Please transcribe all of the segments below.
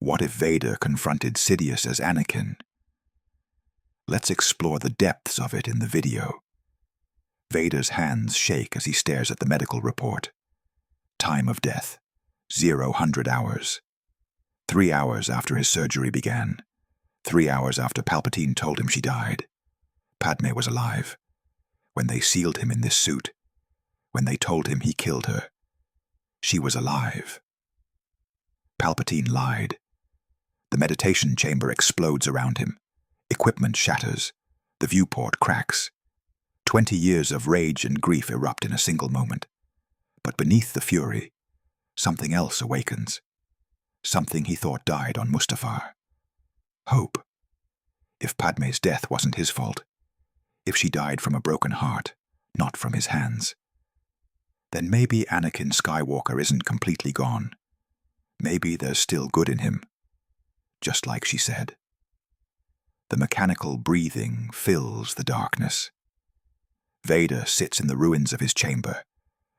What if Vader confronted Sidious as Anakin? Let's explore the depths of it in the video. Vader's hands shake as he stares at the medical report. Time of death, 0 hours. 3 hours after his surgery began. 3 hours after Palpatine told him she died. Padme was alive. When they sealed him in this suit, when they told him he killed her, she was alive. Palpatine lied. The meditation chamber explodes around him. Equipment shatters. The viewport cracks. 20 years of rage and grief erupt in a single moment. But beneath the fury, something else awakens. Something he thought died on Mustafar. Hope. If Padme's death wasn't his fault, if she died from a broken heart, not from his hands, then maybe Anakin Skywalker isn't completely gone. Maybe there's still good in him, just like she said. The mechanical breathing fills the darkness. Vader sits in the ruins of his chamber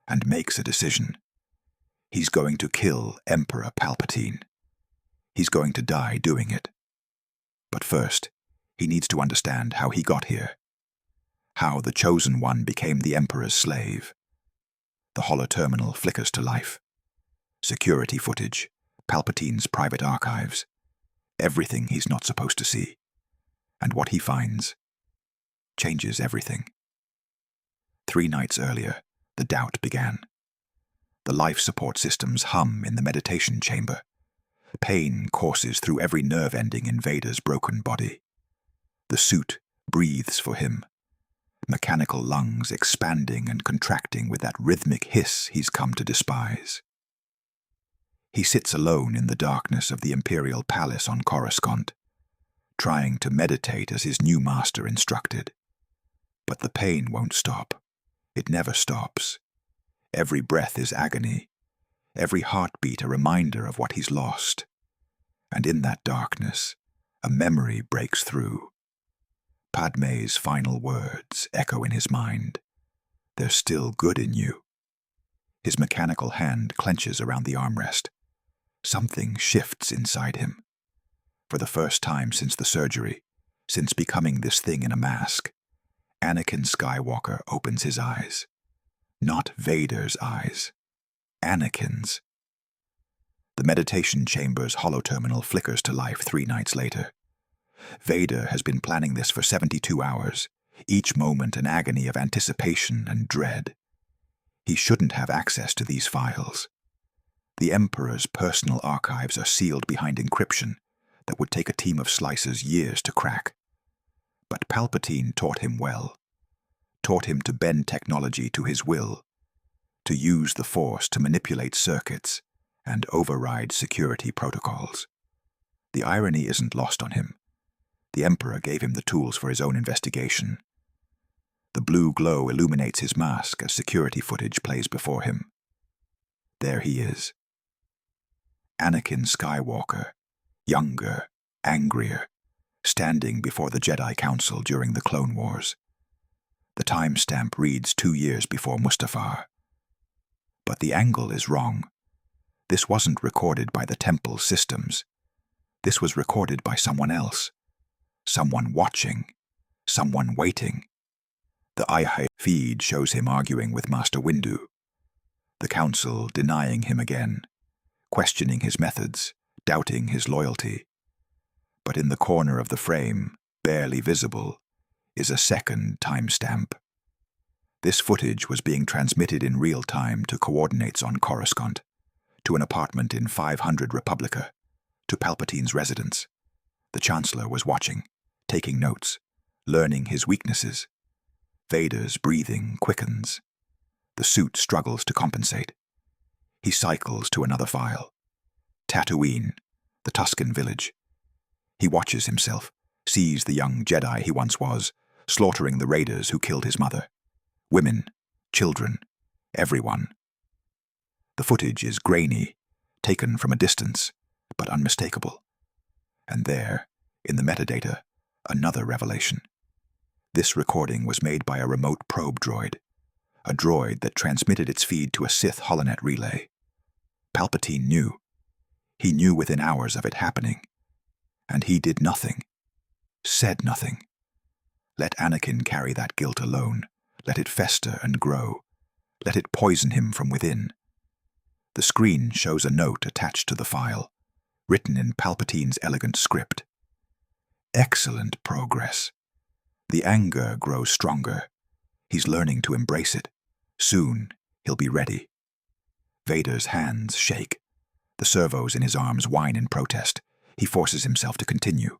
and makes a decision. He's going to kill Emperor Palpatine. He's going to die doing it. But first, he needs to understand how he got here. How the Chosen One became the Emperor's slave. The holoterminal flickers to life. Security footage, Palpatine's private archives, everything he's not supposed to see. And what he finds changes everything. 3 nights earlier, the doubt began. The life support systems hum in the meditation chamber. Pain courses through every nerve ending in Vader's broken body. The suit breathes for him. Mechanical lungs expanding and contracting with that rhythmic hiss he's come to despise. He sits alone in the darkness of the Imperial Palace on Coruscant, trying to meditate as his new master instructed. But the pain won't stop. It never stops. Every breath is agony, every heartbeat a reminder of what he's lost. And in that darkness, a memory breaks through. Padme's final words echo in his mind. There's still good in you. His mechanical hand clenches around the armrest. Something shifts inside him. For the first time since the surgery, since becoming this thing in a mask, Anakin Skywalker opens his eyes. Not Vader's eyes. Anakin's. The meditation chamber's holoterminal flickers to life 3 nights later. Vader has been planning this for 72 hours, each moment an agony of anticipation and dread. He shouldn't have access to these files. The Emperor's personal archives are sealed behind encryption that would take a team of slicers years to crack. But Palpatine taught him well. Taught him to bend technology to his will, to use the Force to manipulate circuits and override security protocols. The irony isn't lost on him. The Emperor gave him the tools for his own investigation. The blue glow illuminates his mask as security footage plays before him. There he is. Anakin Skywalker, younger, angrier, standing before the Jedi Council during the Clone Wars. The timestamp reads 2 years before Mustafar. But the angle is wrong. This wasn't recorded by the Temple systems. This was recorded by someone else. Someone watching. Someone waiting. The IHI feed shows him arguing with Master Windu. The Council denying him again, questioning his methods, doubting his loyalty. But in the corner of the frame, barely visible, is a second timestamp. This footage was being transmitted in real time to coordinates on Coruscant, to an apartment in 500 Republica, to Palpatine's residence. The Chancellor was watching, taking notes, learning his weaknesses. Vader's breathing quickens. The suit struggles to compensate. He cycles to another file. Tatooine, the Tusken village. He watches himself, sees the young Jedi he once was, slaughtering the raiders who killed his mother. Women, children, everyone. The footage is grainy, taken from a distance, but unmistakable. And there, in the metadata, another revelation. This recording was made by a remote probe droid, a droid that transmitted its feed to a Sith holonet relay. Palpatine knew. He knew within hours of it happening. And he did nothing, said nothing. Let Anakin carry that guilt alone. Let it fester and grow. Let it poison him from within. The screen shows a note attached to the file, written in Palpatine's elegant script. Excellent progress. The anger grows stronger. He's learning to embrace it. Soon, he'll be ready. Vader's hands shake. The servos in his arms whine in protest. He forces himself to continue.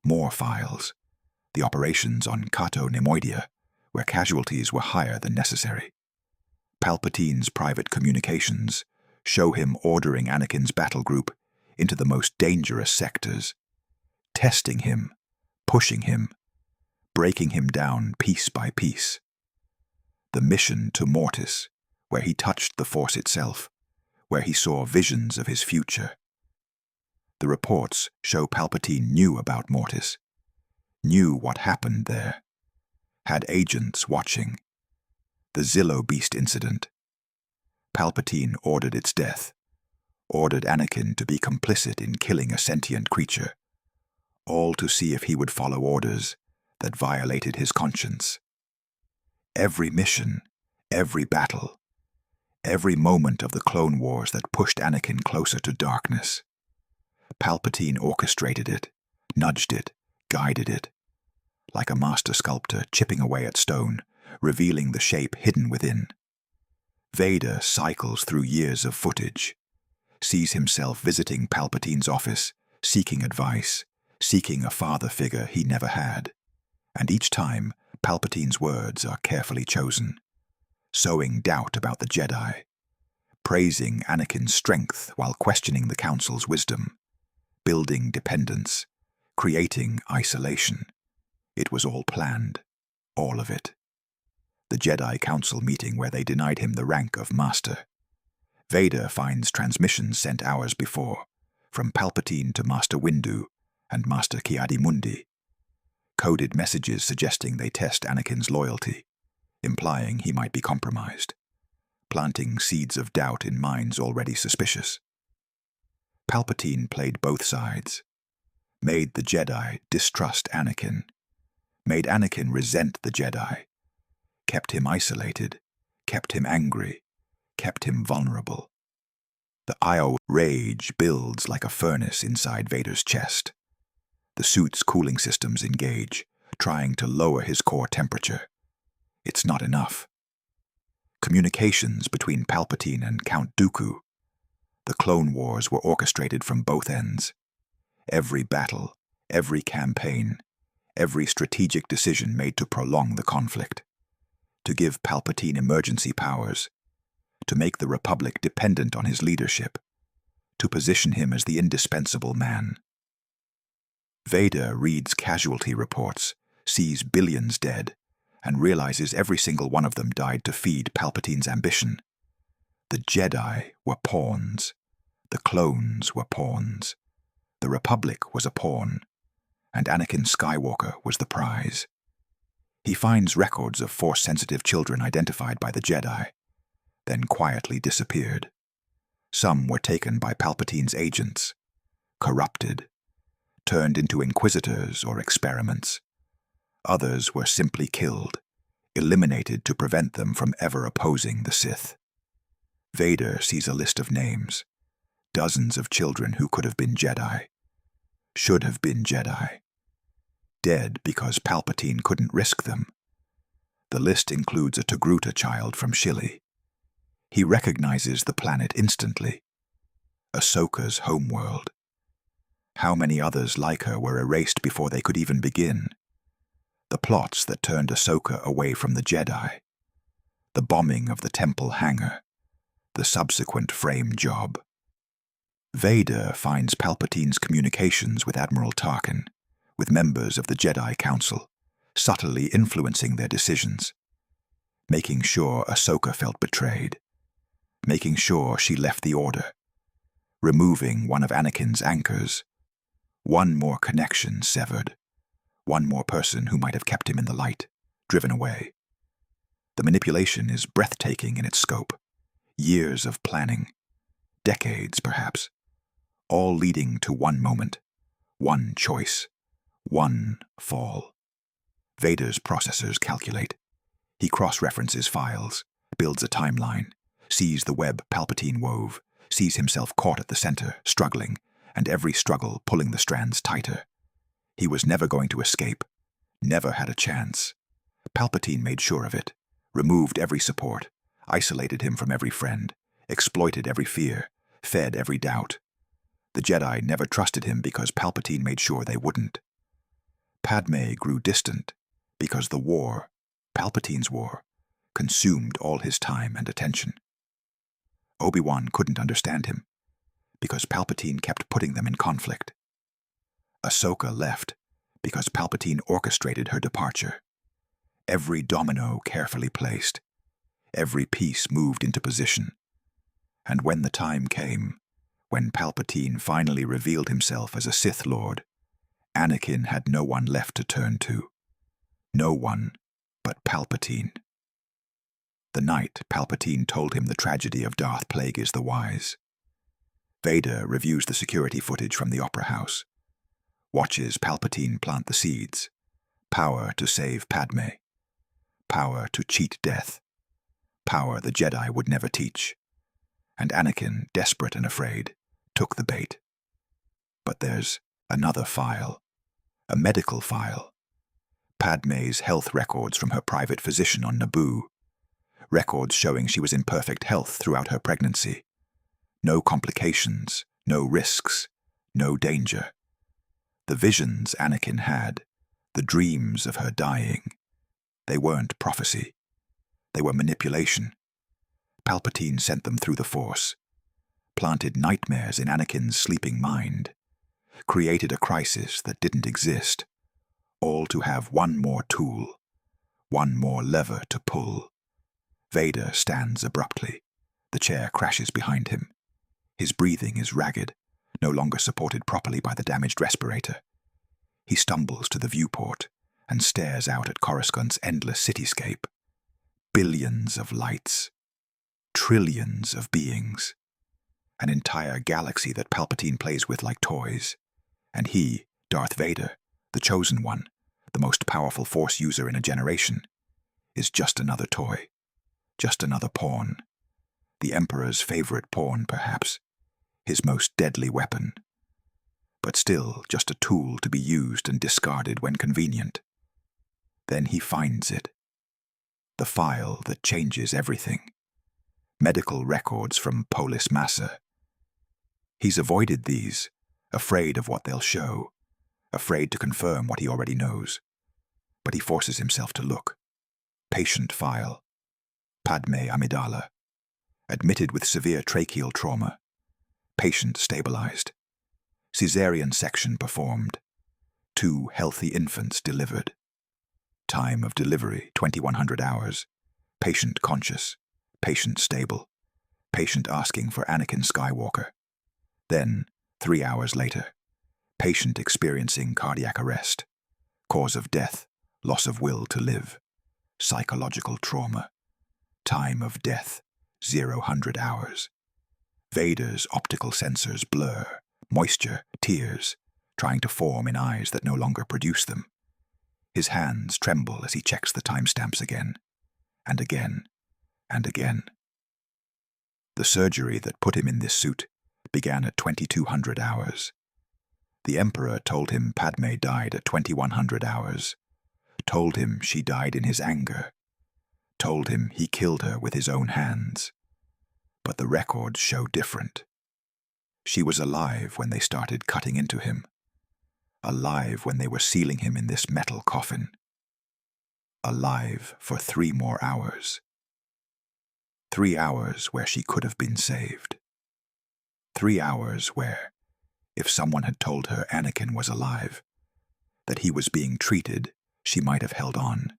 More files. The operations on Cato Nemoidia, where casualties were higher than necessary. Palpatine's private communications show him ordering Anakin's battle group into the most dangerous sectors, testing him, pushing him, breaking him down piece by piece. The mission to Mortis, where he touched the Force itself, where he saw visions of his future. The reports show Palpatine knew about Mortis, knew what happened there, had agents watching. The Zillo Beast incident. Palpatine ordered its death, ordered Anakin to be complicit in killing a sentient creature, all to see if he would follow orders that violated his conscience. Every mission, every battle, every moment of the Clone Wars that pushed Anakin closer to darkness. Palpatine orchestrated it, nudged it, guided it, like a master sculptor chipping away at stone, revealing the shape hidden within. Vader cycles through years of footage, sees himself visiting Palpatine's office, seeking advice, seeking a father figure he never had. And each time, Palpatine's words are carefully chosen, sowing doubt about the Jedi, praising Anakin's strength while questioning the Council's wisdom, building dependence, creating isolation. It was all planned, all of it. The Jedi Council meeting where they denied him the rank of Master. Vader finds transmissions sent hours before, from Palpatine to Master Windu and Master Ki-Adi-Mundi. Coded messages suggesting they test Anakin's loyalty, implying he might be compromised, planting seeds of doubt in minds already suspicious. Palpatine played both sides, made the Jedi distrust Anakin, made Anakin resent the Jedi, kept him isolated, kept him angry, kept him vulnerable. The Io rage builds like a furnace inside Vader's chest. The suit's cooling systems engage, trying to lower his core temperature. It's not enough. Communications between Palpatine and Count Dooku. The Clone Wars were orchestrated from both ends. Every battle, every campaign, every strategic decision made to prolong the conflict, to give Palpatine emergency powers, to make the Republic dependent on his leadership, to position him as the indispensable man. Vader reads casualty reports, sees billions dead, and realizes every single one of them died to feed Palpatine's ambition. The Jedi were pawns. The clones were pawns. The Republic was a pawn, and Anakin Skywalker was the prize. He finds records of Force-sensitive children identified by the Jedi, then quietly disappeared. Some were taken by Palpatine's agents, corrupted, turned into inquisitors or experiments. Others were simply killed, eliminated to prevent them from ever opposing the Sith. Vader sees a list of names, dozens of children who could have been Jedi, should have been Jedi, dead because Palpatine couldn't risk them. The list includes a Togruta child from Shili. He recognizes the planet instantly, Ahsoka's homeworld. How many others like her were erased before they could even begin? The plots that turned Ahsoka away from the Jedi, the bombing of the temple hangar, the subsequent frame job. Vader finds Palpatine's communications with Admiral Tarkin, with members of the Jedi Council, subtly influencing their decisions, making sure Ahsoka felt betrayed, making sure she left the Order, removing one of Anakin's anchors. One more connection severed, one more person who might have kept him in the light, driven away. The manipulation is breathtaking in its scope. Years of planning, decades perhaps, all leading to one moment, one choice, one fall. Vader's processors calculate. He cross-references files, builds a timeline, sees the web Palpatine wove, sees himself caught at the center, struggling, and every struggle pulling the strands tighter. He was never going to escape, never had a chance. Palpatine made sure of it, removed every support, isolated him from every friend, exploited every fear, fed every doubt. The Jedi never trusted him because Palpatine made sure they wouldn't. Padme grew distant because the war, Palpatine's war, consumed all his time and attention. Obi-Wan couldn't understand him because Palpatine kept putting them in conflict. Ahsoka left because Palpatine orchestrated her departure. Every domino carefully placed, every piece moved into position. And when the time came, when Palpatine finally revealed himself as a Sith Lord, Anakin had no one left to turn to. No one but Palpatine. The night Palpatine told him the tragedy of Darth Plagueis the Wise. Vader reviews the security footage from the Opera House, watches Palpatine plant the seeds, power to save Padme, power to cheat death, power the Jedi would never teach, and Anakin, desperate and afraid, took the bait. But there's another file, a medical file. Padme's health records from her private physician on Naboo, records showing she was in perfect health throughout her pregnancy. No complications, no risks, no danger. The visions Anakin had, the dreams of her dying, they weren't prophecy. They were manipulation. Palpatine sent them through the Force, planted nightmares in Anakin's sleeping mind, created a crisis that didn't exist, all to have one more tool, one more lever to pull. Vader stands abruptly. The chair crashes behind him. His breathing is ragged, no longer supported properly by the damaged respirator. He stumbles to the viewport and stares out at Coruscant's endless cityscape. Billions of lights, trillions of beings, an entire galaxy that Palpatine plays with like toys. And he, Darth Vader, the chosen one, the most powerful Force user in a generation, is just another toy, just another pawn. The Emperor's favorite pawn, perhaps, his most deadly weapon, but still just a tool to be used and discarded when convenient. Then he finds it, the file that changes everything, medical records from Polis Massa. He's avoided these, afraid of what they'll show, afraid to confirm what he already knows. But he forces himself to look. Patient file. Padme Amidala. Admitted with severe tracheal trauma. Patient stabilized. Caesarean section performed. 2 healthy infants delivered. Time of delivery, 2100 hours. Patient conscious. Patient stable. Patient asking for Anakin Skywalker. Then, 3 hours later, patient experiencing cardiac arrest. Cause of death, loss of will to live. Psychological trauma. Time of death, 0 hours. Vader's optical sensors blur, moisture, tears, trying to form in eyes that no longer produce them. His hands tremble as he checks the timestamps again, and again, and again. The surgery that put him in this suit began at 2200 hours. The Emperor told him Padme died at 2100 hours, told him she died in his anger, told him he killed her with his own hands. But the records show different. She was alive when they started cutting into him, alive when they were sealing him in this metal coffin, alive for 3 more hours. 3 hours where she could have been saved. 3 hours where, if someone had told her Anakin was alive, that he was being treated, she might have held on.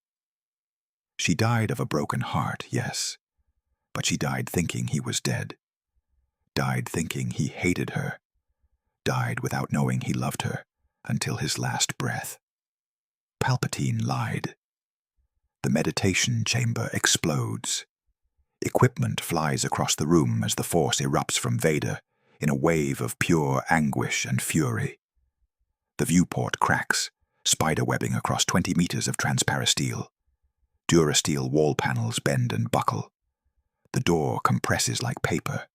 She died of a broken heart, yes, but she died thinking he was dead, died thinking he hated her, died without knowing he loved her until his last breath. Palpatine lied. The meditation chamber explodes. Equipment flies across the room as the Force erupts from Vader, in a wave of pure anguish and fury. The viewport cracks, spiderwebbing across 20 meters of transparasteel. Durasteel wall panels bend and buckle. The door compresses like paper.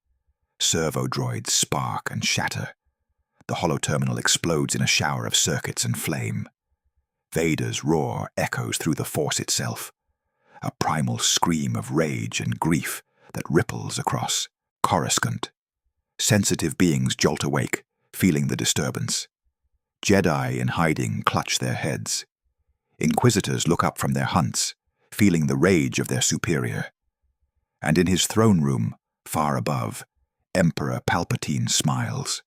Servo droids spark and shatter. The holoterminal explodes in a shower of circuits and flame. Vader's roar echoes through the Force itself, a primal scream of rage and grief that ripples across Coruscant. Sensitive beings jolt awake, feeling the disturbance. Jedi in hiding clutch their heads. Inquisitors look up from their hunts, feeling the rage of their superior. And in his throne room, far above, Emperor Palpatine smiles.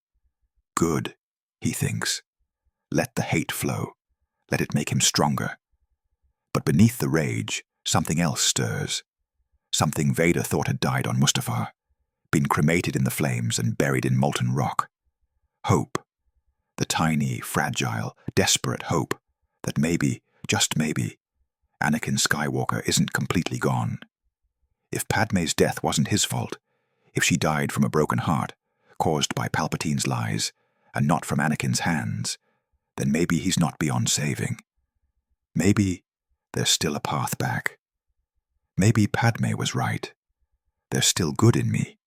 Good, he thinks. Let the hate flow. Let it make him stronger. But beneath the rage, something else stirs. Something Vader thought had died on Mustafar, been cremated in the flames and buried in molten rock. Hope. The tiny, fragile, desperate hope that maybe, just maybe, Anakin Skywalker isn't completely gone. If Padme's death wasn't his fault, if she died from a broken heart, caused by Palpatine's lies, and not from Anakin's hands, then maybe he's not beyond saving. Maybe there's still a path back. Maybe Padme was right. There's still good in me.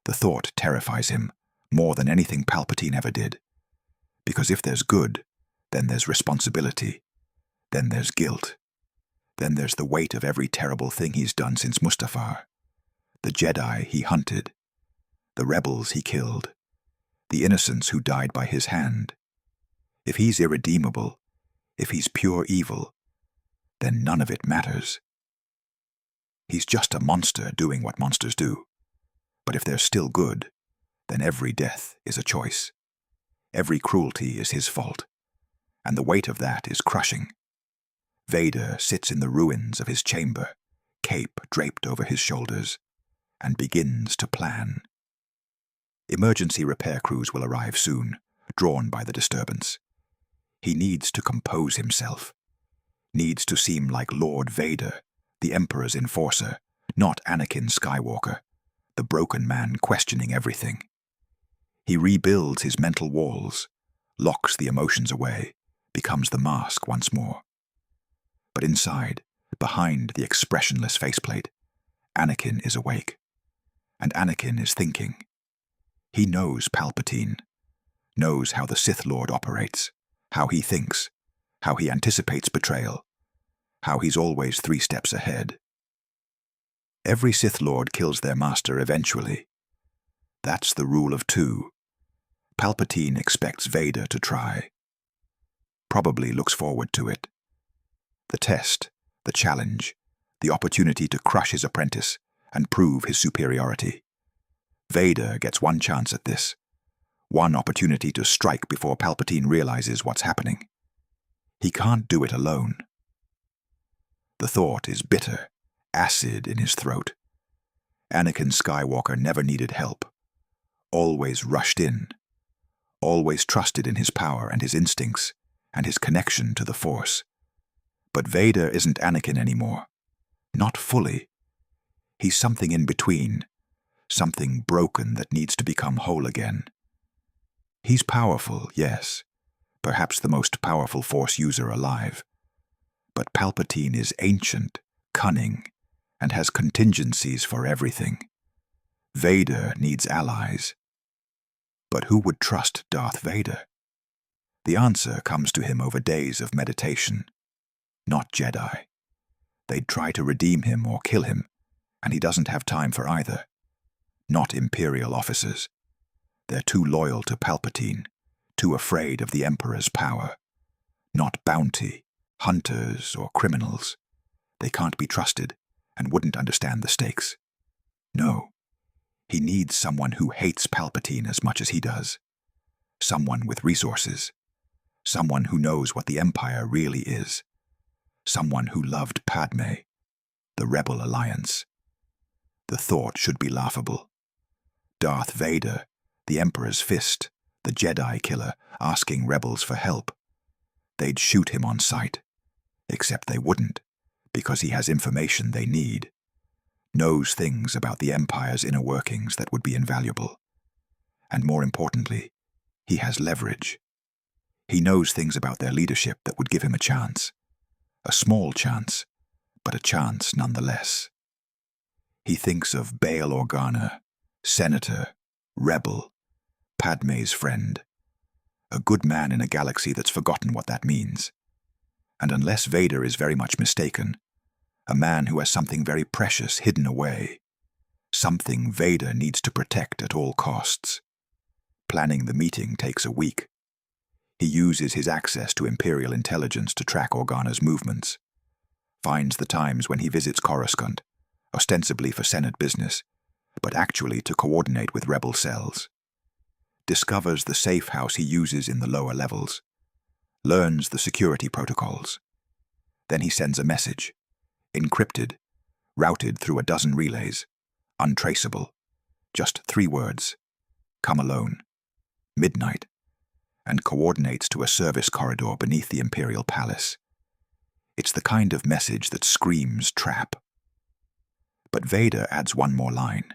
The thought terrifies him more than anything Palpatine ever did. Because if there's good, then there's responsibility. Then there's guilt. Then there's the weight of every terrible thing he's done since Mustafar. The Jedi he hunted. The rebels he killed. The innocents who died by his hand. If he's irredeemable, if he's pure evil, then none of it matters. He's just a monster doing what monsters do. But if there's still good, then every death is a choice. Every cruelty is his fault, and the weight of that is crushing. Vader sits in the ruins of his chamber, cape draped over his shoulders, and begins to plan. Emergency repair crews will arrive soon, drawn by the disturbance. He needs to compose himself, needs to seem like Lord Vader, the Emperor's enforcer, not Anakin Skywalker, the broken man questioning everything. He rebuilds his mental walls, locks the emotions away, becomes the mask once more. But inside, behind the expressionless faceplate, Anakin is awake. And Anakin is thinking. He knows Palpatine, knows how the Sith Lord operates, how he thinks, how he anticipates betrayal, how he's always 3 steps ahead. Every Sith Lord kills their master eventually. That's the rule of 2. Palpatine expects Vader to try. Probably looks forward to it. The test, the challenge, the opportunity to crush his apprentice and prove his superiority. Vader gets one chance at this, one opportunity to strike before Palpatine realizes what's happening. He can't do it alone. The thought is bitter, acid in his throat. Anakin Skywalker never needed help, always rushed in, always trusted in his power and his instincts and his connection to the Force. But Vader isn't Anakin anymore. Not fully. He's something in between, something broken that needs to become whole again. He's powerful, yes, perhaps the most powerful Force user alive. But Palpatine is ancient, cunning, and has contingencies for everything. Vader needs allies. But who would trust Darth Vader? The answer comes to him over days of meditation. Not Jedi. They'd try to redeem him or kill him, and he doesn't have time for either. Not Imperial officers. They're too loyal to Palpatine, too afraid of the Emperor's power. Not bounty, hunters, or criminals. They can't be trusted and wouldn't understand the stakes. No. He needs someone who hates Palpatine as much as he does. Someone with resources. Someone who knows what the Empire really is. Someone who loved Padme, the Rebel Alliance. The thought should be laughable. Darth Vader, the Emperor's fist, the Jedi killer, asking rebels for help. They'd shoot him on sight. Except they wouldn't, because he has information they need. Knows things about the Empire's inner workings that would be invaluable. And more importantly, he has leverage. He knows things about their leadership that would give him a chance. A small chance, but a chance nonetheless. He thinks of Bail Organa, senator, rebel, Padme's friend. A good man in a galaxy that's forgotten what that means. And unless Vader is very much mistaken, a man who has something very precious hidden away. Something Vader needs to protect at all costs. Planning the meeting takes a week. He uses his access to Imperial intelligence to track Organa's movements. Finds the times when he visits Coruscant, ostensibly for Senate business, but actually to coordinate with rebel cells. Discovers the safe house he uses in the lower levels. Learns the security protocols. Then he sends a message, encrypted, routed through a dozen relays, untraceable. Just 3 words. Come alone. Midnight. And coordinates to a service corridor beneath the Imperial Palace. It's the kind of message that screams trap. But Vader adds one more line.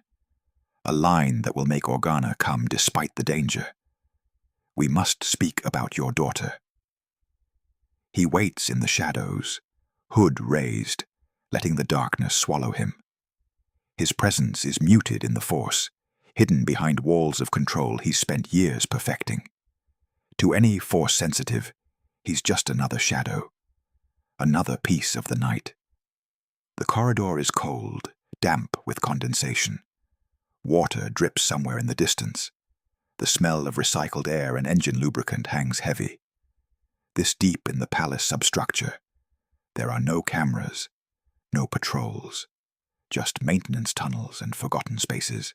A line that will make Organa come despite the danger. We must speak about your daughter. He waits in the shadows, hood raised, letting the darkness swallow him. His presence is muted in the Force, hidden behind walls of control he's spent years perfecting. To any Force sensitive, he's just another shadow, another piece of the night. The corridor is cold, damp with condensation. Water drips somewhere in the distance. The smell of recycled air and engine lubricant hangs heavy. This deep in the palace substructure, there are no cameras, no patrols, just maintenance tunnels and forgotten spaces,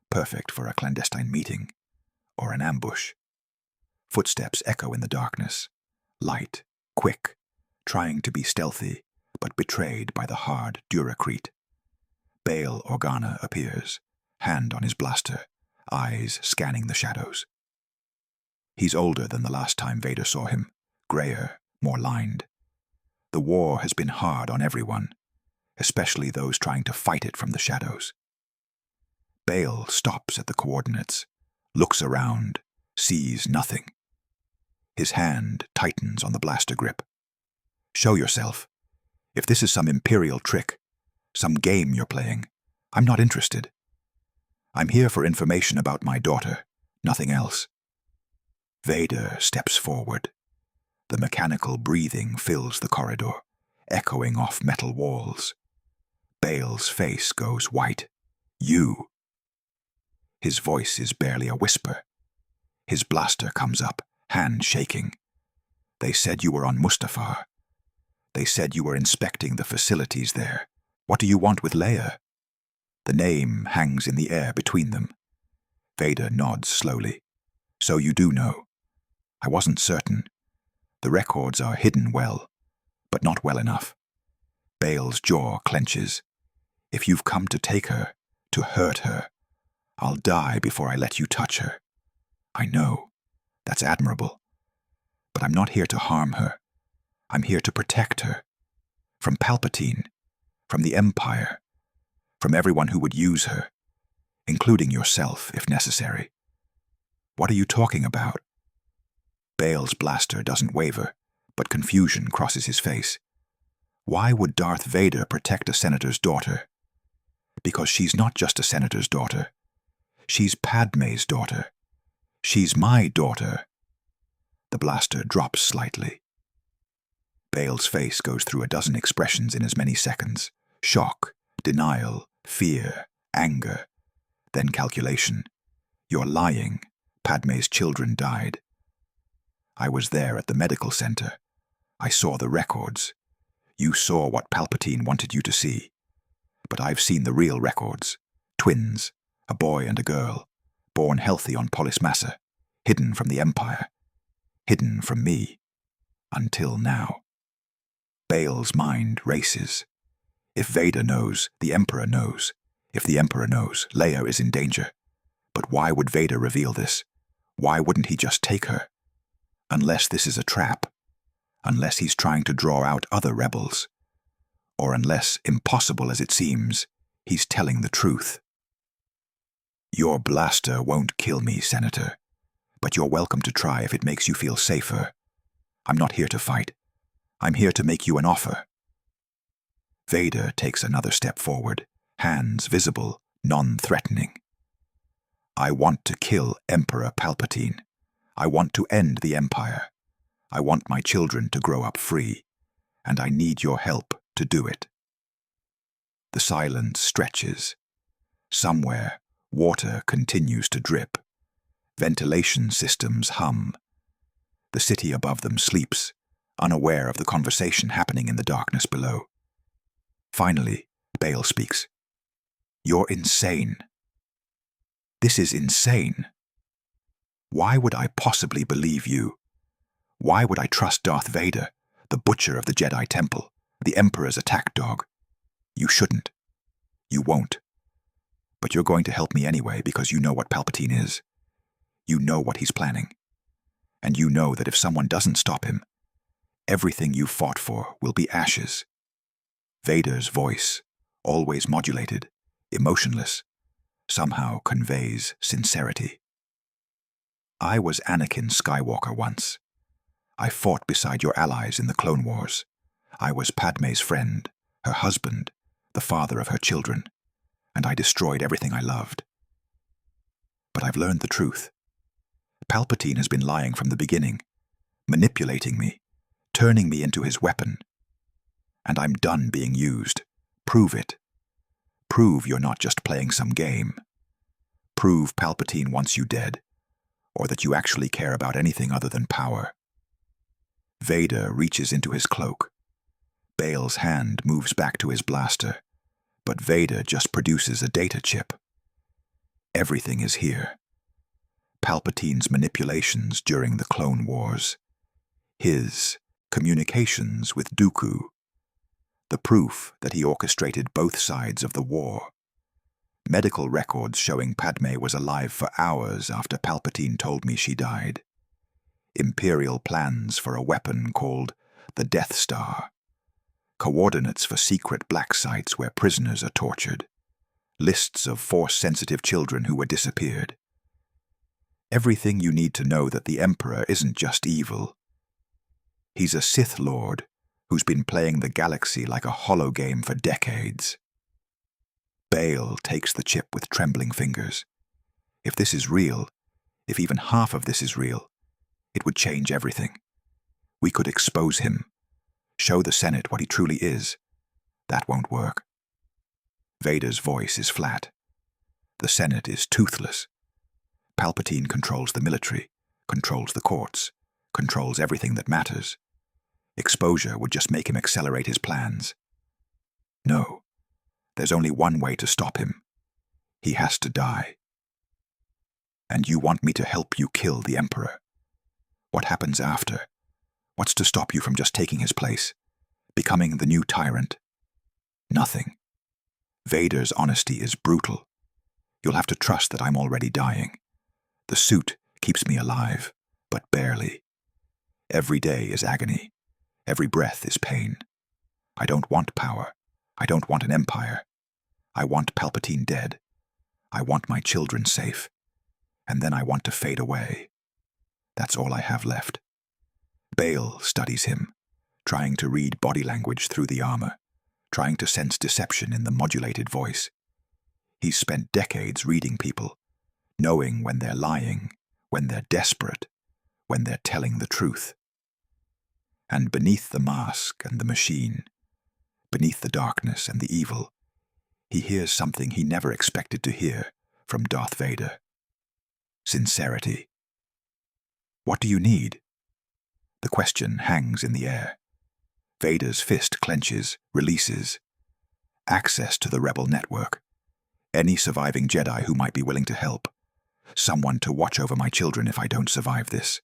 perfect for a clandestine meeting or an ambush. Footsteps echo in the darkness, light, quick, trying to be stealthy, but betrayed by the hard duracrete. Bail Organa appears, hand on his blaster, eyes scanning the shadows. He's older than the last time Vader saw him, grayer, more lined. The war has been hard on everyone, especially those trying to fight it from the shadows. Bail stops at the coordinates, looks around, sees nothing. His hand tightens on the blaster grip. Show yourself. If this is some Imperial trick, some game you're playing, I'm not interested. I'm here for information about my daughter, nothing else. Vader steps forward. The mechanical breathing fills the corridor, echoing off metal walls. Bail's face goes white. You. His voice is barely a whisper. His blaster comes up, hand shaking. They said you were on Mustafar. They said you were inspecting the facilities there. What do you want with Leia? The name hangs in the air between them. Vader nods slowly. So you do know. I wasn't certain. The records are hidden well, but not well enough. Bail's jaw clenches. If you've come to take her, to hurt her, I'll die before I let you touch her. I know. That's admirable. But I'm not here to harm her. I'm here to protect her. From Palpatine, from the Empire, from everyone who would use her, including yourself if necessary. What are you talking about? Bail's blaster doesn't waver, but confusion crosses his face. Why would Darth Vader protect a senator's daughter? Because she's not just a senator's daughter. She's Padme's daughter. She's my daughter. The blaster drops slightly. Bail's face goes through a dozen expressions in as many seconds. Shock, denial, fear, anger. Then calculation. You're lying. Padme's children died. I was there at the medical center. I saw the records. You saw what Palpatine wanted you to see. But I've seen the real records. Twins, a boy and a girl, born healthy on Polis Massa, hidden from the Empire, hidden from me, until now. Bail's mind races. If Vader knows, the Emperor knows. If the Emperor knows, Leia is in danger. But why would Vader reveal this? Why wouldn't he just take her? Unless this is a trap. Unless he's trying to draw out other rebels. Or unless, impossible as it seems, he's telling the truth. Your blaster won't kill me, Senator, but you're welcome to try if it makes you feel safer. I'm not here to fight. I'm here to make you an offer. Vader takes another step forward, hands visible, non-threatening. I want to kill Emperor Palpatine. I want to end the Empire. I want my children to grow up free, and I need your help to do it. The silence stretches. Somewhere, water continues to drip. Ventilation systems hum. The city above them sleeps, unaware of the conversation happening in the darkness below. Finally, Bail speaks. You're insane. This is insane. Why would I possibly believe you? Why would I trust Darth Vader, the butcher of the Jedi Temple, the Emperor's attack dog? You shouldn't. You won't. But you're going to help me anyway because you know what Palpatine is. You know what he's planning. And you know that if someone doesn't stop him, everything you fought for will be ashes. Vader's voice, always modulated, emotionless, somehow conveys sincerity. I was Anakin Skywalker once. I fought beside your allies in the Clone Wars. I was Padmé's friend, her husband, the father of her children, and I destroyed everything I loved. But I've learned the truth. Palpatine has been lying from the beginning, manipulating me, turning me into his weapon. And I'm done being used. Prove it. Prove you're not just playing some game. Prove Palpatine wants you dead, or that you actually care about anything other than power. Vader reaches into his cloak. Bail's hand moves back to his blaster, but Vader just produces a data chip. Everything is here. Palpatine's manipulations during the Clone Wars. His communications with Dooku. The proof that he orchestrated both sides of the war. Medical records showing Padmé was alive for hours after Palpatine told me she died. Imperial plans for a weapon called the Death Star. Coordinates for secret black sites where prisoners are tortured. Lists of Force-sensitive children who were disappeared. Everything you need to know that the Emperor isn't just evil. He's a Sith Lord who's been playing the galaxy like a hologame for decades. Bail takes the chip with trembling fingers. If this is real, if even half of this is real, it would change everything. We could expose him, show the Senate what he truly is. That won't work. Vader's voice is flat. The Senate is toothless. Palpatine controls the military, controls the courts, controls everything that matters. Exposure would just make him accelerate his plans. No, there's only one way to stop him. He has to die. And you want me to help you kill the Emperor. What happens after? What's to stop you from just taking his place, becoming the new tyrant? Nothing. Vader's honesty is brutal. You'll have to trust that I'm already dying. The suit keeps me alive, but barely. Every day is agony. Every breath is pain. I don't want power. I don't want an empire. I want Palpatine dead. I want my children safe. And then I want to fade away. That's all I have left. Bail studies him, trying to read body language through the armor, trying to sense deception in the modulated voice. He's spent decades reading people, knowing when they're lying, when they're desperate, when they're telling the truth. And beneath the mask and the machine, beneath the darkness and the evil, he hears something he never expected to hear from Darth Vader. Sincerity. What do you need? The question hangs in the air. Vader's fist clenches, releases. Access to the rebel network. Any surviving Jedi who might be willing to help. Someone to watch over my children if I don't survive this.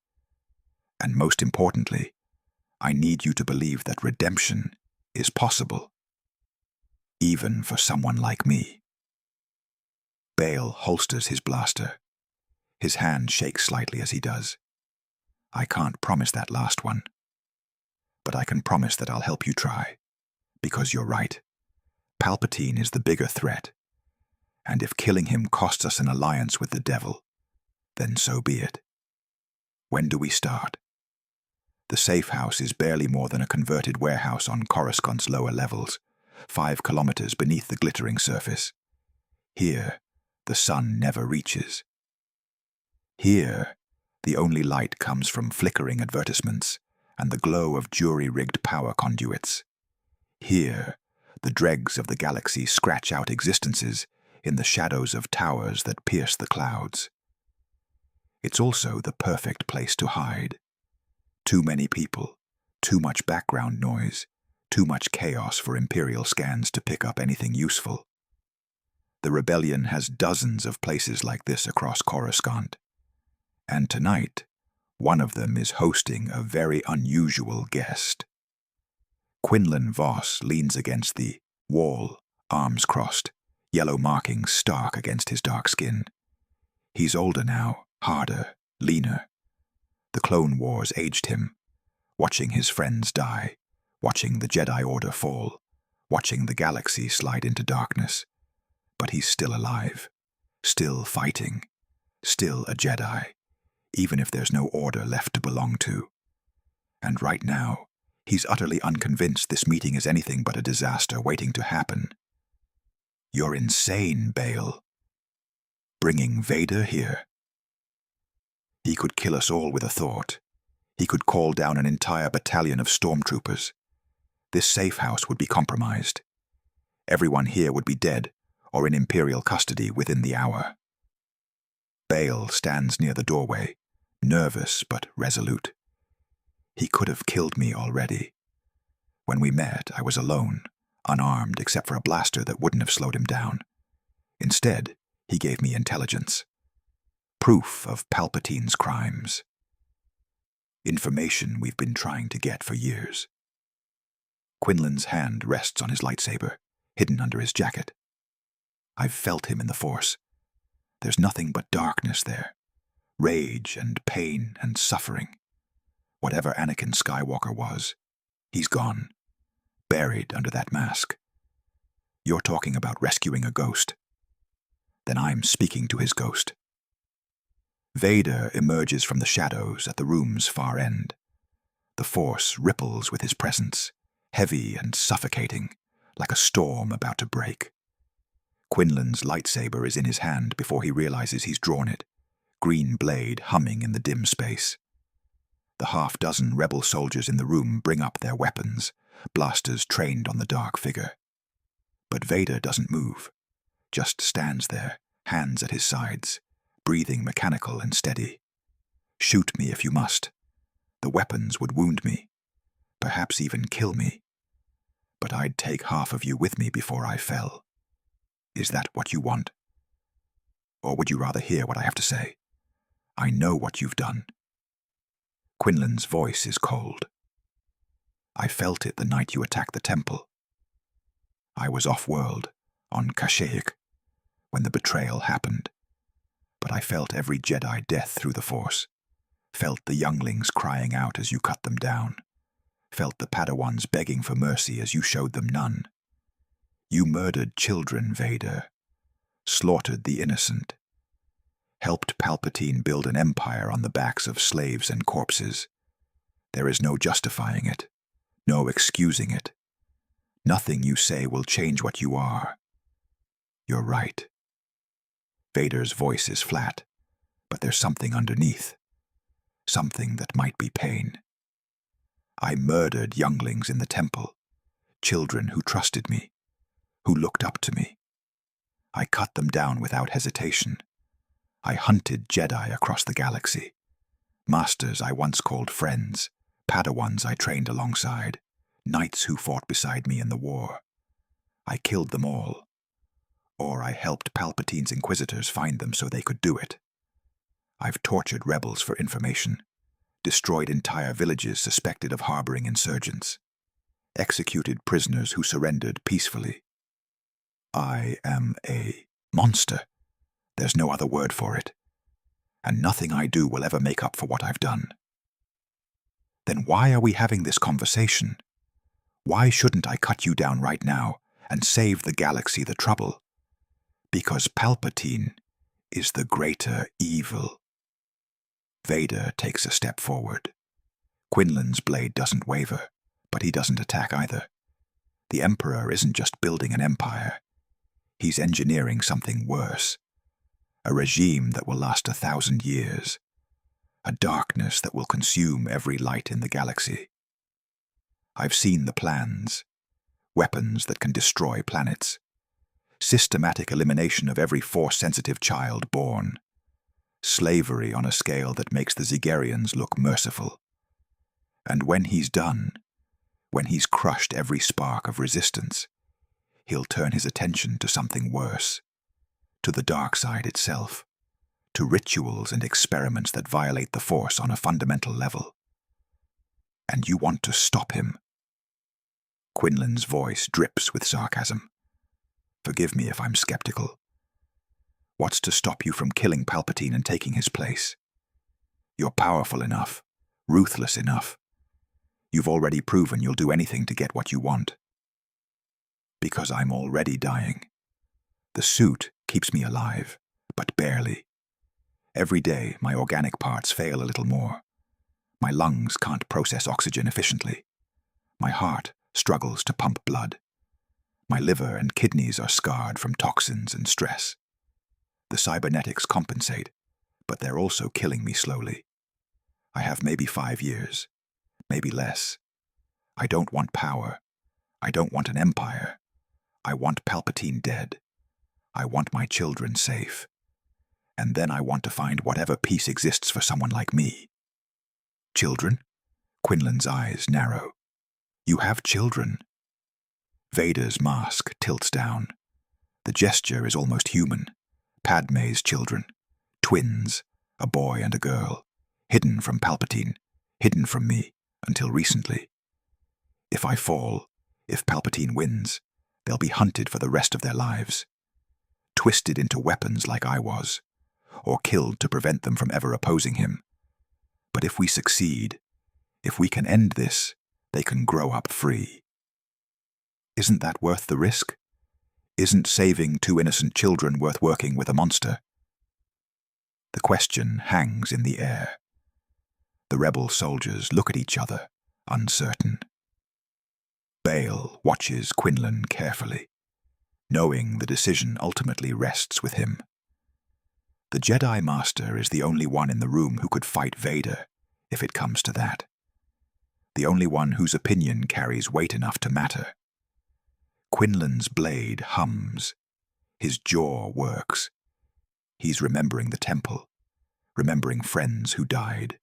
And most importantly, I need you to believe that redemption is possible. Even for someone like me. Bail holsters his blaster. His hand shakes slightly as he does. I can't promise that last one. But I can promise that I'll help you try. Because you're right. Palpatine is the bigger threat. And if killing him costs us an alliance with the devil, then so be it. When do we start? The safe house is barely more than a converted warehouse on Coruscant's lower levels, 5 kilometers beneath the glittering surface. Here, the sun never reaches. Here, the only light comes from flickering advertisements and the glow of jury-rigged power conduits. Here, the dregs of the galaxy scratch out existences in the shadows of towers that pierce the clouds. It's also the perfect place to hide. Too many people, too much background noise, too much chaos for Imperial scans to pick up anything useful. The rebellion has dozens of places like this across Coruscant. And tonight, one of them is hosting a very unusual guest. Quinlan Voss leans against the wall, arms crossed, yellow markings stark against his dark skin. He's older now, harder, leaner. The Clone Wars aged him, watching his friends die, watching the Jedi Order fall, watching the galaxy slide into darkness. But he's still alive, still fighting, still a Jedi, even if there's no order left to belong to. And right now, he's utterly unconvinced this meeting is anything but a disaster waiting to happen. You're insane, Bale. Bringing Vader here. He could kill us all with a thought. He could call down an entire battalion of stormtroopers. This safe house would be compromised. Everyone here would be dead or in Imperial custody within the hour. Bale stands near the doorway, nervous but resolute. He could have killed me already. When we met, I was alone, unarmed except for a blaster that wouldn't have slowed him down. Instead, he gave me intelligence. Proof of Palpatine's crimes. Information we've been trying to get for years. Quinlan's hand rests on his lightsaber, hidden under his jacket. I've felt him in the Force. There's nothing but darkness there. Rage and pain and suffering. Whatever Anakin Skywalker was, he's gone. Buried under that mask. You're talking about rescuing a ghost. Then I'm speaking to his ghost. Vader emerges from the shadows at the room's far end. The Force ripples with his presence, heavy and suffocating, like a storm about to break. Quinlan's lightsaber is in his hand before he realizes he's drawn it, green blade humming in the dim space. The half-dozen rebel soldiers in the room bring up their weapons, blasters trained on the dark figure. But Vader doesn't move, just stands there, hands at his sides, breathing mechanical and steady. Shoot me if you must. The weapons would wound me, perhaps even kill me. But I'd take half of you with me before I fell. Is that what you want? Or would you rather hear what I have to say? I know what you've done. Quinlan's voice is cold. I felt it the night you attacked the temple. I was off-world, on Kashyyyk, when the betrayal happened. But I felt every Jedi death through the Force. Felt the younglings crying out as you cut them down. Felt the Padawans begging for mercy as you showed them none. You murdered children, Vader. Slaughtered the innocent. Helped Palpatine build an empire on the backs of slaves and corpses. There is no justifying it, no excusing it. Nothing you say will change what you are. You're right. Vader's voice is flat, but there's something underneath. Something that might be pain. I murdered younglings in the temple, children who trusted me, who looked up to me. I cut them down without hesitation. I hunted Jedi across the galaxy. Masters I once called friends, Padawans I trained alongside, knights who fought beside me in the war. I killed them all. Or I helped Palpatine's Inquisitors find them so they could do it. I've tortured rebels for information, destroyed entire villages suspected of harboring insurgents, executed prisoners who surrendered peacefully. I am a monster. There's no other word for it. And nothing I do will ever make up for what I've done. Then why are we having this conversation? Why shouldn't I cut you down right now and save the galaxy the trouble? Because Palpatine is the greater evil. Vader takes a step forward. Quinlan's blade doesn't waver, but he doesn't attack either. The Emperor isn't just building an empire. He's engineering something worse. A regime that will last 1,000 years. A darkness that will consume every light in the galaxy. I've seen the plans. Weapons that can destroy planets. Systematic elimination of every Force-sensitive child born. Slavery on a scale that makes the Zigerians look merciful. And when he's done, when he's crushed every spark of resistance, he'll turn his attention to something worse. To the dark side itself. To rituals and experiments that violate the Force on a fundamental level. And you want to stop him. Quinlan's voice drips with sarcasm. Forgive me if I'm skeptical. What's to stop you from killing Palpatine and taking his place? You're powerful enough, ruthless enough. You've already proven you'll do anything to get what you want. Because I'm already dying. The suit keeps me alive, but barely. Every day, my organic parts fail a little more. My lungs can't process oxygen efficiently. My heart struggles to pump blood. My liver and kidneys are scarred from toxins and stress. The cybernetics compensate, but they're also killing me slowly. I have maybe 5 years, maybe less. I don't want power. I don't want an empire. I want Palpatine dead. I want my children safe. And then I want to find whatever peace exists for someone like me. Children? Quinlan's eyes narrow. You have children. Vader's mask tilts down. The gesture is almost human. Padme's children. Twins, a boy and a girl. Hidden from Palpatine, hidden from me, until recently. If I fall, if Palpatine wins, they'll be hunted for the rest of their lives. Twisted into weapons like I was, or killed to prevent them from ever opposing him. But if we succeed, if we can end this, they can grow up free. Isn't that worth the risk? Isn't saving 2 innocent children worth working with a monster? The question hangs in the air. The rebel soldiers look at each other, uncertain. Bail watches Quinlan carefully, knowing the decision ultimately rests with him. The Jedi Master is the only one in the room who could fight Vader, if it comes to that. The only one whose opinion carries weight enough to matter. Quinlan's blade hums. His jaw works. He's remembering the temple, remembering friends who died.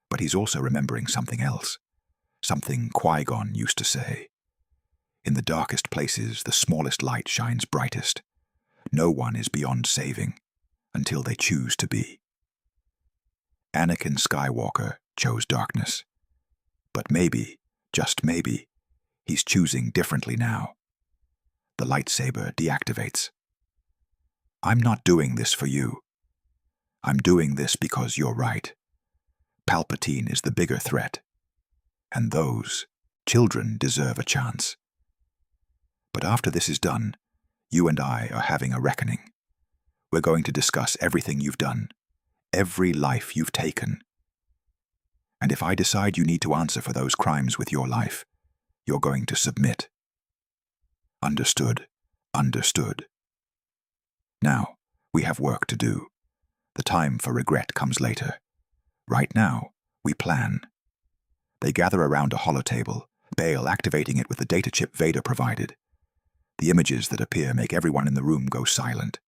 But he's also remembering something else, something Qui-Gon used to say. In the darkest places, the smallest light shines brightest. No one is beyond saving, until they choose to be. Anakin Skywalker chose darkness. But maybe, just maybe, he's choosing differently now. The lightsaber deactivates. I'm not doing this for you. I'm doing this because you're right. Palpatine is the bigger threat. And those children deserve a chance. But after this is done, you and I are having a reckoning. We're going to discuss everything you've done, every life you've taken. And if I decide you need to answer for those crimes with your life, you're going to submit. Understood. Understood. Now, we have work to do. The time for regret comes later. Right now, we plan. They gather around a holotable, Bail activating it with the data chip Vader provided. The images that appear make everyone in the room go silent.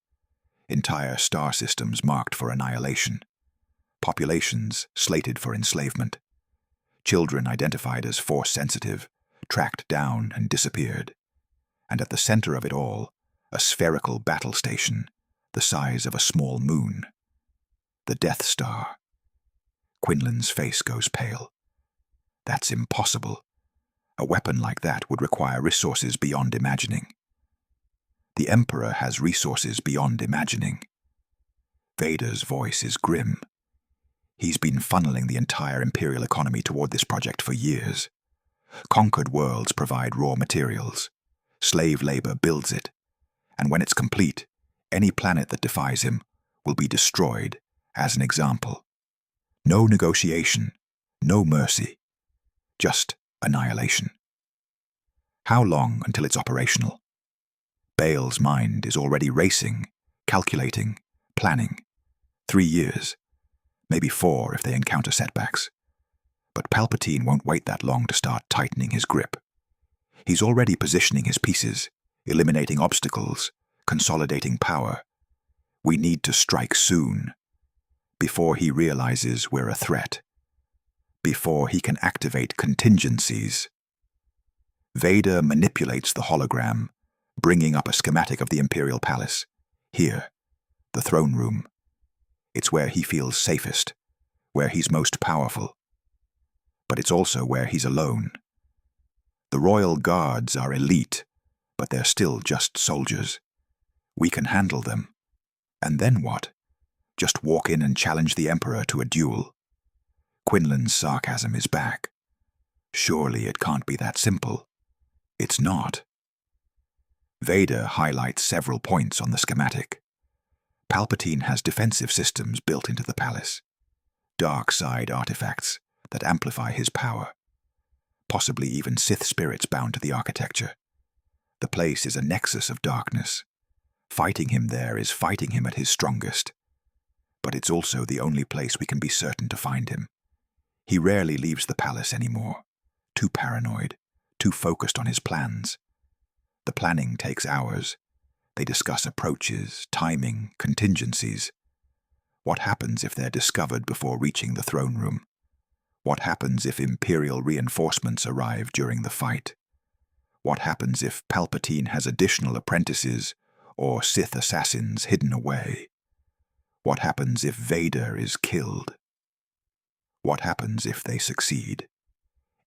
Entire star systems marked for annihilation. Populations slated for enslavement. Children identified as Force-sensitive, tracked down and disappeared. And at the center of it all, a spherical battle station, the size of a small moon. The Death Star. Quinlan's face goes pale. That's impossible. A weapon like that would require resources beyond imagining. The Emperor has resources beyond imagining. Vader's voice is grim. He's been funneling the entire Imperial economy toward this project for years. Conquered worlds provide raw materials. Slave labor builds it. And when it's complete, Any planet that defies him will be destroyed as an example. No negotiation, no mercy, just annihilation. How long until it's operational? Bael's mind is already racing, calculating, planning. 3 years, maybe 4 if they encounter setbacks. But Palpatine won't wait that long to start tightening his grip. He's already positioning his pieces, eliminating obstacles, consolidating power. We need to strike soon, before he realizes we're a threat, before he can activate contingencies. Vader manipulates the hologram, bringing up a schematic of the Imperial Palace. Here, the throne room. It's where he feels safest, where he's most powerful. But it's also where he's alone. The royal guards are elite, but they're still just soldiers. We can handle them. And then what? Just walk in and challenge the Emperor to a duel. Quinlan's sarcasm is back. Surely it can't be that simple. It's not. Vader highlights several points on the schematic. Palpatine has defensive systems built into the palace. Dark side artifacts that amplify his power. Possibly even Sith spirits bound to the architecture. The place is a nexus of darkness. Fighting him there is fighting him at his strongest. But it's also the only place we can be certain to find him. He rarely leaves the palace anymore. Too paranoid, too focused on his plans. The planning takes hours. They discuss approaches, timing, contingencies. What happens if they're discovered before reaching the throne room? What happens if Imperial reinforcements arrive during the fight? What happens if Palpatine has additional apprentices or Sith assassins hidden away? What happens if Vader is killed? What happens if they succeed?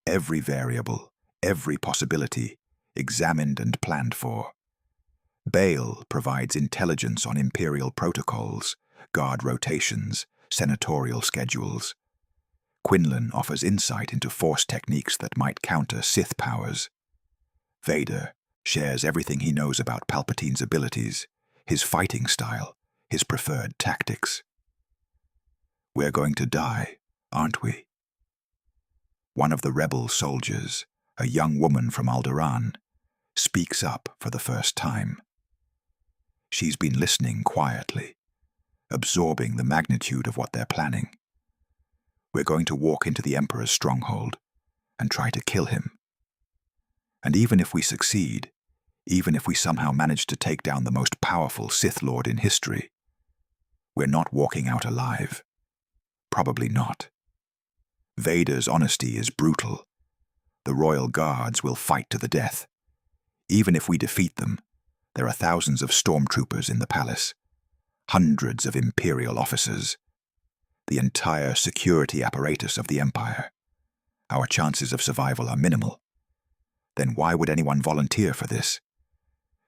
Every variable, every possibility, examined and planned for. Bael provides intelligence on Imperial protocols, guard rotations, senatorial schedules. Quinlan offers insight into force techniques that might counter Sith powers. Vader shares everything he knows about Palpatine's abilities, his fighting style, his preferred tactics. We're going to die, aren't we? One of the rebel soldiers, a young woman from Alderaan, speaks up for the first time. She's been listening quietly, absorbing the magnitude of what they're planning. We're going to walk into the Emperor's stronghold and try to kill him. And even if we succeed, even if we somehow manage to take down the most powerful Sith Lord in history, we're not walking out alive. Probably not. Vader's honesty is brutal. The royal guards will fight to the death. Even if we defeat them, there are thousands of stormtroopers in the palace, hundreds of Imperial officers, the entire security apparatus of the Empire. Our chances of survival are minimal. Then why would anyone volunteer for this?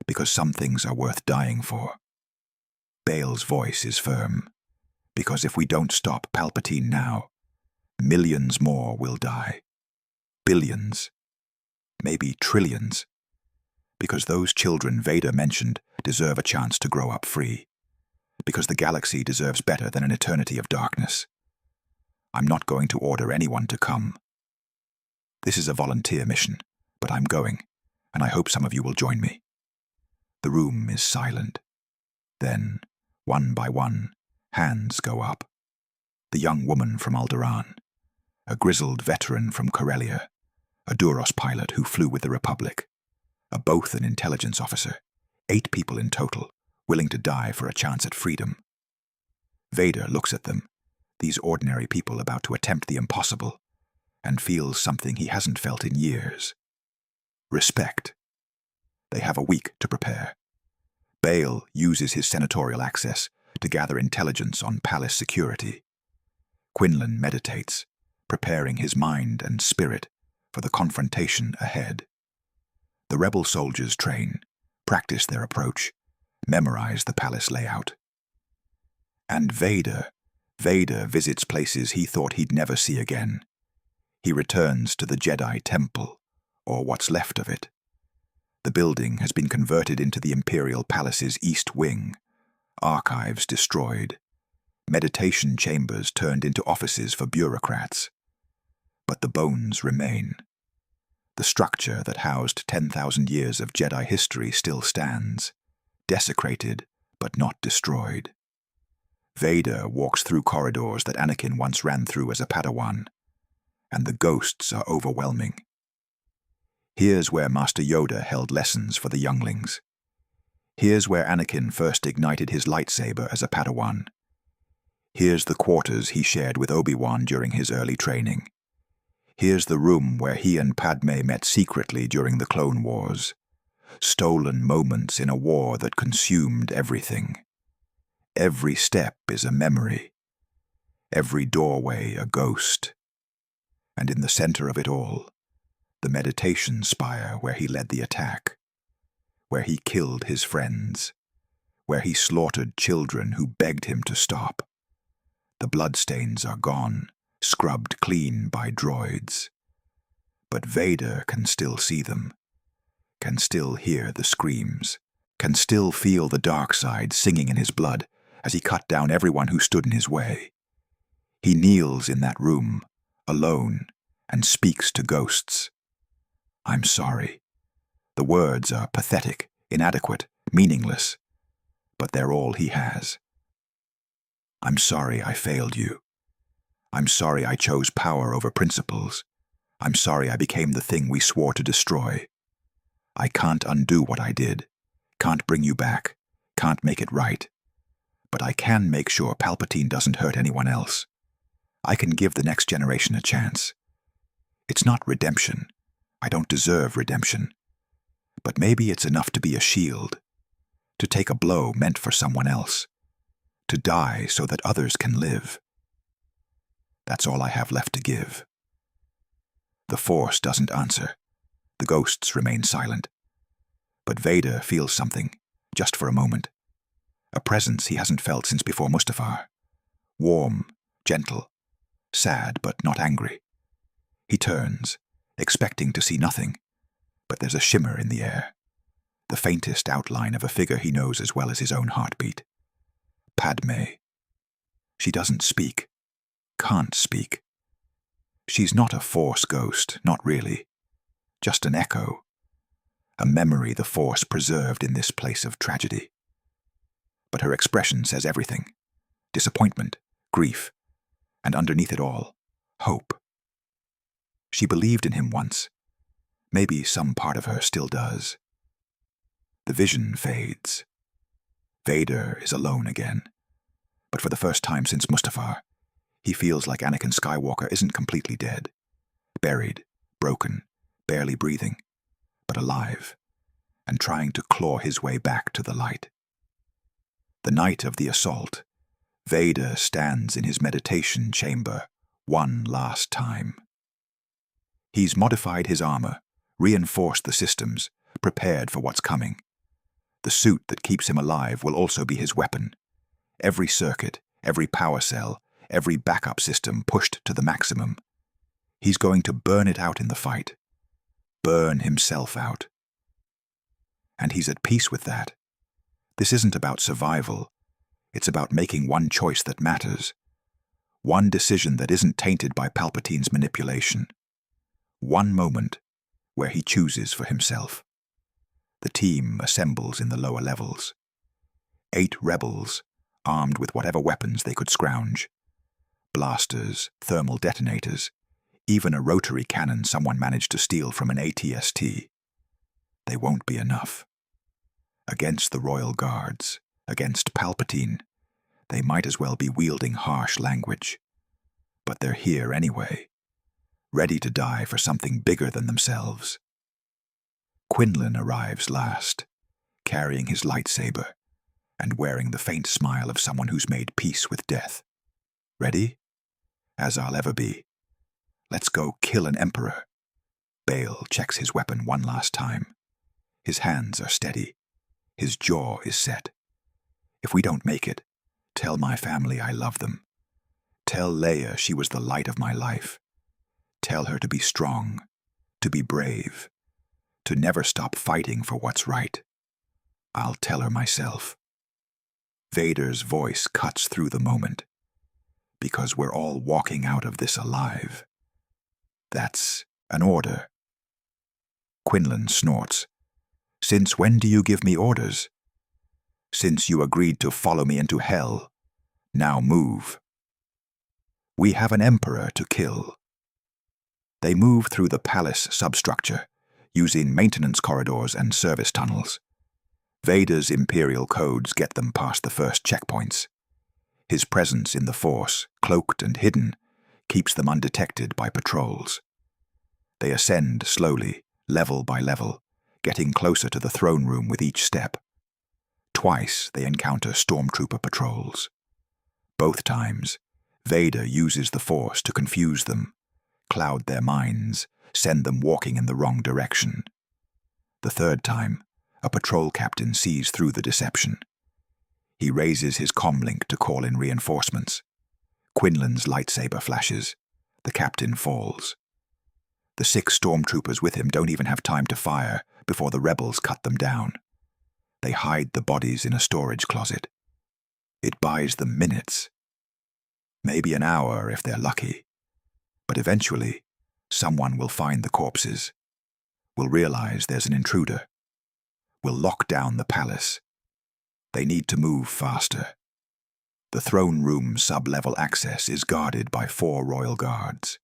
Because some things are worth dying for. Bael's voice is firm. Because if we don't stop Palpatine now, millions more will die. Billions. Maybe trillions. Because those children Vader mentioned deserve a chance to grow up free. Because the galaxy deserves better than an eternity of darkness. I'm not going to order anyone to come. This is a volunteer mission, but I'm going, and I hope some of you will join me. The room is silent. Then, one by one, hands go up. The young woman from Alderaan, a grizzled veteran from Corellia, a Duros pilot who flew with the Republic, a Bothan intelligence officer, 8 people in total, willing to die for a chance at freedom. Vader looks at them, these ordinary people about to attempt the impossible, and feels something he hasn't felt in years. Respect. They have a week to prepare. Bael uses his senatorial access to gather intelligence on palace security. Quinlan meditates, preparing his mind and spirit for the confrontation ahead. The rebel soldiers train, practice their approach, memorize the palace layout. And Vader visits places he thought he'd never see again. He returns to the Jedi Temple, or what's left of it. The building has been converted into the Imperial Palace's East Wing, archives destroyed, meditation chambers turned into offices for bureaucrats. But the bones remain. The structure that housed 10,000 years of Jedi history still stands, desecrated but not destroyed. Vader walks through corridors that Anakin once ran through as a Padawan, and the ghosts are overwhelming. Here's where Master Yoda held lessons for the younglings. Here's where Anakin first ignited his lightsaber as a Padawan. Here's the quarters he shared with Obi-Wan during his early training. Here's the room where he and Padme met secretly during the Clone Wars. Stolen moments in a war that consumed everything. Every step is a memory. Every doorway a ghost. And in the center of it all, the meditation spire where he led the attack, where he killed his friends, where he slaughtered children who begged him to stop. The bloodstains are gone, scrubbed clean by droids. But Vader can still see them, can still hear the screams, can still feel the dark side singing in his blood as he cut down everyone who stood in his way. He kneels in that room, alone, and speaks to ghosts. I'm sorry. The words are pathetic, inadequate, meaningless, but they're all he has. I'm sorry I failed you. I'm sorry I chose power over principles. I'm sorry I became the thing we swore to destroy. I can't undo what I did, can't bring you back, can't make it right. But I can make sure Palpatine doesn't hurt anyone else. I can give the next generation a chance. It's not redemption. I don't deserve redemption. But maybe it's enough to be a shield, to take a blow meant for someone else, to die so that others can live. That's all I have left to give. The Force doesn't answer. The ghosts remain silent. But Vader feels something, just for a moment. A presence he hasn't felt since before Mustafar. Warm, gentle, sad but not angry. He turns, expecting to see nothing, but there's a shimmer in the air, the faintest outline of a figure he knows as well as his own heartbeat. Padme. She doesn't speak, can't speak. She's not a Force ghost, not really. Just an echo, a memory the Force preserved in this place of tragedy. But her expression says everything. Disappointment, grief, and underneath it all, hope. She believed in him once. Maybe some part of her still does. The vision fades. Vader is alone again. But for the first time since Mustafar, he feels like Anakin Skywalker isn't completely dead. Buried, broken, barely breathing, but alive, and trying to claw his way back to the light. The night of the assault, Vader stands in his meditation chamber one last time. He's modified his armor, reinforced the systems, prepared for what's coming. The suit that keeps him alive will also be his weapon. Every circuit, every power cell, every backup system pushed to the maximum. He's going to burn it out in the fight. Burn himself out. And he's at peace with that. This isn't about survival. It's about making one choice that matters. One decision that isn't tainted by Palpatine's manipulation. One moment where he chooses for himself. The team assembles in the lower levels. 8 rebels, armed with whatever weapons they could scrounge. Blasters, thermal detonators, even a rotary cannon someone managed to steal from an AT-ST. They won't be enough. Against the Royal Guards, against Palpatine, they might as well be wielding harsh language. But they're here anyway, ready to die for something bigger than themselves. Quinlan arrives last, carrying his lightsaber, and wearing the faint smile of someone who's made peace with death. Ready? As I'll ever be. Let's go kill an emperor. Bale checks his weapon one last time. His hands are steady. His jaw is set. If we don't make it, tell my family I love them. Tell Leia she was the light of my life. Tell her to be strong, to be brave, to never stop fighting for what's right. I'll tell her myself. Vader's voice cuts through the moment. Because we're all walking out of this alive. That's an order. Quinlan snorts. Since when do you give me orders? Since you agreed to follow me into hell. Now move. We have an emperor to kill. They move through the palace substructure, using maintenance corridors and service tunnels. Vader's imperial codes get them past the first checkpoints. His presence in the Force, cloaked and hidden, keeps them undetected by patrols. They ascend slowly, level by level, getting closer to the throne room with each step. Twice they encounter stormtrooper patrols. Both times, Vader uses the Force to confuse them, cloud their minds, send them walking in the wrong direction. The third time, a patrol captain sees through the deception. He raises his comlink to call in reinforcements. Quinlan's lightsaber flashes. The captain falls. The 6 stormtroopers with him don't even have time to fire before the rebels cut them down. They hide the bodies in a storage closet. It buys them minutes. Maybe an hour if they're lucky. But eventually, someone will find the corpses. Will realize there's an intruder. Will lock down the palace. They need to move faster. The throne room sub-level access is guarded by 4 royal guards.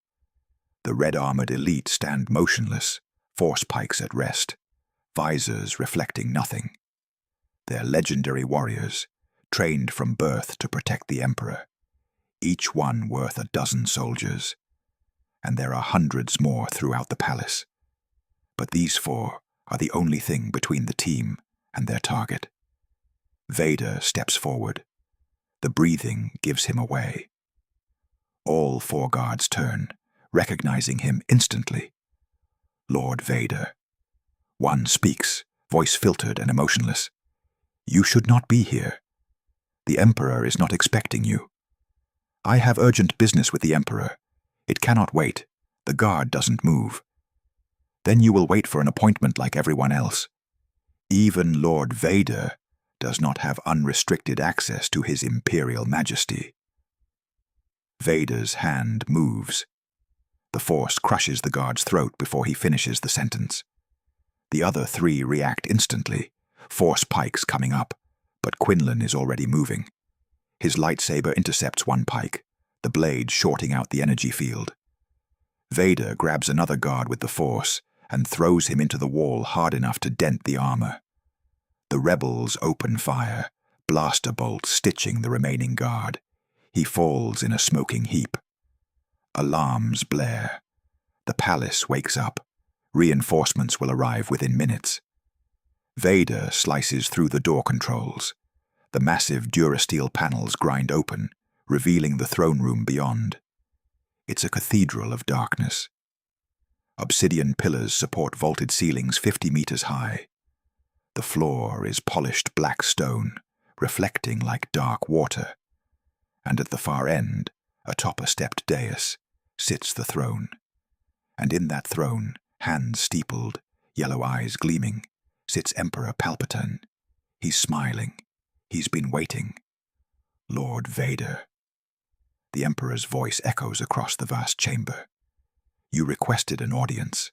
The red-armored elite stand motionless, force pikes at rest, visors reflecting nothing. They're legendary warriors, trained from birth to protect the Emperor, each one worth a dozen soldiers. And there are hundreds more throughout the palace. But these 4 are the only thing between the team and their target. Vader steps forward. The breathing gives him away. All 4 guards turn, recognizing him instantly. Lord Vader. One speaks, voice filtered and emotionless. You should not be here. The Emperor is not expecting you. I have urgent business with the Emperor. It cannot wait. The guard doesn't move. Then you will wait for an appointment like everyone else. Even Lord Vader does not have unrestricted access to his Imperial Majesty. Vader's hand moves. The Force crushes the guard's throat before he finishes the sentence. The other 3 react instantly, Force pikes coming up, but Quinlan is already moving. His lightsaber intercepts one pike, the blade shorting out the energy field. Vader grabs another guard with the Force and throws him into the wall hard enough to dent the armor. The rebels open fire, blaster bolts stitching the remaining guard. He falls in a smoking heap. Alarms blare. The palace wakes up. Reinforcements will arrive within minutes. Vader slices through the door controls. The massive Durasteel panels grind open, revealing the throne room beyond. It's a cathedral of darkness. Obsidian pillars support vaulted ceilings 50 meters high. The floor is polished black stone, reflecting like dark water. And at the far end, atop a stepped dais, sits the throne. And in that throne, hands steepled, yellow eyes gleaming, sits Emperor Palpatine. He's smiling. He's been waiting. Lord Vader. The Emperor's voice echoes across the vast chamber. You requested an audience.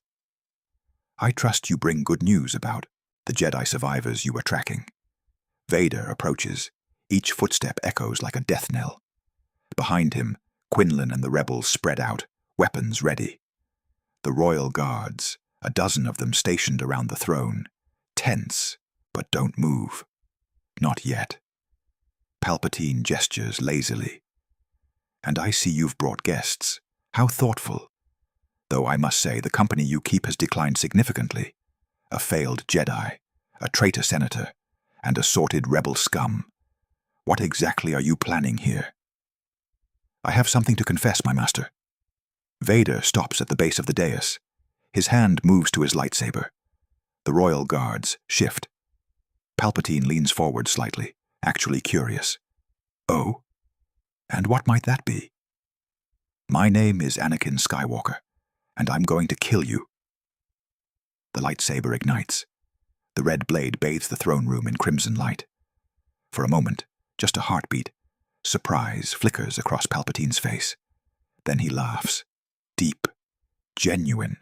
I trust you bring good news about the Jedi survivors you were tracking. Vader approaches. Each footstep echoes like a death knell. Behind him, Quinlan and the rebels spread out, weapons ready. The royal guards, a dozen of them stationed around the throne, tense, but don't move. Not yet. Palpatine gestures lazily. And I see you've brought guests. How thoughtful. Though I must say the company you keep has declined significantly. A failed Jedi, a traitor senator, and assorted rebel scum. What exactly are you planning here? I have something to confess, my master. Vader stops at the base of the dais. His hand moves to his lightsaber. The royal guards shift. Palpatine leans forward slightly, actually curious. Oh? And what might that be? My name is Anakin Skywalker, and I'm going to kill you. The lightsaber ignites. The red blade bathes the throne room in crimson light. For a moment, Just a heartbeat. Surprise flickers across Palpatine's face. Then he laughs. Deep. Genuine.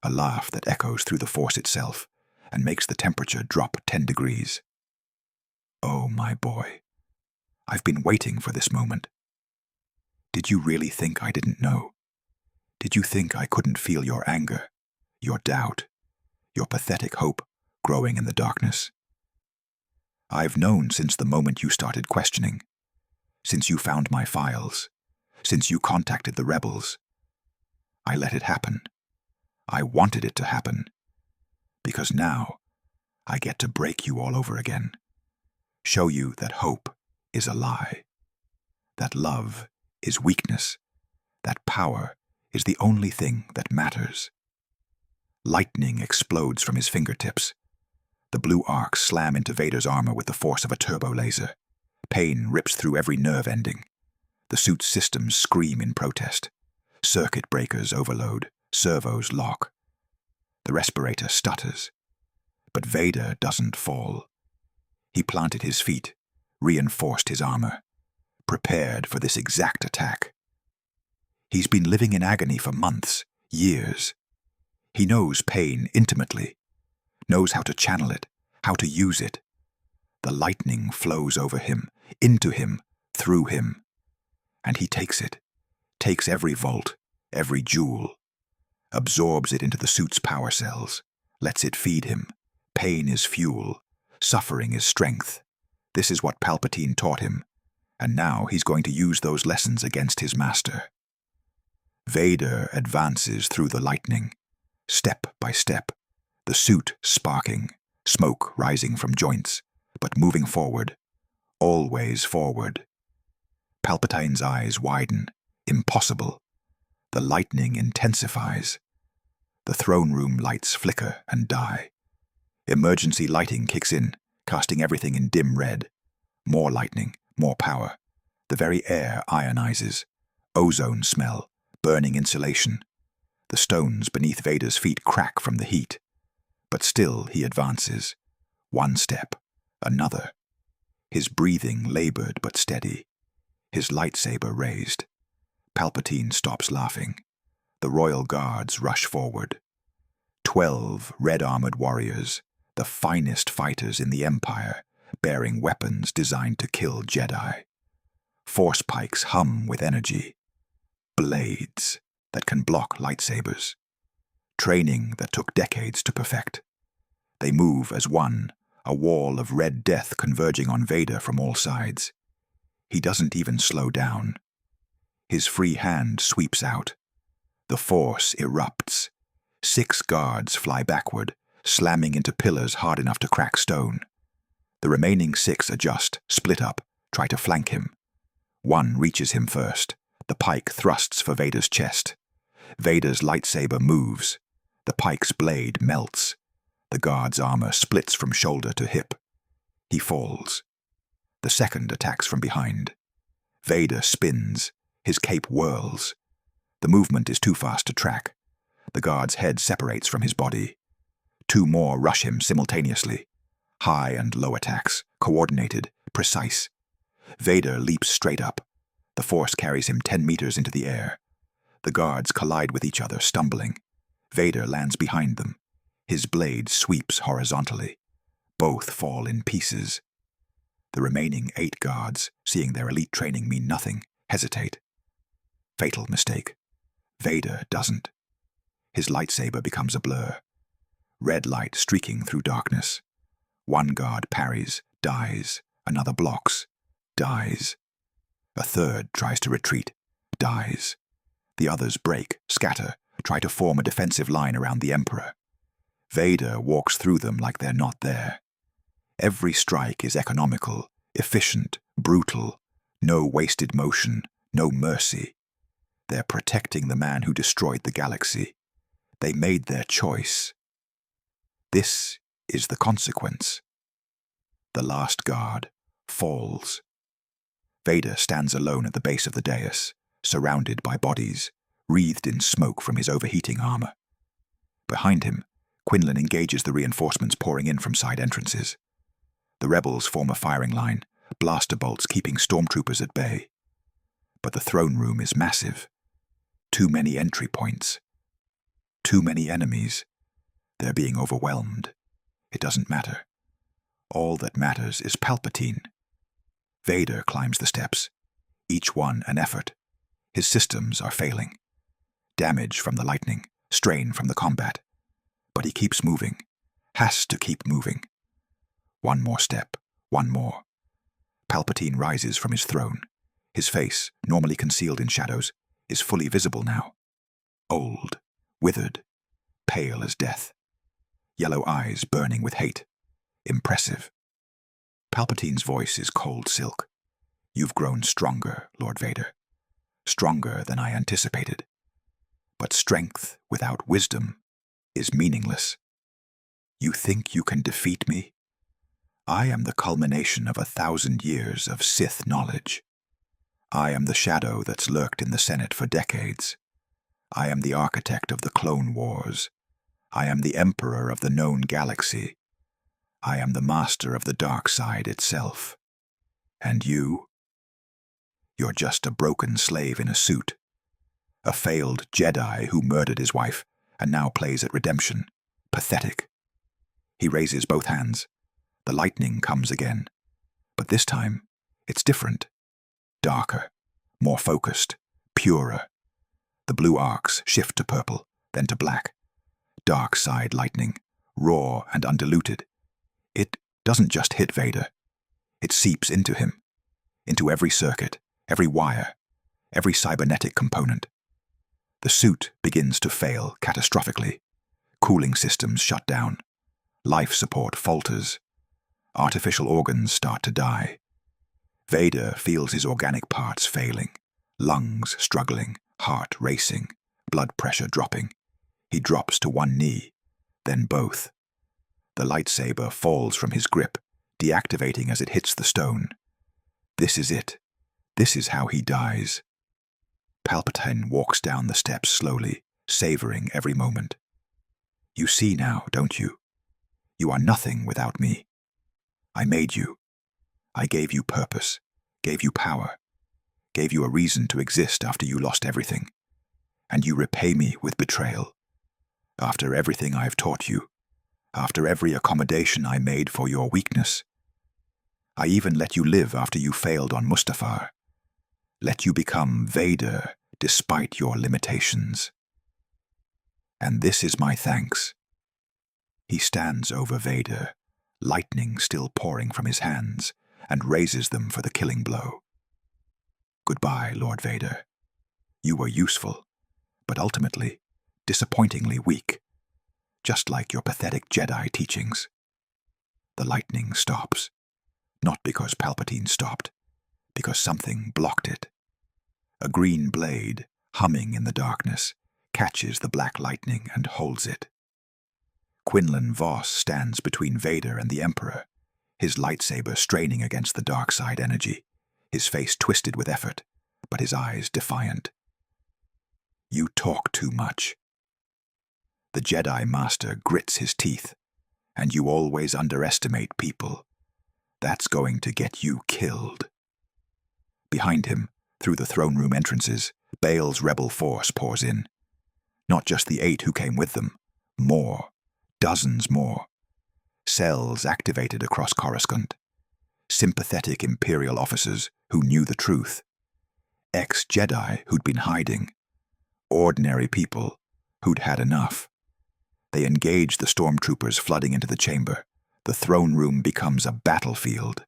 A laugh that echoes through the Force itself and makes the temperature drop 10 degrees. Oh, my boy. I've been waiting for this moment. Did you really think I didn't know? Did you think I couldn't feel your anger, your doubt, your pathetic hope growing in the darkness? I've known since the moment you started questioning, since you found my files, since you contacted the rebels. I let it happen. I wanted it to happen. Because now, I get to break you all over again. Show you that hope is a lie. That love is weakness. That power is the only thing that matters. Lightning explodes from his fingertips. The blue arcs slam into Vader's armor with the force of a turbo laser. Pain rips through every nerve ending. The suit's systems scream in protest. Circuit breakers overload. Servos lock. The respirator stutters. But Vader doesn't fall. He planted his feet, reinforced his armor, prepared for this exact attack. He's been living in agony for months, years. He knows pain intimately, knows how to channel it, how to use it. The lightning flows over him, into him, through him. And he takes it, takes every volt, every joule, absorbs it into the suit's power cells, lets it feed him. Pain is fuel, suffering is strength. This is what Palpatine taught him, and now he's going to use those lessons against his master. Vader advances through the lightning, step by step, the suit sparking, smoke rising from joints, but moving forward, always forward. Palpatine's eyes widen. Impossible. The lightning intensifies. The throne room lights flicker and die. Emergency lighting kicks in, casting everything in dim red. More lightning, more power. The very air ionizes. Ozone smell, burning insulation. The stones beneath Vader's feet crack from the heat. But still he advances. One step, another. His breathing labored but steady. His lightsaber raised. Palpatine stops laughing. The royal guards rush forward. 12 red-armored warriors, the finest fighters in the Empire, bearing weapons designed to kill Jedi. Force pikes hum with energy. Blades that can block lightsabers. Training that took decades to perfect. They move as one, a wall of red death converging on Vader from all sides. He doesn't even slow down. His free hand sweeps out. The Force erupts. 6 guards fly backward, slamming into pillars hard enough to crack stone. The remaining 6 adjust, split up, try to flank him. One reaches him first. The pike thrusts for Vader's chest. Vader's lightsaber moves. The pike's blade melts. The guard's armor splits from shoulder to hip. He falls. The second attacks from behind. Vader spins. His cape whirls. The movement is too fast to track. The guard's head separates from his body. 2 more rush him simultaneously. High and low attacks, coordinated, precise. Vader leaps straight up. The Force carries him 10 meters into the air. The guards collide with each other, stumbling. Vader lands behind them. His blade sweeps horizontally. Both fall in pieces. The remaining 8 guards, seeing their elite training mean nothing, hesitate. Fatal mistake. Vader doesn't. His lightsaber becomes a blur. Red light streaking through darkness. One guard parries, dies. Another blocks, dies. A third tries to retreat, dies. The others break, scatter, try to form a defensive line around the Emperor. Vader walks through them like they're not there. Every strike is economical, efficient, brutal. No wasted motion, no mercy. They're protecting the man who destroyed the galaxy. They made their choice. This is the consequence. The last guard falls. Vader stands alone at the base of the dais, surrounded by bodies, wreathed in smoke from his overheating armor. Behind him, Quinlan engages the reinforcements pouring in from side entrances. The rebels form a firing line, blaster bolts keeping stormtroopers at bay. But the throne room is massive. Too many entry points. Too many enemies. They're being overwhelmed. It doesn't matter. All that matters is Palpatine. Vader climbs the steps, each one an effort. His systems are failing. Damage from the lightning, strain from the combat. But he keeps moving, has to keep moving. One more step, one more. Palpatine rises from his throne. His face, normally concealed in shadows, is fully visible now. Old, withered, pale as death. Yellow eyes burning with hate. Impressive. Palpatine's voice is cold silk. You've grown stronger, Lord Vader. Stronger than I anticipated. But strength without wisdom is meaningless. You think you can defeat me? I am the culmination of 1,000 years of Sith knowledge. I am the shadow that's lurked in the Senate for decades. I am the architect of the Clone Wars. I am the emperor of the known galaxy. I am the master of the dark side itself. And you? You're just a broken slave in a suit. A failed Jedi who murdered his wife and now plays at redemption. Pathetic. He raises both hands. The lightning comes again. But this time, it's different. Darker, more focused, purer. The blue arcs shift to purple, then to black. Dark side lightning, raw and undiluted. It doesn't just hit Vader. It seeps into him, into every circuit, every wire, every cybernetic component. The suit begins to fail catastrophically. Cooling systems shut down. Life support falters. Artificial organs start to die. Vader feels his organic parts failing, lungs struggling, heart racing, blood pressure dropping. He drops to one knee, then both. The lightsaber falls from his grip, deactivating as it hits the stone. This is it. This is how he dies. Palpatine walks down the steps slowly, savoring every moment. You see now, don't you? You are nothing without me. I made you. I gave you purpose, gave you power, gave you a reason to exist after you lost everything. And you repay me with betrayal. After everything I've taught you, after every accommodation I made for your weakness. I even let you live after you failed on Mustafar. Let you become Vader despite your limitations. And this is my thanks. He stands over Vader, lightning still pouring from his hands, and raises them for the killing blow. Goodbye, Lord Vader. You were useful, but ultimately, disappointingly weak, just like your pathetic Jedi teachings. The lightning stops, not because Palpatine stopped, because something blocked it. A green blade, humming in the darkness, catches the black lightning and holds it. Quinlan Vos stands between Vader and the Emperor, his lightsaber straining against the dark side energy, his face twisted with effort, but his eyes defiant. You talk too much. The Jedi Master grits his teeth, and you always underestimate people. That's going to get you killed. Behind him, through the throne room entrances, Bael's rebel force pours in. Not just the 8 who came with them, more, dozens more. Cells activated across Coruscant. Sympathetic Imperial officers who knew the truth. Ex-Jedi who'd been hiding. Ordinary people who'd had enough. They engage the stormtroopers flooding into the chamber. The throne room becomes a battlefield.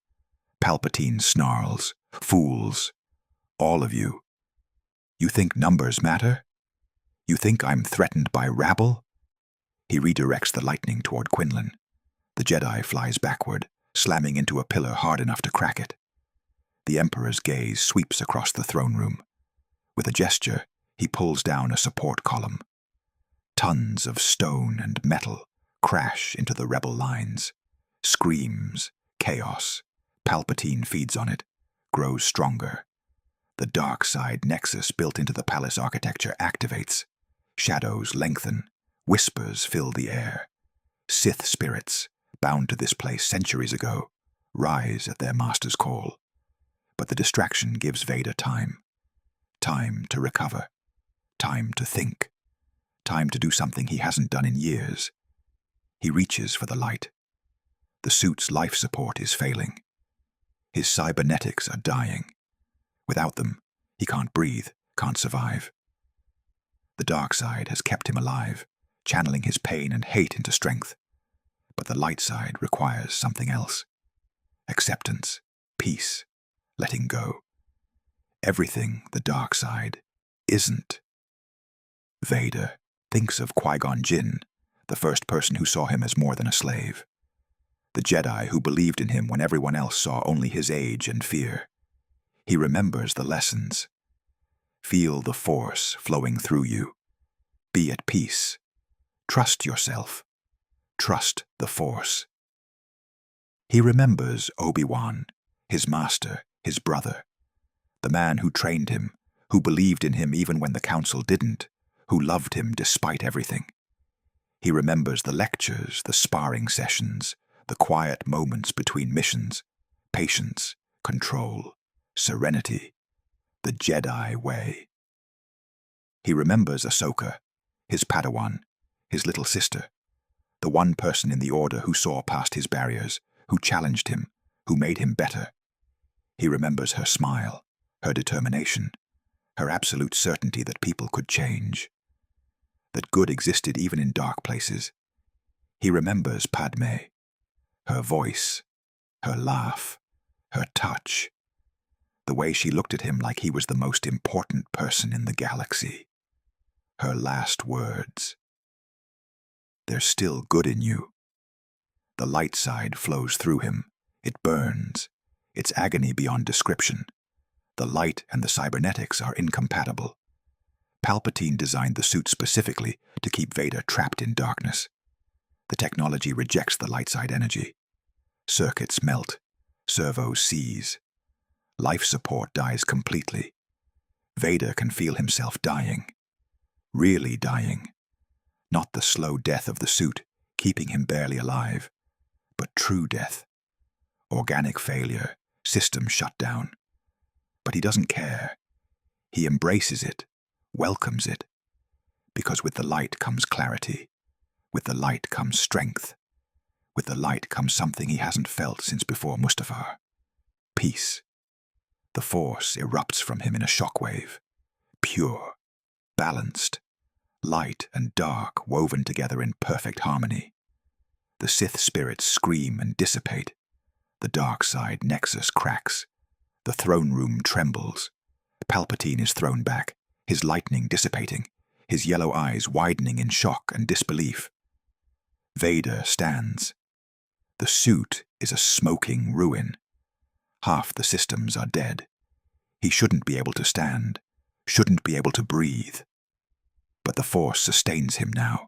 Palpatine snarls. Fools. All of you. You think numbers matter? You think I'm threatened by rabble? He redirects the lightning toward Quinlan. The Jedi flies backward, slamming into a pillar hard enough to crack it. The Emperor's gaze sweeps across the throne room. With a gesture, he pulls down a support column. Tons of stone and metal crash into the rebel lines. Screams, chaos. Palpatine feeds on it, grows stronger. The dark side nexus built into the palace architecture activates. Shadows lengthen. Whispers fill the air. Sith spirits, bound to this place centuries ago, rise at their master's call. But the distraction gives Vader time. Time to recover. Time to think. Time to do something he hasn't done in years. He reaches for the light. The suit's life support is failing. His cybernetics are dying. Without them, he can't breathe, can't survive. The dark side has kept him alive, channeling his pain and hate into strength. But the light side requires something else. Acceptance, peace, letting go. Everything the dark side isn't. Vader thinks of Qui-Gon Jinn, the first person who saw him as more than a slave. The Jedi who believed in him when everyone else saw only his age and fear. He remembers the lessons. Feel the Force flowing through you. Be at peace. Trust yourself. Trust the Force. He remembers Obi-Wan, his master, his brother, the man who trained him, who believed in him even when the Council didn't, who loved him despite everything. He remembers the lectures, the sparring sessions, the quiet moments between missions, patience, control, serenity, the Jedi way. He remembers Ahsoka, his Padawan, his little sister, the one person in the Order who saw past his barriers, who challenged him, who made him better. He remembers her smile, her determination, her absolute certainty that people could change, that good existed even in dark places. He remembers Padme, her voice, her laugh, her touch, the way she looked at him like he was the most important person in the galaxy. Her last words. There's still good in you. The light side flows through him. It burns. It's agony beyond description. The light and the cybernetics are incompatible. Palpatine designed the suit specifically to keep Vader trapped in darkness. The technology rejects the light side energy. Circuits melt. Servos seize. Life support dies completely. Vader can feel himself dying. Really dying. Not the slow death of the suit, keeping him barely alive, but true death. Organic failure, system shut down. But he doesn't care. He embraces it, welcomes it, because with the light comes clarity. With the light comes strength. With the light comes something he hasn't felt since before Mustafar. Peace. The Force erupts from him in a shockwave. Pure, balanced, light and dark woven together in perfect harmony. The Sith spirits scream and dissipate. The dark side nexus cracks. The throne room trembles. Palpatine is thrown back, his lightning dissipating, his yellow eyes widening in shock and disbelief. Vader stands. The suit is a smoking ruin. Half the systems are dead. He shouldn't be able to stand, shouldn't be able to breathe. But the Force sustains him now.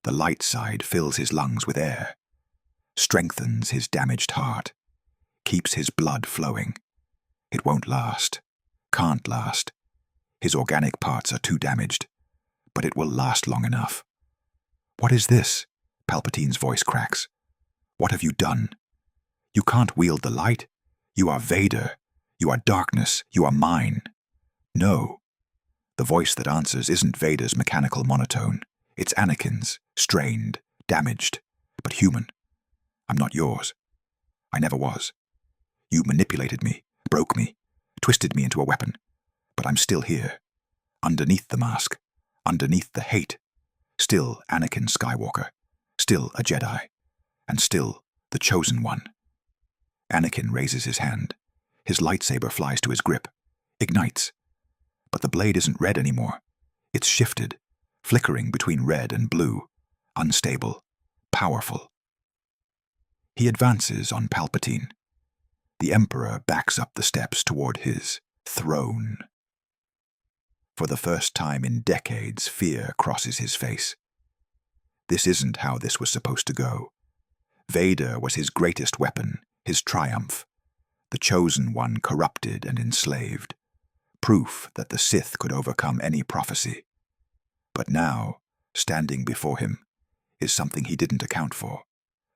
The light side fills his lungs with air, strengthens his damaged heart, keeps his blood flowing. It won't last, can't last. His organic parts are too damaged, but it will last long enough. What is this? Palpatine's voice cracks. What have you done? You can't wield the light. You are Vader. You are darkness. You are mine. No. The voice that answers isn't Vader's mechanical monotone. It's Anakin's, strained, damaged, but human. I'm not yours. I never was. You manipulated me, broke me, twisted me into a weapon, but I'm still here. Underneath the mask, underneath the hate, still Anakin Skywalker, still a Jedi, and still the chosen one. Anakin raises his hand. His lightsaber flies to his grip, ignites. But the blade isn't red anymore. It's shifted, flickering between red and blue, unstable, powerful. He advances on Palpatine. The Emperor backs up the steps toward his throne. For the first time in decades, fear crosses his face. This isn't how this was supposed to go. Vader was his greatest weapon, his triumph. The chosen one corrupted and enslaved. Proof that the Sith could overcome any prophecy. But now, standing before him, is something he didn't account for.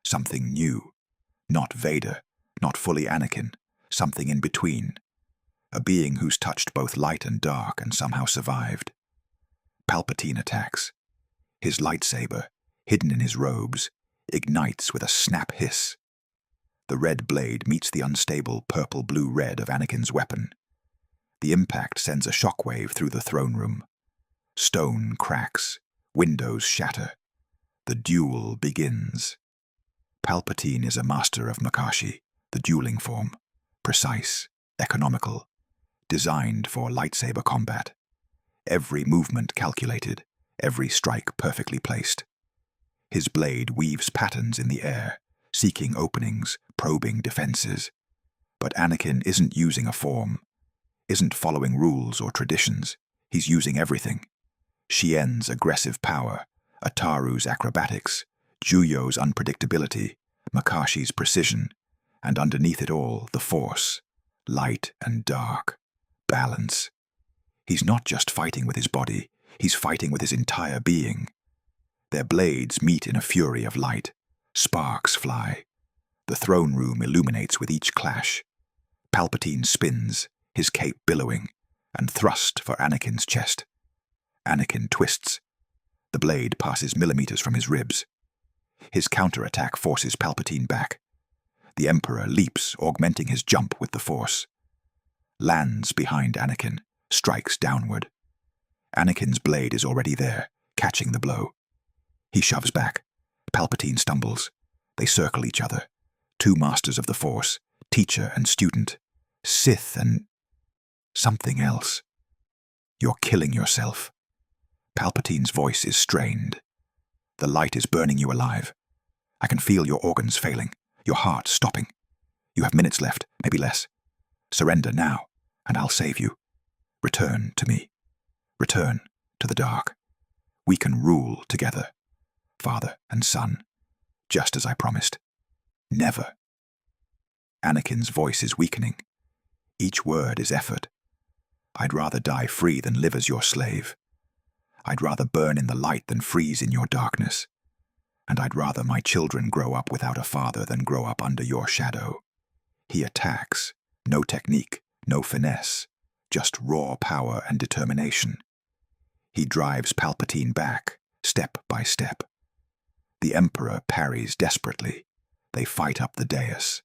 Something new. Not Vader, Not fully Anakin, something in between. A being who's touched both light and dark and somehow survived. Palpatine attacks. His lightsaber, hidden in his robes, ignites with a snap hiss. The red blade meets the unstable purple-blue-red of Anakin's weapon. The impact sends a shockwave through the throne room. Stone cracks, windows shatter. The duel begins. Palpatine is a master of Makashi, the dueling form, precise, economical, designed for lightsaber combat. Every movement calculated, every strike perfectly placed. His blade weaves patterns in the air, seeking openings, probing defenses. But Anakin isn't using a form, isn't following rules or traditions. He's using everything. Xian's aggressive power, Ataru's acrobatics, Juyo's unpredictability, Makashi's precision, and underneath it all, the Force, light and dark, balance. He's not just fighting with his body, he's fighting with his entire being. Their blades meet in a fury of light. Sparks fly. The throne room illuminates with each clash. Palpatine spins, his cape billowing, and thrust for Anakin's chest. Anakin twists. The blade passes millimeters from his ribs. His counterattack forces Palpatine back. The Emperor leaps, augmenting his jump with the Force. Lands behind Anakin, strikes downward. Anakin's blade is already there, catching the blow. He shoves back. Palpatine stumbles. They circle each other. Two masters of the Force, teacher and student, Sith and something else. You're killing yourself. Palpatine's voice is strained. The light is burning you alive. I can feel your organs failing, your heart stopping. You have minutes left, maybe less. Surrender now, and I'll save you. Return to me. Return to the dark. We can rule together, father and son, just as I promised. Never. Anakin's voice is weakening. Each word is effort. I'd rather die free than live as your slave. I'd rather burn in the light than freeze in your darkness. And I'd rather my children grow up without a father than grow up under your shadow. He attacks. No technique, no finesse, just raw power and determination. He drives Palpatine back, step by step. The Emperor parries desperately. They fight up the dais.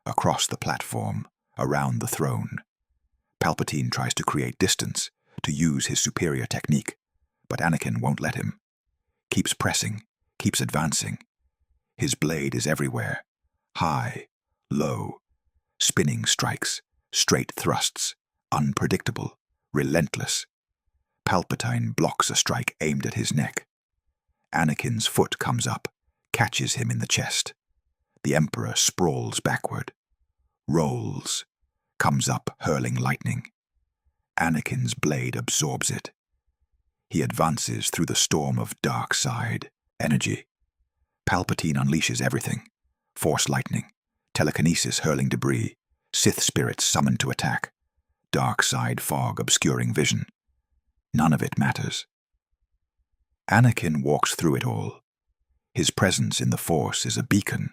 Across the platform, around the throne. Palpatine tries to create distance, to use his superior technique, but Anakin won't let him. Keeps pressing, keeps advancing. His blade is everywhere. High, low, spinning strikes, straight thrusts, unpredictable, relentless. Palpatine blocks a strike aimed at his neck. Anakin's foot comes up, catches him in the chest. The Emperor sprawls backward, rolls, comes up hurling lightning. Anakin's blade absorbs it. He advances through the storm of dark side energy. Palpatine unleashes everything. Force lightning, telekinesis hurling debris, Sith spirits summoned to attack, dark side fog obscuring vision. None of it matters. Anakin walks through it all. His presence in the Force is a beacon,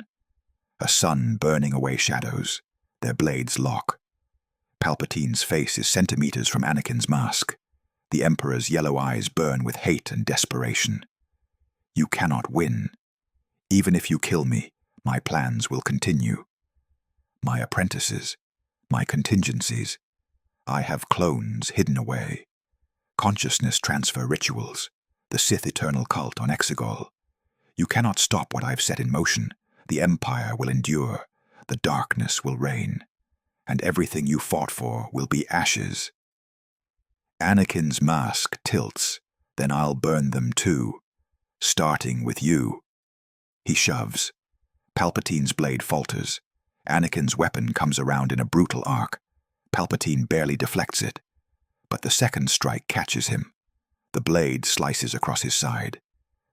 a sun burning away shadows, their blades lock. Palpatine's face is centimeters from Anakin's mask. The Emperor's yellow eyes burn with hate and desperation. You cannot win. Even if you kill me, my plans will continue. My apprentices, my contingencies. I have clones hidden away. Consciousness transfer rituals, the Sith eternal cult on Exegol. You cannot stop what I've set in motion. The Empire will endure, the darkness will reign, and everything you fought for will be ashes. Anakin's mask tilts, then I'll burn them too, starting with you. He shoves. Palpatine's blade falters. Anakin's weapon comes around in a brutal arc. Palpatine barely deflects it, but the second strike catches him. The blade slices across his side.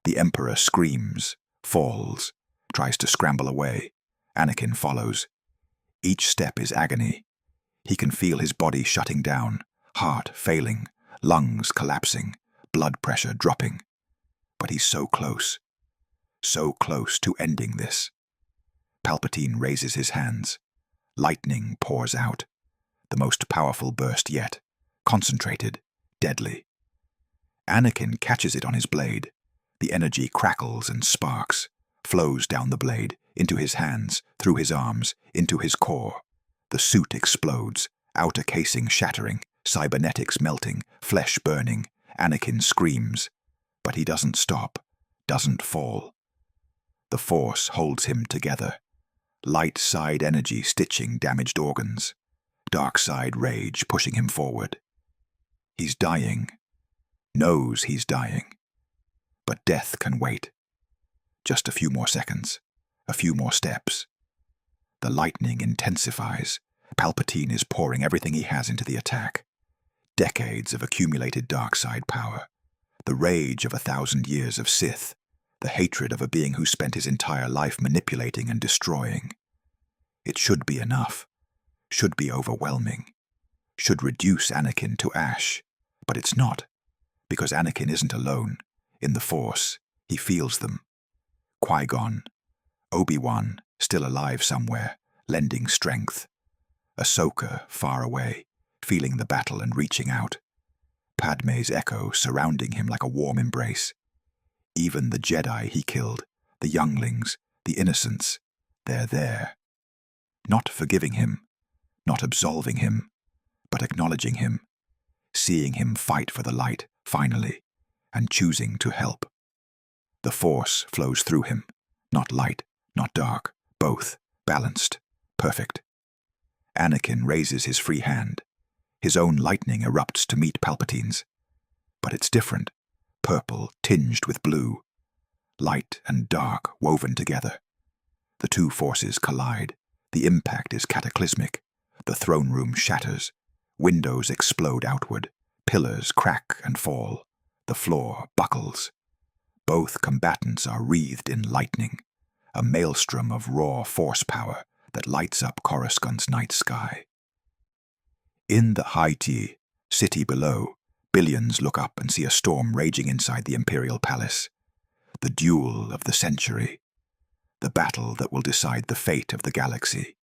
The Emperor screams, falls, tries to scramble away. Anakin follows. Each step is agony. He can feel his body shutting down, heart failing, lungs collapsing, blood pressure dropping. But he's so close to ending this. Palpatine raises his hands. Lightning pours out, the most powerful burst yet, concentrated, deadly. Anakin catches it on his blade. The energy crackles and sparks, flows down the blade, into his hands, through his arms, into his core. The suit explodes, outer casing shattering, cybernetics melting, flesh burning. Anakin screams, but he doesn't stop, doesn't fall. The Force holds him together. Light side energy stitching damaged organs. Dark side rage pushing him forward. He's dying. Knows he's dying. But death can wait. Just a few more seconds. A few more steps. The lightning intensifies. Palpatine is pouring everything he has into the attack. Decades of accumulated dark side power. The rage of 1,000 years of Sith. The hatred of a being who spent his entire life manipulating and destroying. It should be enough. Should be overwhelming. Should reduce Anakin to ash. But it's not. Because Anakin isn't alone. In the Force, he feels them. Qui-Gon. Obi-Wan, still alive somewhere, lending strength. Ahsoka, far away, feeling the battle and reaching out. Padme's echo surrounding him like a warm embrace. Even the Jedi he killed, the younglings, the innocents, they're there. Not forgiving him, not absolving him, but acknowledging him, seeing him fight for the light, finally, and choosing to help. The Force flows through him, not light, not dark, both, balanced, perfect. Anakin raises his free hand. His own lightning erupts to meet Palpatine's. But it's different, purple tinged with blue. Light and dark woven together. The two forces collide. The impact is cataclysmic. The throne room shatters. Windows explode outward. Pillars crack and fall. The floor buckles. Both combatants are wreathed in lightning, a maelstrom of raw force power that lights up Coruscant's night sky. In the Haiti, city below, billions look up and see a storm raging inside the Imperial Palace. The duel of the century. The battle that will decide the fate of the galaxy.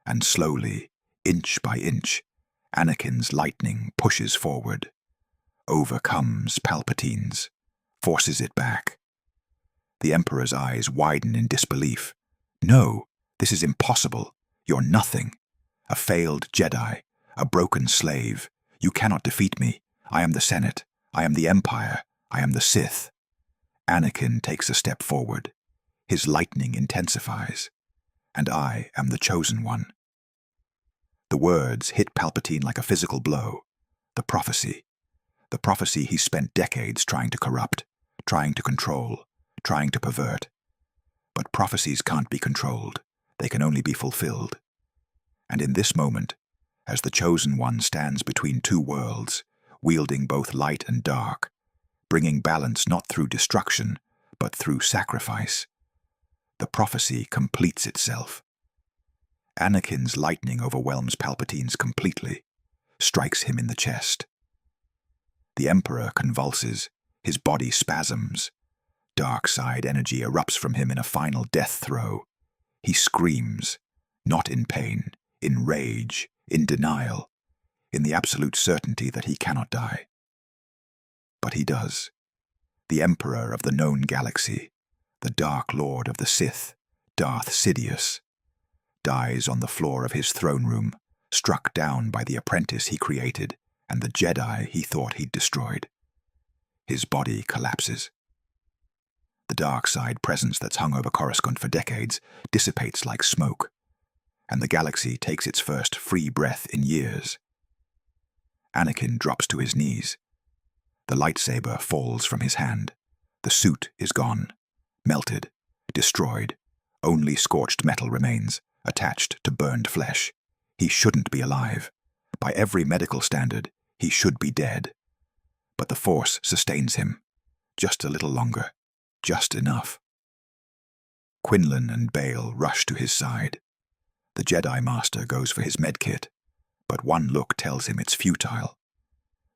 And slowly, inch by inch, Anakin's lightning pushes forward. Overcomes Palpatine's. Forces it back. The Emperor's eyes widen in disbelief. No, this is impossible. You're nothing. A failed Jedi. A broken slave. You cannot defeat me. I am the Senate. I am the Empire. I am the Sith. Anakin takes a step forward. His lightning intensifies. And I am the chosen one. The words hit Palpatine like a physical blow. The prophecy. The prophecy he spent decades trying to corrupt, trying to control, trying to pervert. But prophecies can't be controlled. They can only be fulfilled. And in this moment, as the chosen one stands between two worlds, wielding both light and dark, bringing balance not through destruction, but through sacrifice, the prophecy completes itself. Anakin's lightning overwhelms Palpatine's completely, strikes him in the chest. The Emperor convulses, his body spasms. Dark side energy erupts from him in a final death throe. He screams, not in pain, in rage, in denial, in the absolute certainty that he cannot die. But he does. The Emperor of the known galaxy, the Dark Lord of the Sith, Darth Sidious, dies on the floor of his throne room, struck down by the apprentice he created and the Jedi he thought he'd destroyed. His body collapses. The dark side presence that's hung over Coruscant for decades dissipates like smoke, and the galaxy takes its first free breath in years. Anakin drops to his knees. The lightsaber falls from his hand. The suit is gone, melted, destroyed. Only scorched metal remains, attached to burned flesh. He shouldn't be alive. By every medical standard, he should be dead. But the Force sustains him. Just a little longer. Just enough. Quinlan and Bale rush to his side. The Jedi Master goes for his medkit, but one look tells him it's futile.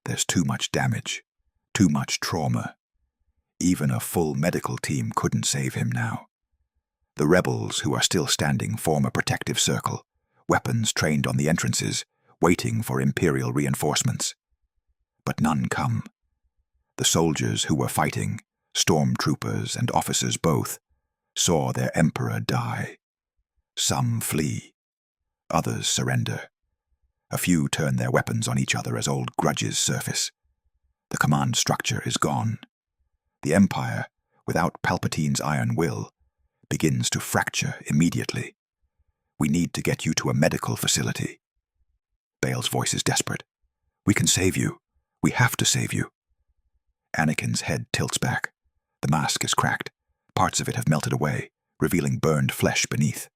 There's too much damage, too much trauma. Even a full medical team couldn't save him now. The rebels who are still standing form a protective circle, weapons trained on the entrances, waiting for Imperial reinforcements. But none come. The soldiers who were fighting, stormtroopers and officers both, saw their Emperor die. Some flee. Others surrender. A few turn their weapons on each other as old grudges surface. The command structure is gone. The Empire, without Palpatine's iron will, begins to fracture immediately. We need to get you to a medical facility. Bail's voice is desperate. We can save you. We have to save you. Anakin's head tilts back. The mask is cracked. Parts of it have melted away, revealing burned flesh beneath.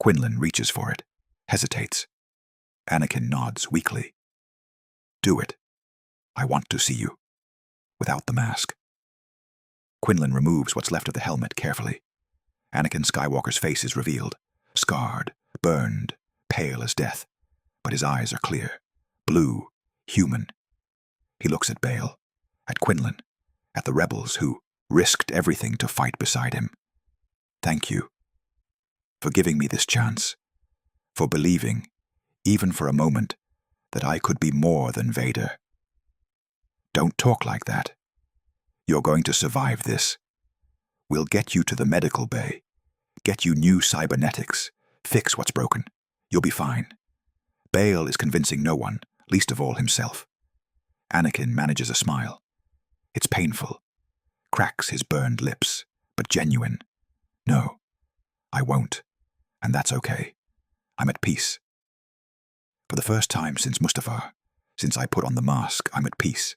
Quinlan reaches for it, hesitates. Anakin nods weakly. Do it. I want to see you. Without the mask. Quinlan removes what's left of the helmet carefully. Anakin Skywalker's face is revealed, scarred, burned, pale as death, but his eyes are clear, blue, human. He looks at Bail, at Quinlan, at the rebels who risked everything to fight beside him. Thank you for giving me this chance, for believing, even for a moment, that I could be more than Vader. Don't talk like that. You're going to survive this. We'll get you to the medical bay, get you new cybernetics, fix what's broken. You'll be fine. Bail is convincing no one, least of all himself. Anakin manages a smile. It's painful. Cracks his burned lips, but genuine. No, I won't, and that's okay. I'm at peace. For the first time since Mustafar, since I put on the mask, I'm at peace.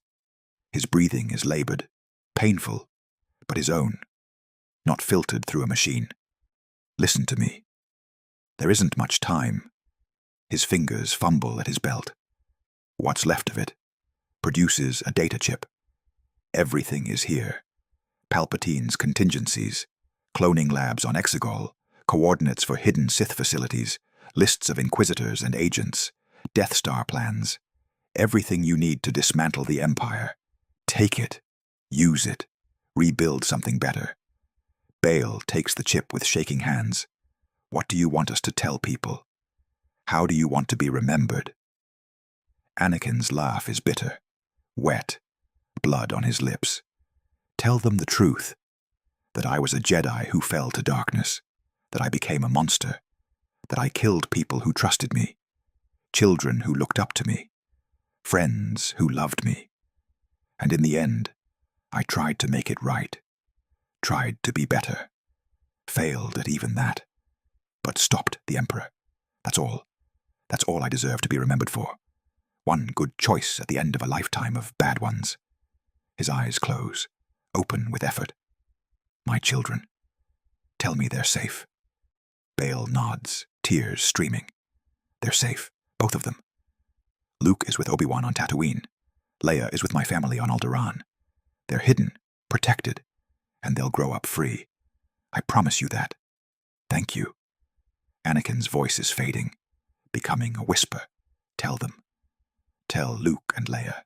His breathing is labored, painful, but his own, not filtered through a machine. Listen to me. There isn't much time. His fingers fumble at his belt. What's left of it produces a data chip. Everything is here. Palpatine's contingencies, cloning labs on Exegol, coordinates for hidden Sith facilities, lists of Inquisitors and agents, Death Star plans. Everything you need to dismantle the Empire. Take it. Use it. Rebuild something better. Bail takes the chip with shaking hands. What do you want us to tell people? How do you want to be remembered? Anakin's laugh is bitter, wet, blood on his lips. Tell them the truth, that I was a Jedi who fell to darkness, that I became a monster, that I killed people who trusted me, children who looked up to me, friends who loved me. And in the end, I tried to make it right, tried to be better, failed at even that, but stopped the Emperor. That's all. That's all I deserve to be remembered for. One good choice at the end of a lifetime of bad ones. His eyes close, open with effort. My children. Tell me they're safe. Bail nods, tears streaming. They're safe, both of them. Luke is with Obi-Wan on Tatooine. Leia is with my family on Alderaan. They're hidden, protected, and they'll grow up free. I promise you that. Thank you. Anakin's voice is fading, becoming a whisper. Tell them. Tell Luke and Leia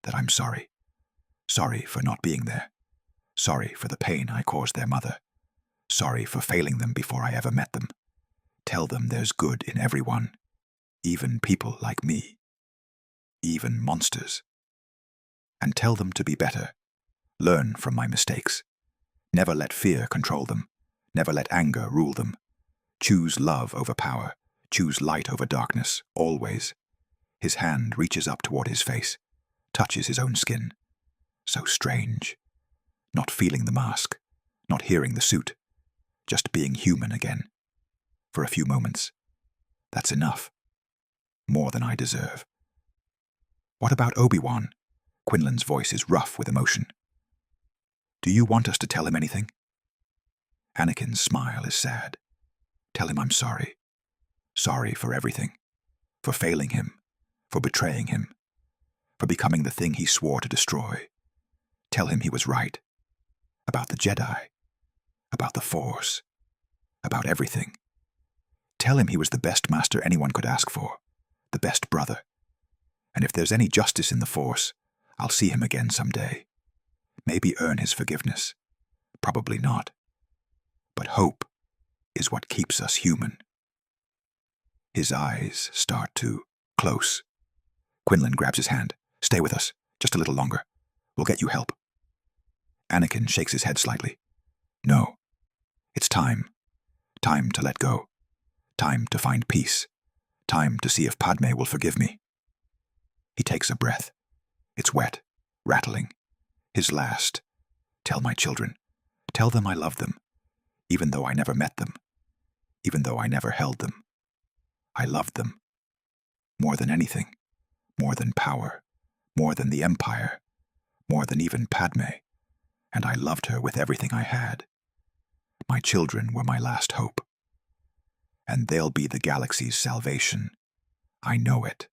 that I'm sorry. Sorry for not being there. Sorry for the pain I caused their mother. Sorry for failing them before I ever met them. Tell them there's good in everyone, even people like me, even monsters. And tell them to be better. Learn from my mistakes. Never let fear control them. Never let anger rule them. Choose love over power. Choose light over darkness, always. His hand reaches up toward his face, touches his own skin. So strange. Not feeling the mask, not hearing the suit, just being human again. For a few moments. That's enough. More than I deserve. What about Obi-Wan? Quinlan's voice is rough with emotion. Do you want us to tell him anything? Anakin's smile is sad. Tell him I'm sorry. Sorry for everything. For failing him. For betraying him. For becoming the thing he swore to destroy. Tell him he was right. About the Jedi. About the Force. About everything. Tell him he was the best master anyone could ask for. The best brother. And if there's any justice in the Force, I'll see him again someday. Maybe earn his forgiveness. Probably not. But hope is what keeps us human. His eyes start to close. Quinlan grabs his hand. "Stay with us. Just a little longer. We'll get you help." Anakin shakes his head slightly. "No. It's time. Time to let go. Time to find peace. Time to see if Padme will forgive me." He takes a breath. It's wet, rattling. His last. "Tell my children. Tell them I love them. Even though I never met them. Even though I never held them. I loved them. More than anything. More than power. More than the Empire. More than even Padme. And I loved her with everything I had. My children were my last hope. And they'll be the galaxy's salvation. I know it."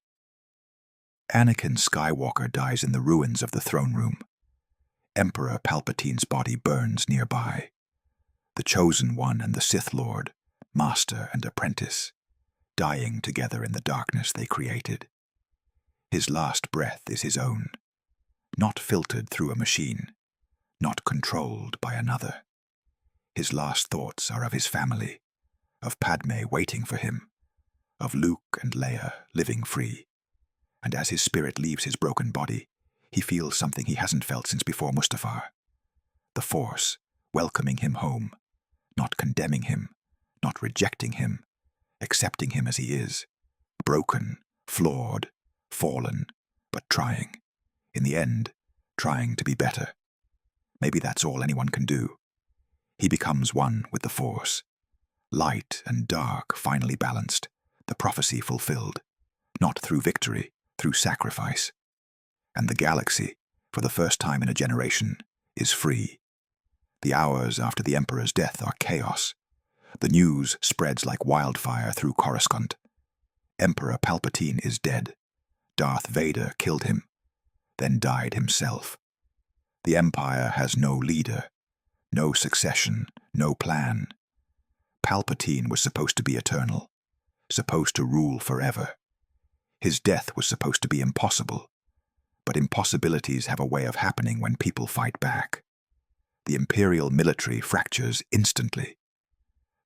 Anakin Skywalker dies in the ruins of the throne room. Emperor Palpatine's body burns nearby. The Chosen One and the Sith Lord, master and apprentice, dying together in the darkness they created. His last breath is his own, not filtered through a machine, not controlled by another. His last thoughts are of his family, of Padme waiting for him, of Luke and Leia living free. And as his spirit leaves his broken body, he feels something he hasn't felt since before Mustafar. The Force welcoming him home, not condemning him, not rejecting him, accepting him as he is, broken, flawed, fallen, but trying. In the end, trying to be better. Maybe that's all anyone can do. He becomes one with the Force. Light and dark finally balanced, the prophecy fulfilled, not through victory, through sacrifice. And the galaxy, for the first time in a generation, is free. The hours after the Emperor's death are chaos. The news spreads like wildfire through Coruscant. Emperor Palpatine is dead. Darth Vader killed him, then died himself. The Empire has no leader, no succession, no plan. Palpatine was supposed to be eternal, supposed to rule forever. His death was supposed to be impossible, but impossibilities have a way of happening when people fight back. The Imperial military fractures instantly.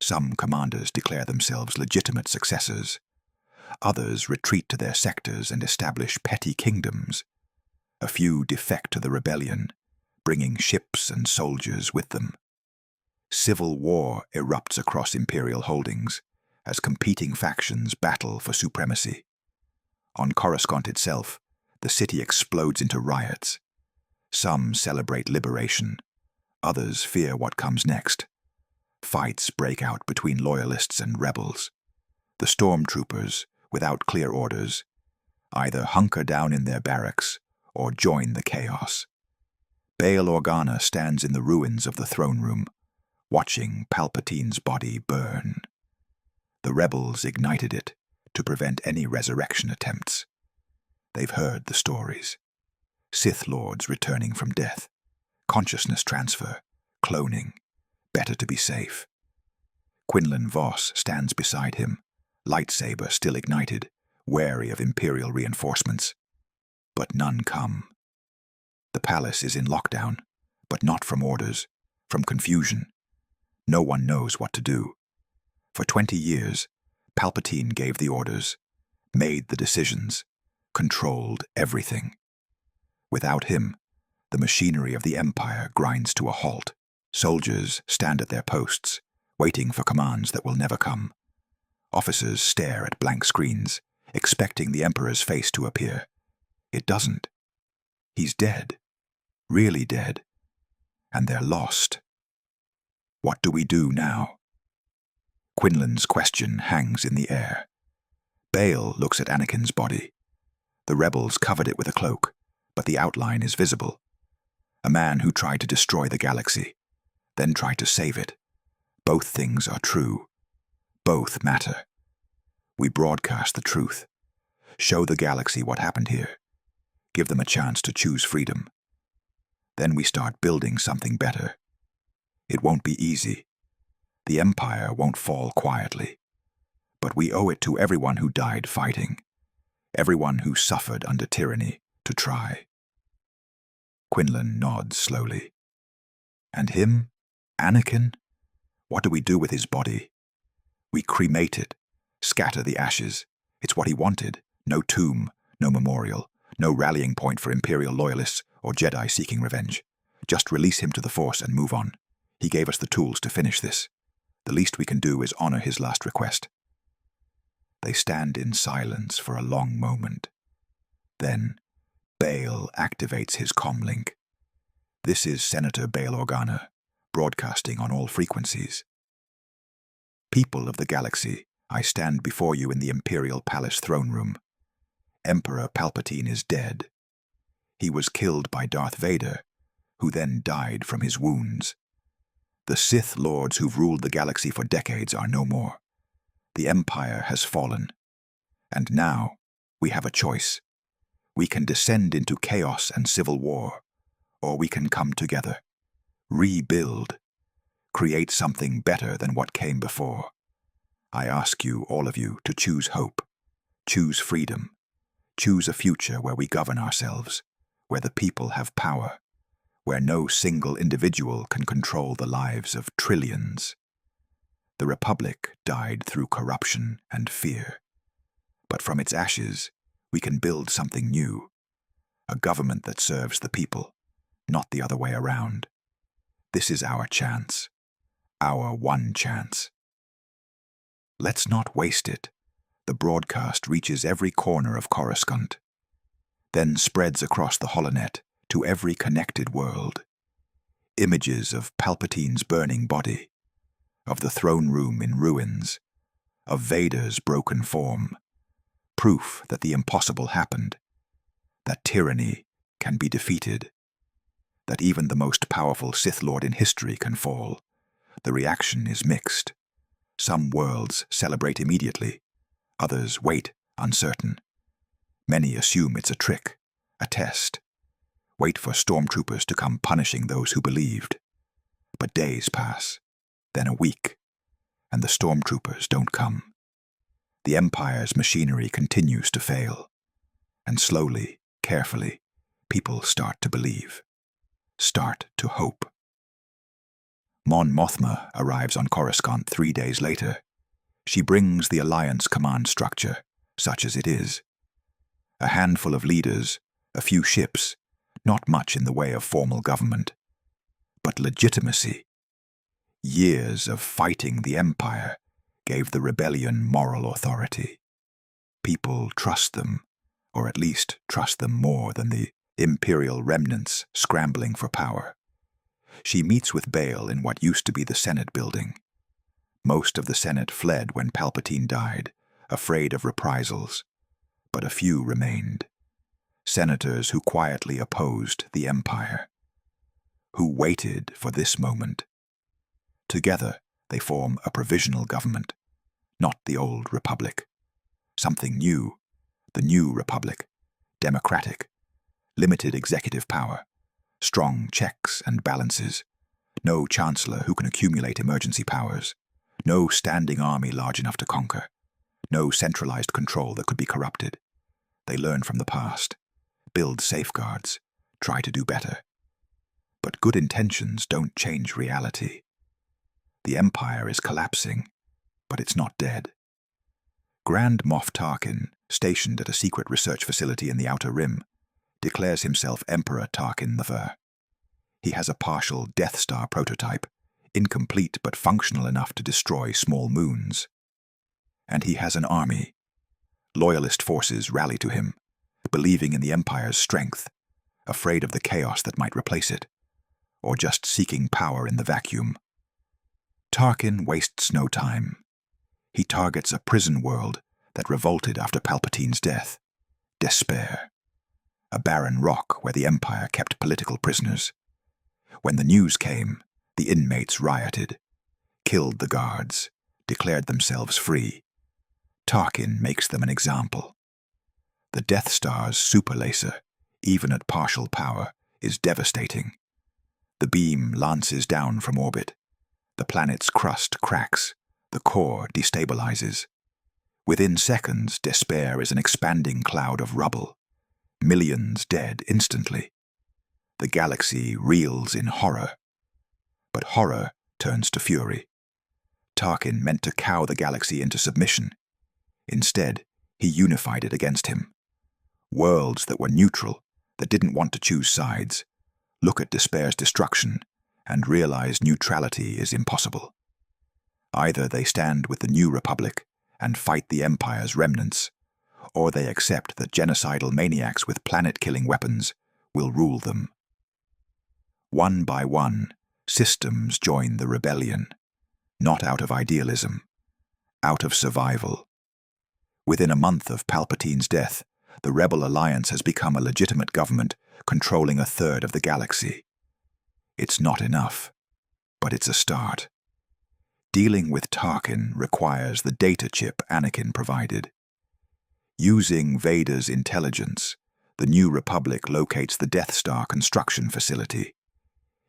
Some commanders declare themselves legitimate successors. Others retreat to their sectors and establish petty kingdoms. A few defect to the rebellion, bringing ships and soldiers with them. Civil war erupts across Imperial holdings as competing factions battle for supremacy. On Coruscant itself, the city explodes into riots. Some celebrate liberation. Others fear what comes next. Fights break out between loyalists and rebels. The stormtroopers, without clear orders, either hunker down in their barracks or join the chaos. Bail Organa stands in the ruins of the throne room, watching Palpatine's body burn. The rebels ignited it to prevent any resurrection attempts. They've heard the stories. Sith Lords returning from death, consciousness transfer, cloning, better to be safe. Quinlan Vos stands beside him, lightsaber still ignited, wary of Imperial reinforcements. But none come. The palace is in lockdown, but not from orders, from confusion. No one knows what to do. For 20 years, Palpatine gave the orders, made the decisions, controlled everything. Without him, the machinery of the Empire grinds to a halt. Soldiers stand at their posts, waiting for commands that will never come. Officers stare at blank screens, expecting the Emperor's face to appear. It doesn't. He's dead. Really dead. And they're lost. What do we do now? Quinlan's question hangs in the air. Bail looks at Anakin's body. The rebels covered it with a cloak, but the outline is visible. A man who tried to destroy the galaxy, then tried to save it. Both things are true. Both matter. We broadcast the truth. Show the galaxy what happened here. Give them a chance to choose freedom. Then we start building something better. It won't be easy. The Empire won't fall quietly. But we owe it to everyone who died fighting, everyone who suffered under tyranny, to try. Quinlan nods slowly. And him? Anakin? What do we do with his body? We cremate it, Scatter the ashes. It's what he wanted. No tomb, no memorial, no rallying point for Imperial loyalists or Jedi seeking revenge. Just release him to the Force and move on. He gave us the tools to finish this. The least we can do is honor his last request. They stand in silence for a long moment. Then, Bail activates his comlink. This is Senator Bail Organa, broadcasting on all frequencies. People of the galaxy, I stand before you in the Imperial Palace throne room. Emperor Palpatine is dead. He was killed by Darth Vader, who then died from his wounds. The Sith Lords who've ruled the galaxy for decades are no more. The Empire has fallen. And now, we have a choice. We can descend into chaos and civil war, or we can come together, rebuild, create something better than what came before. I ask you, all of you, to choose hope, choose freedom, choose a future where we govern ourselves, where the people have power, where no single individual can control the lives of trillions. The Republic died through corruption and fear. But from its ashes, we can build something new, a government that serves the people, not the other way around. This is our chance, our one chance. Let's not waste it. The broadcast reaches every corner of Coruscant, then spreads across the holonet to every connected world. Images of Palpatine's burning body, of the throne room in ruins, of Vader's broken form, proof that the impossible happened, that tyranny can be defeated, that even the most powerful Sith Lord in history can fall. The reaction is mixed. Some worlds celebrate immediately, others wait, uncertain. Many assume it's a trick, a test, wait for stormtroopers to come punishing those who believed. But days pass, then a week, and the stormtroopers don't come. The Empire's machinery continues to fail, and slowly, carefully, people start to believe, start to hope. Mon Mothma arrives on Coruscant 3 days later. She brings the Alliance command structure, such as it is. A handful of leaders, a few ships, not much in the way of formal government, but legitimacy. Years of fighting the Empire gave the rebellion moral authority. People trust them, or at least trust them more than the Imperial remnants scrambling for power. She meets with Bail in what used to be the Senate building. Most of the Senate fled when Palpatine died, afraid of reprisals, but a few remained. Senators who quietly opposed the Empire, who waited for this moment. Together, they form a provisional government, not the old Republic. Something new, the new Republic, democratic, limited executive power, strong checks and balances, no chancellor who can accumulate emergency powers, no standing army large enough to conquer, no centralized control that could be corrupted. They learn from the past, build safeguards, try to do better. But good intentions don't change reality. The Empire is collapsing, but it's not dead. Grand Moff Tarkin, stationed at a secret research facility in the Outer Rim, declares himself Emperor Tarkin I. He has a partial Death Star prototype, incomplete but functional enough to destroy small moons. And he has an army. Loyalist forces rally to him, believing in the Empire's strength, afraid of the chaos that might replace it, or just seeking power in the vacuum. Tarkin wastes no time. He targets a prison world that revolted after Palpatine's death. Despair. A barren rock where the Empire kept political prisoners. When the news came, the inmates rioted, killed the guards, declared themselves free. Tarkin makes them an example. The Death Star's superlaser, even at partial power, is devastating. The beam lances down from orbit. The planet's crust cracks. The core destabilizes. Within seconds, despair is an expanding cloud of rubble. Millions dead instantly. The galaxy reels in horror. But horror turns to fury. Tarkin meant to cow the galaxy into submission. Instead, he unified it against him. Worlds that were neutral, that didn't want to choose sides, look at despair's destruction and realize neutrality is impossible. Either they stand with the New Republic and fight the Empire's remnants, or they accept that genocidal maniacs with planet-killing weapons will rule them. One by one, systems join the rebellion, not out of idealism, out of survival. Within a month of Palpatine's death, the Rebel Alliance has become a legitimate government controlling a third of the galaxy. It's not enough, but it's a start. Dealing with Tarkin requires the data chip Anakin provided. Using Vader's intelligence, the New Republic locates the Death Star construction facility.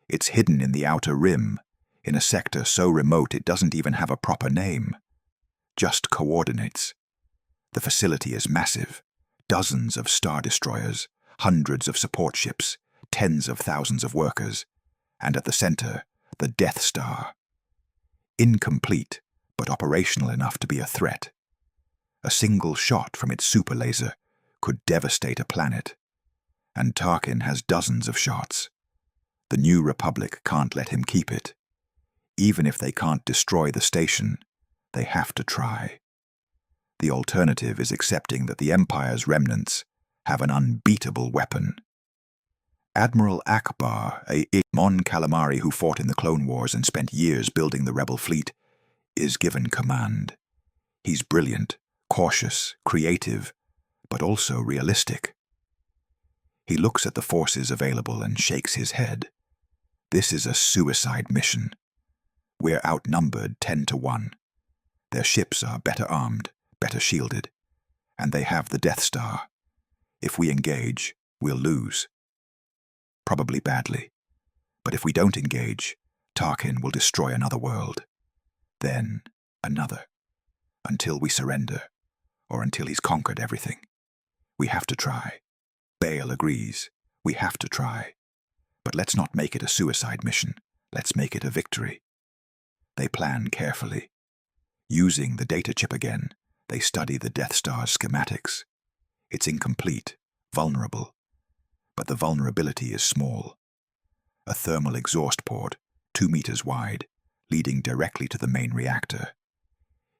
It's hidden in the Outer Rim, in a sector so remote it doesn't even have a proper name. Just coordinates. The facility is massive. Dozens of Star Destroyers, hundreds of support ships, tens of thousands of workers, and at the center, the Death Star. Incomplete, but operational enough to be a threat. A single shot from its super laser could devastate a planet, and Tarkin has dozens of shots. The New Republic can't let him keep it. Even if they can't destroy the station, they have to try. The alternative is accepting that the Empire's remnants have an unbeatable weapon. Admiral Akbar, a Mon Calamari who fought in the Clone Wars and spent years building the Rebel fleet, is given command. He's brilliant, cautious, creative, but also realistic. He looks at the forces available and shakes his head. This is a suicide mission. We're outnumbered 10-1. Their ships are better armed, better shielded, and they have the Death Star. If we engage, we'll lose. Probably badly. But if we don't engage, Tarkin will destroy another world. Then another. Until we surrender, or until he's conquered everything. We have to try. Bale agrees. We have to try. But let's not make it a suicide mission. Let's make it a victory. They plan carefully. Using the data chip again, they study the Death Star's schematics. It's incomplete, vulnerable. But the vulnerability is small. A thermal exhaust port, 2 meters wide, leading directly to the main reactor.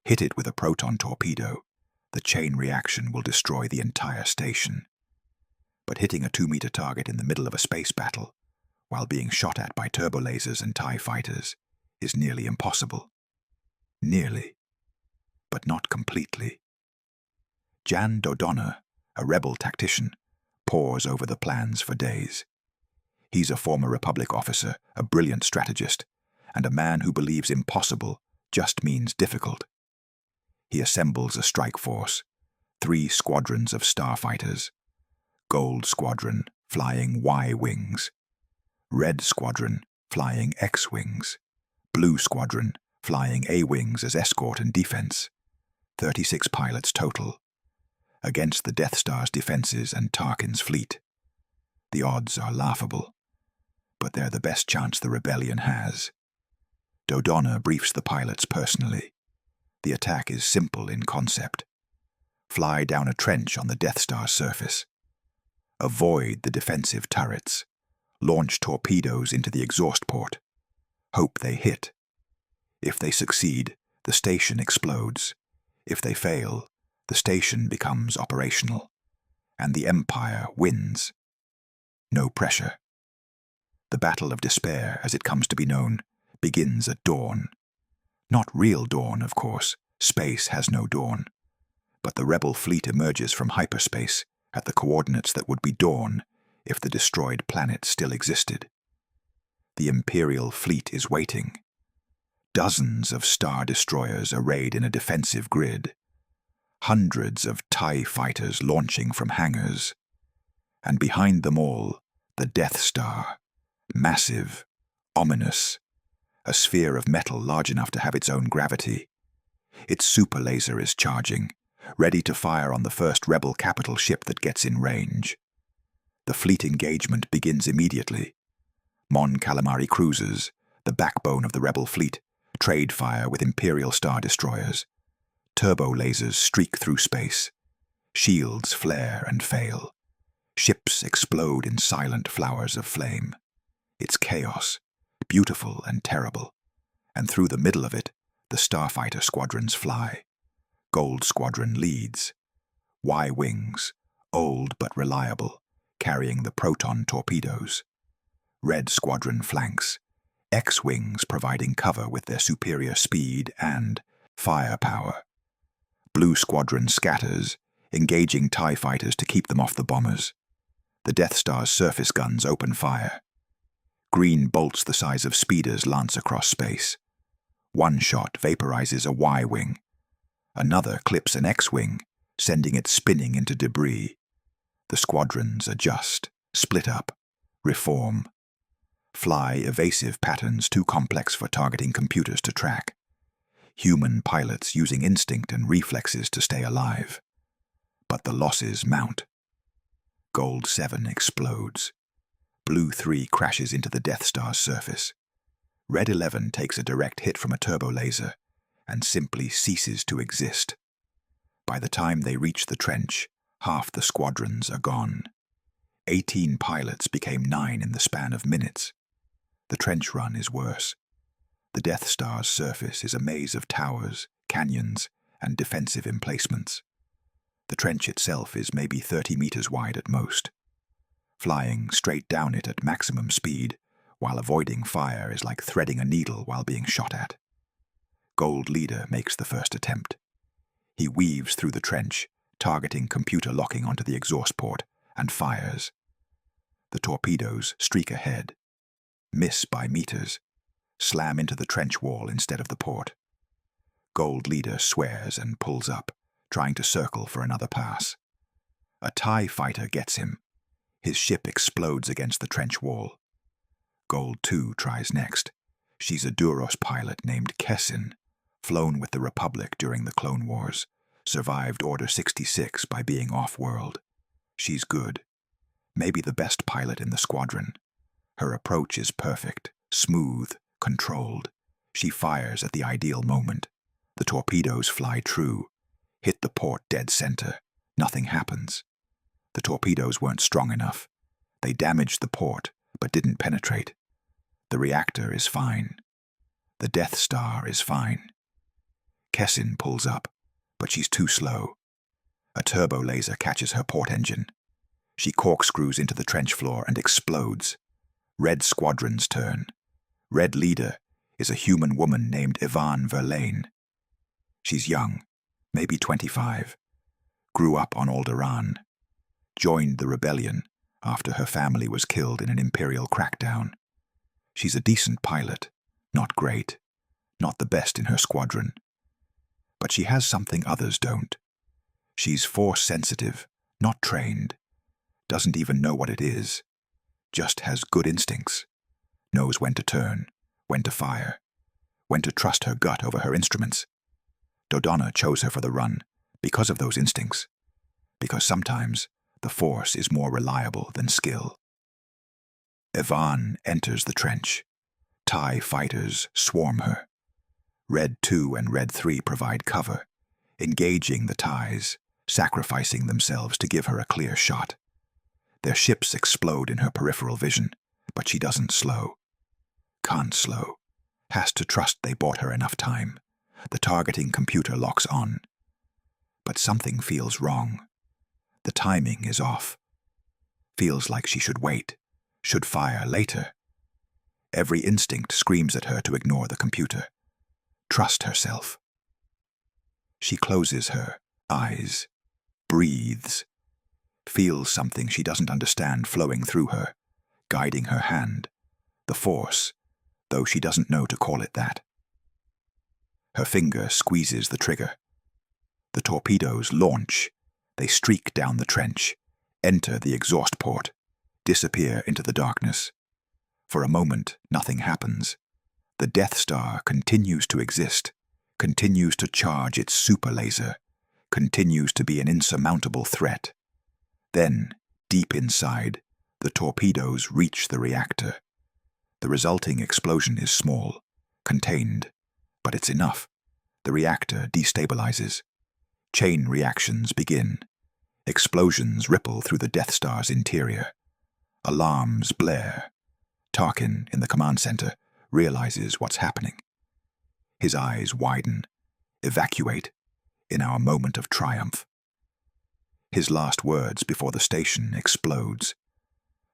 Hit it with a proton torpedo, the chain reaction will destroy the entire station. But hitting a 2-meter target in the middle of a space battle, while being shot at by turbolasers and TIE fighters, is nearly impossible. Nearly, but not completely. Jan Dodonna, a rebel tactician, pores over the plans for days. He's a former Republic officer, a brilliant strategist, and a man who believes impossible just means difficult. He assembles a strike force, 3 squadrons of starfighters. Gold Squadron flying Y-wings. Red Squadron flying X-wings. Blue Squadron flying A-wings as escort and defense. 36 pilots total. Against the Death Star's defenses and Tarkin's fleet. The odds are laughable, but they're the best chance the rebellion has. Dodonna briefs the pilots personally. The attack is simple in concept. Fly down a trench on the Death Star's surface. Avoid the defensive turrets. Launch torpedoes into the exhaust port. Hope they hit. If they succeed, the station explodes. If they fail, the station becomes operational, and the Empire wins. No pressure. The Battle of Despair, as it comes to be known, begins at dawn. Not real dawn, of course. Space has no dawn. But the rebel fleet emerges from hyperspace at the coordinates that would be dawn if the destroyed planet still existed. The Imperial fleet is waiting. Dozens of Star Destroyers arrayed in a defensive grid. Hundreds of TIE fighters launching from hangars. And behind them all, the Death Star. Massive, ominous. A sphere of metal large enough to have its own gravity. Its super laser is charging, ready to fire on the first rebel capital ship that gets in range. The fleet engagement begins immediately. Mon Calamari cruisers, the backbone of the rebel fleet, trade fire with Imperial Star Destroyers. Turbo lasers streak through space. Shields flare and fail. Ships explode in silent flowers of flame. It's chaos, beautiful and terrible. And through the middle of it, the starfighter squadrons fly. Gold Squadron leads. Y-wings, old but reliable, carrying the proton torpedoes. Red Squadron flanks. X-wings providing cover with their superior speed and firepower. Blue Squadron scatters, engaging TIE fighters to keep them off the bombers. The Death Star's surface guns open fire. Green bolts the size of speeders lance across space. One shot vaporizes a Y-wing. Another clips an X-wing, sending it spinning into debris. The squadrons adjust, split up, reform. Fly evasive patterns too complex for targeting computers to track. Human pilots using instinct and reflexes to stay alive. But the losses mount. Gold 7 explodes. Blue 3 crashes into the Death Star's surface. Red 11 takes a direct hit from a turbo laser and simply ceases to exist. By the time they reach the trench, half the squadrons are gone. 18 pilots became 9 in the span of minutes. The trench run is worse. The Death Star's surface is a maze of towers, canyons, and defensive emplacements. The trench itself is maybe 30 meters wide at most. Flying straight down it at maximum speed, while avoiding fire, is like threading a needle while being shot at. Gold Leader makes the first attempt. He weaves through the trench, targeting computer locking onto the exhaust port, and fires. The torpedoes streak ahead, miss by meters, slam into the trench wall instead of the port. Gold Leader swears and pulls up, trying to circle for another pass. A TIE fighter gets him. His ship explodes against the trench wall. Gold 2 tries next. She's a Duros pilot named Kessin, flown with the Republic during the Clone Wars, survived Order 66 by being off-world. She's good. Maybe the best pilot in the squadron. Her approach is perfect, smooth, controlled. She fires at the ideal moment. The torpedoes fly true, hit the port dead center. Nothing happens. The torpedoes weren't strong enough. They damaged the port, but didn't penetrate. The reactor is fine. The Death Star is fine. Kessin pulls up, but she's too slow. A turbo laser catches her port engine. She corkscrews into the trench floor and explodes. Red Squadron's turn. Red Leader is a human woman named Yvonne Verlaine. She's young, maybe 25. Grew up on Alderaan. Joined the rebellion after her family was killed in an Imperial crackdown. She's a decent pilot, not great, not the best in her squadron. But she has something others don't. She's force-sensitive, not trained, doesn't even know what it is, just has good instincts, knows when to turn, when to fire, when to trust her gut over her instruments. Dodonna chose her for the run because of those instincts, because sometimes the Force is more reliable than skill. Yvonne enters the trench. TIE fighters swarm her. Red 2 and Red 3 provide cover, engaging the TIEs, sacrificing themselves to give her a clear shot. Their ships explode in her peripheral vision, but she doesn't slow. Can't slow. Has to trust they bought her enough time. The targeting computer locks on. But something feels wrong. The timing is off. Feels like she should wait, should fire later. Every instinct screams at her to ignore the computer. Trust herself. She closes her eyes, breathes, feels something she doesn't understand flowing through her, guiding her hand, the Force, though she doesn't know to call it that. Her finger squeezes the trigger. The torpedoes launch. They streak down the trench, enter the exhaust port, disappear into the darkness. For a moment, nothing happens. The Death Star continues to exist, continues to charge its super laser, continues to be an insurmountable threat. Then, deep inside, the torpedoes reach the reactor. The resulting explosion is small, contained, but it's enough. The reactor destabilizes. Chain reactions begin. Explosions ripple through the Death Star's interior. Alarms blare. Tarkin, in the command center, realizes what's happening. His eyes widen, evacuate, in our moment of triumph. His last words before the station explodes.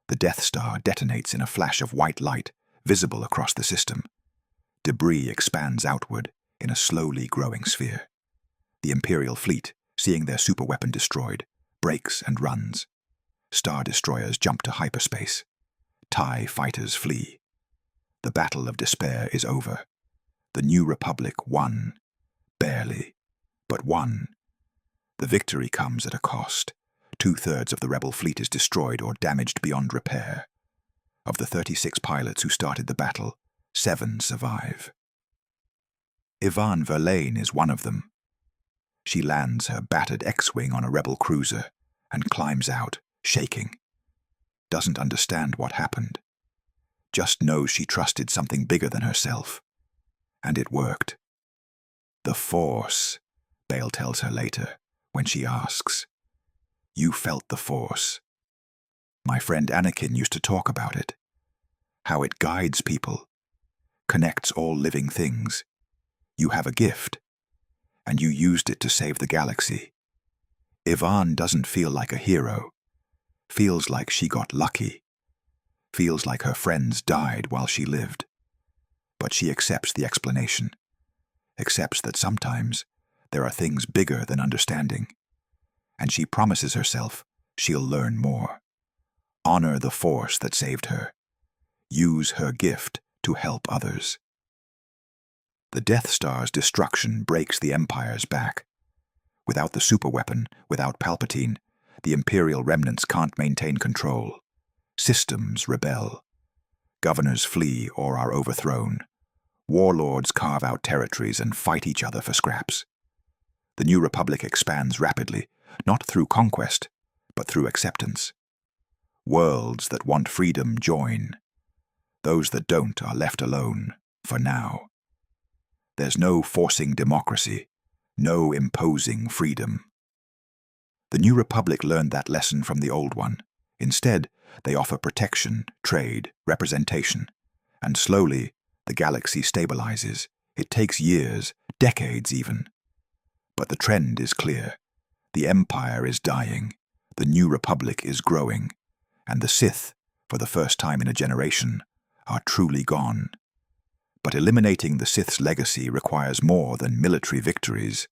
The Death Star detonates in a flash of white light, visible across the system. Debris expands outward in a slowly growing sphere. The Imperial fleet, seeing their superweapon destroyed, breaks and runs. Star destroyers jump to hyperspace. TIE fighters flee. The battle of despair is over. The New Republic won. Barely, but won. The victory comes at a cost. 2/3 of the rebel fleet is destroyed or damaged beyond repair. Of the 36 pilots who started the battle, 7 survive. Yvonne Verlaine is one of them. She lands her battered X-wing on a rebel cruiser and climbs out, shaking. Doesn't understand what happened. Just knows she trusted something bigger than herself. And it worked. The Force, Bale tells her later, when she asks. You felt the Force. My friend Anakin used to talk about it. How it guides people, connects all living things. You have a gift, and you used it to save the galaxy. Yvonne doesn't feel like a hero. Feels like she got lucky. Feels like her friends died while she lived. But she accepts the explanation. Accepts that sometimes there are things bigger than understanding. And she promises herself she'll learn more. Honor the Force that saved her. Use her gift to help others. The Death Star's destruction breaks the Empire's back. Without the superweapon, without Palpatine, the Imperial remnants can't maintain control. Systems rebel. Governors flee or are overthrown. Warlords carve out territories and fight each other for scraps. The New Republic expands rapidly, not through conquest, but through acceptance. Worlds that want freedom join. Those that don't are left alone, for now. There's no forcing democracy, no imposing freedom. The New Republic learned that lesson from the Old One. Instead, they offer protection, trade, representation, and slowly, the galaxy stabilizes. It takes years, decades even. But the trend is clear. The Empire is dying, the New Republic is growing, and the Sith, for the first time in a generation, are truly gone. But eliminating the Sith's legacy requires more than military victories.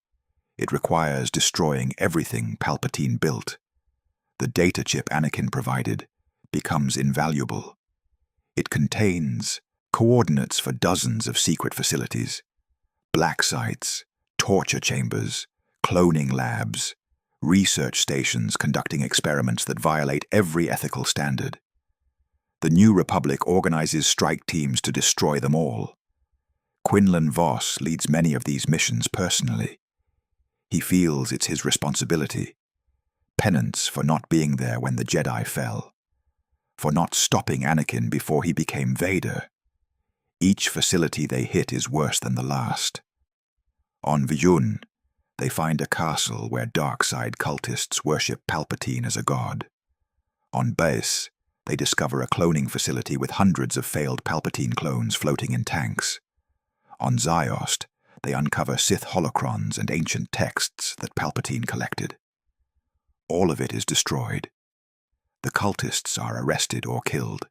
It requires destroying everything Palpatine built. The data chip Anakin provided becomes invaluable. It contains coordinates for dozens of secret facilities, black sites, torture chambers, cloning labs, research stations conducting experiments that violate every ethical standard. The New Republic organizes strike teams to destroy them all. Quinlan Vos leads many of these missions personally. He feels it's his responsibility. Penance for not being there when the Jedi fell. For not stopping Anakin before he became Vader. Each facility they hit is worse than the last. On Vijun, they find a castle where dark side cultists worship Palpatine as a god. On Baes, they discover a cloning facility with hundreds of failed Palpatine clones floating in tanks. On Ziost, they uncover Sith holocrons and ancient texts that Palpatine collected. All of it is destroyed. The cultists are arrested or killed.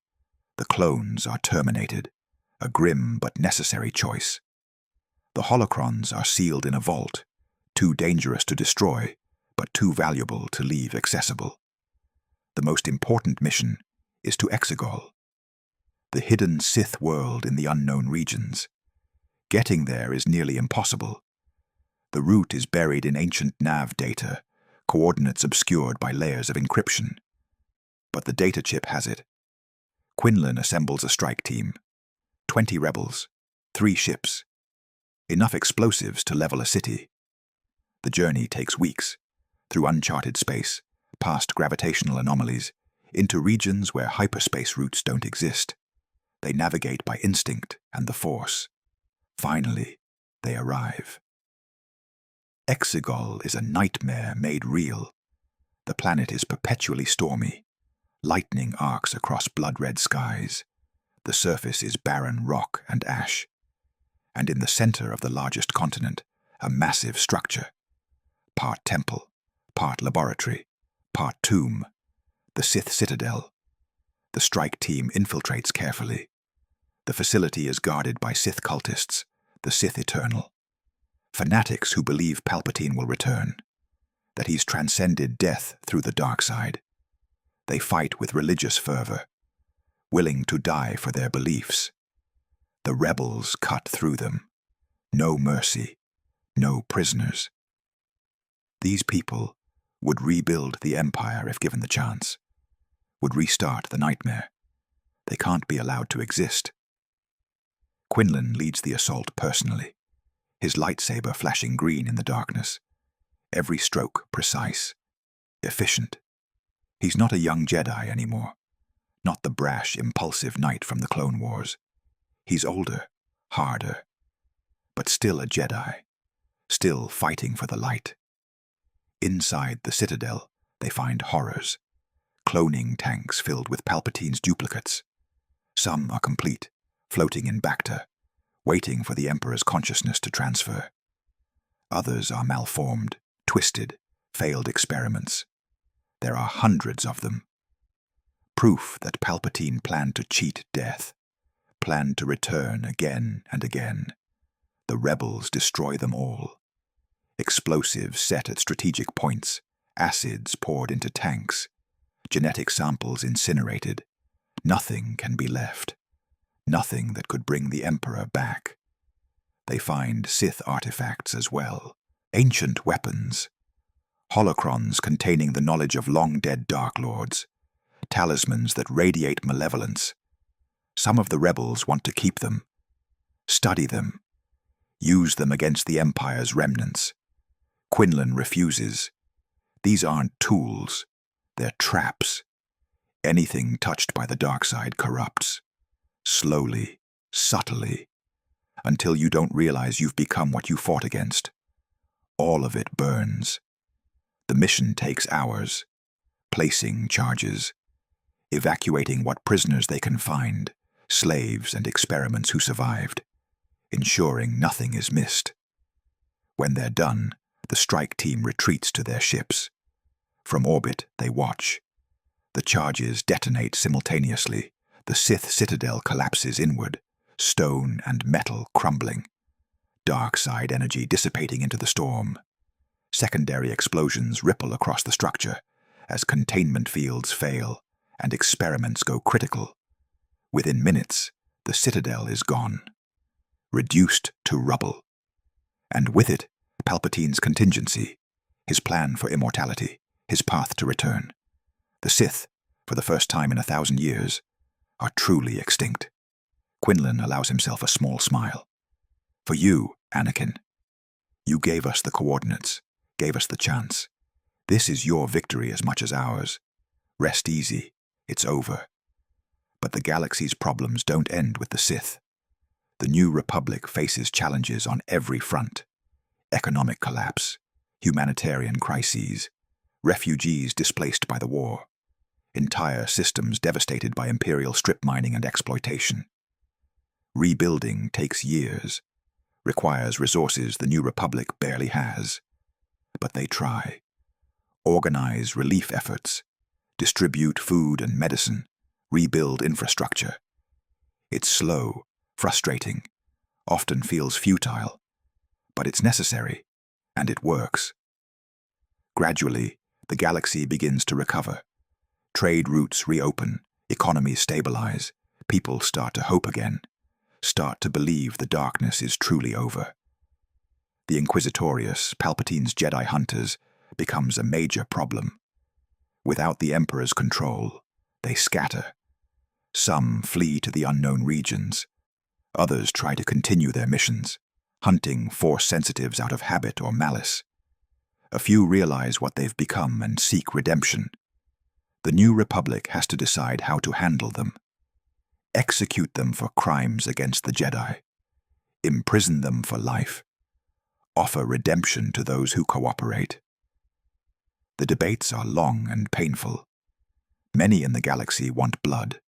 The clones are terminated, a grim but necessary choice. The holocrons are sealed in a vault, too dangerous to destroy, but too valuable to leave accessible. The most important mission is to Exegol, the hidden Sith world in the unknown regions. Getting there is nearly impossible. The route is buried in ancient nav data, coordinates obscured by layers of encryption. But the data chip has it. Quinlan assembles a strike team. 20 rebels, 3 ships. Enough explosives to level a city. The journey takes weeks, through uncharted space, past gravitational anomalies, into regions where hyperspace routes don't exist. They navigate by instinct and the Force. Finally, they arrive. Exegol is a nightmare made real. The planet is perpetually stormy. Lightning arcs across blood-red skies. The surface is barren rock and ash. And in the center of the largest continent, a massive structure. Part temple, part laboratory, part tomb. The Sith Citadel. The strike team infiltrates carefully. The facility is guarded by Sith cultists, the Sith Eternal. Fanatics who believe Palpatine will return, that he's transcended death through the dark side. They fight with religious fervor, willing to die for their beliefs. The rebels cut through them. No mercy, no prisoners. These people would rebuild the Empire if given the chance, would restart the nightmare. They can't be allowed to exist. Quinlan leads the assault personally, his lightsaber flashing green in the darkness. Every stroke precise, efficient. He's not a young Jedi anymore, not the brash, impulsive knight from the Clone Wars. He's older, harder, but still a Jedi, still fighting for the light. Inside the Citadel, they find horrors. Cloning tanks filled with Palpatine's duplicates. Some are complete, floating in Bacta, waiting for the Emperor's consciousness to transfer. Others are malformed, twisted, failed experiments. There are hundreds of them. Proof that Palpatine planned to cheat death, planned to return again and again. The rebels destroy them all. Explosives set at strategic points, acids poured into tanks, genetic samples incinerated. Nothing can be left. Nothing that could bring the Emperor back. They find Sith artifacts as well, ancient weapons, holocrons containing the knowledge of long-dead Dark Lords, talismans that radiate malevolence. Some of the rebels want to keep them, study them, use them against the Empire's remnants. Quinlan refuses. These aren't tools, they're traps. Anything touched by the dark side corrupts. Slowly, subtly, until you don't realize you've become what you fought against. All of it burns. The mission takes hours, placing charges, evacuating what prisoners they can find, slaves and experiments who survived, ensuring nothing is missed. When they're done, the strike team retreats to their ships. From orbit, they watch. The charges detonate simultaneously. The Sith Citadel collapses inward, stone and metal crumbling. Dark side energy dissipating into the storm. Secondary explosions ripple across the structure as containment fields fail and experiments go critical. Within minutes, the Citadel is gone, reduced to rubble. And with it, Palpatine's contingency, his plan for immortality, his path to return. The Sith, for the first time in 1,000 years, are truly extinct. Quinlan allows himself a small smile. For you, Anakin. You gave us the coordinates, gave us the chance. This is your victory as much as ours. Rest easy, it's over. But the galaxy's problems don't end with the Sith. The New Republic faces challenges on every front. Economic collapse, humanitarian crises, refugees displaced by the war, entire systems devastated by Imperial strip mining and exploitation. Rebuilding takes years, requires resources the New Republic barely has. But they try. Organize relief efforts, distribute food and medicine, rebuild infrastructure. It's slow, frustrating, often feels futile, but it's necessary, and it works. Gradually, the galaxy begins to recover. Trade routes reopen, economies stabilize, people start to hope again, start to believe the darkness is truly over. The Inquisitorius, Palpatine's Jedi hunters, becomes a major problem. Without the Emperor's control, they scatter. Some flee to the unknown regions. Others try to continue their missions, hunting Force sensitives out of habit or malice. A few realize what they've become and seek redemption. The New Republic has to decide how to handle them. Execute them for crimes against the Jedi. Imprison them for life. offer redemption to those who cooperate. The debates are long and painful. Many in the galaxy want blood,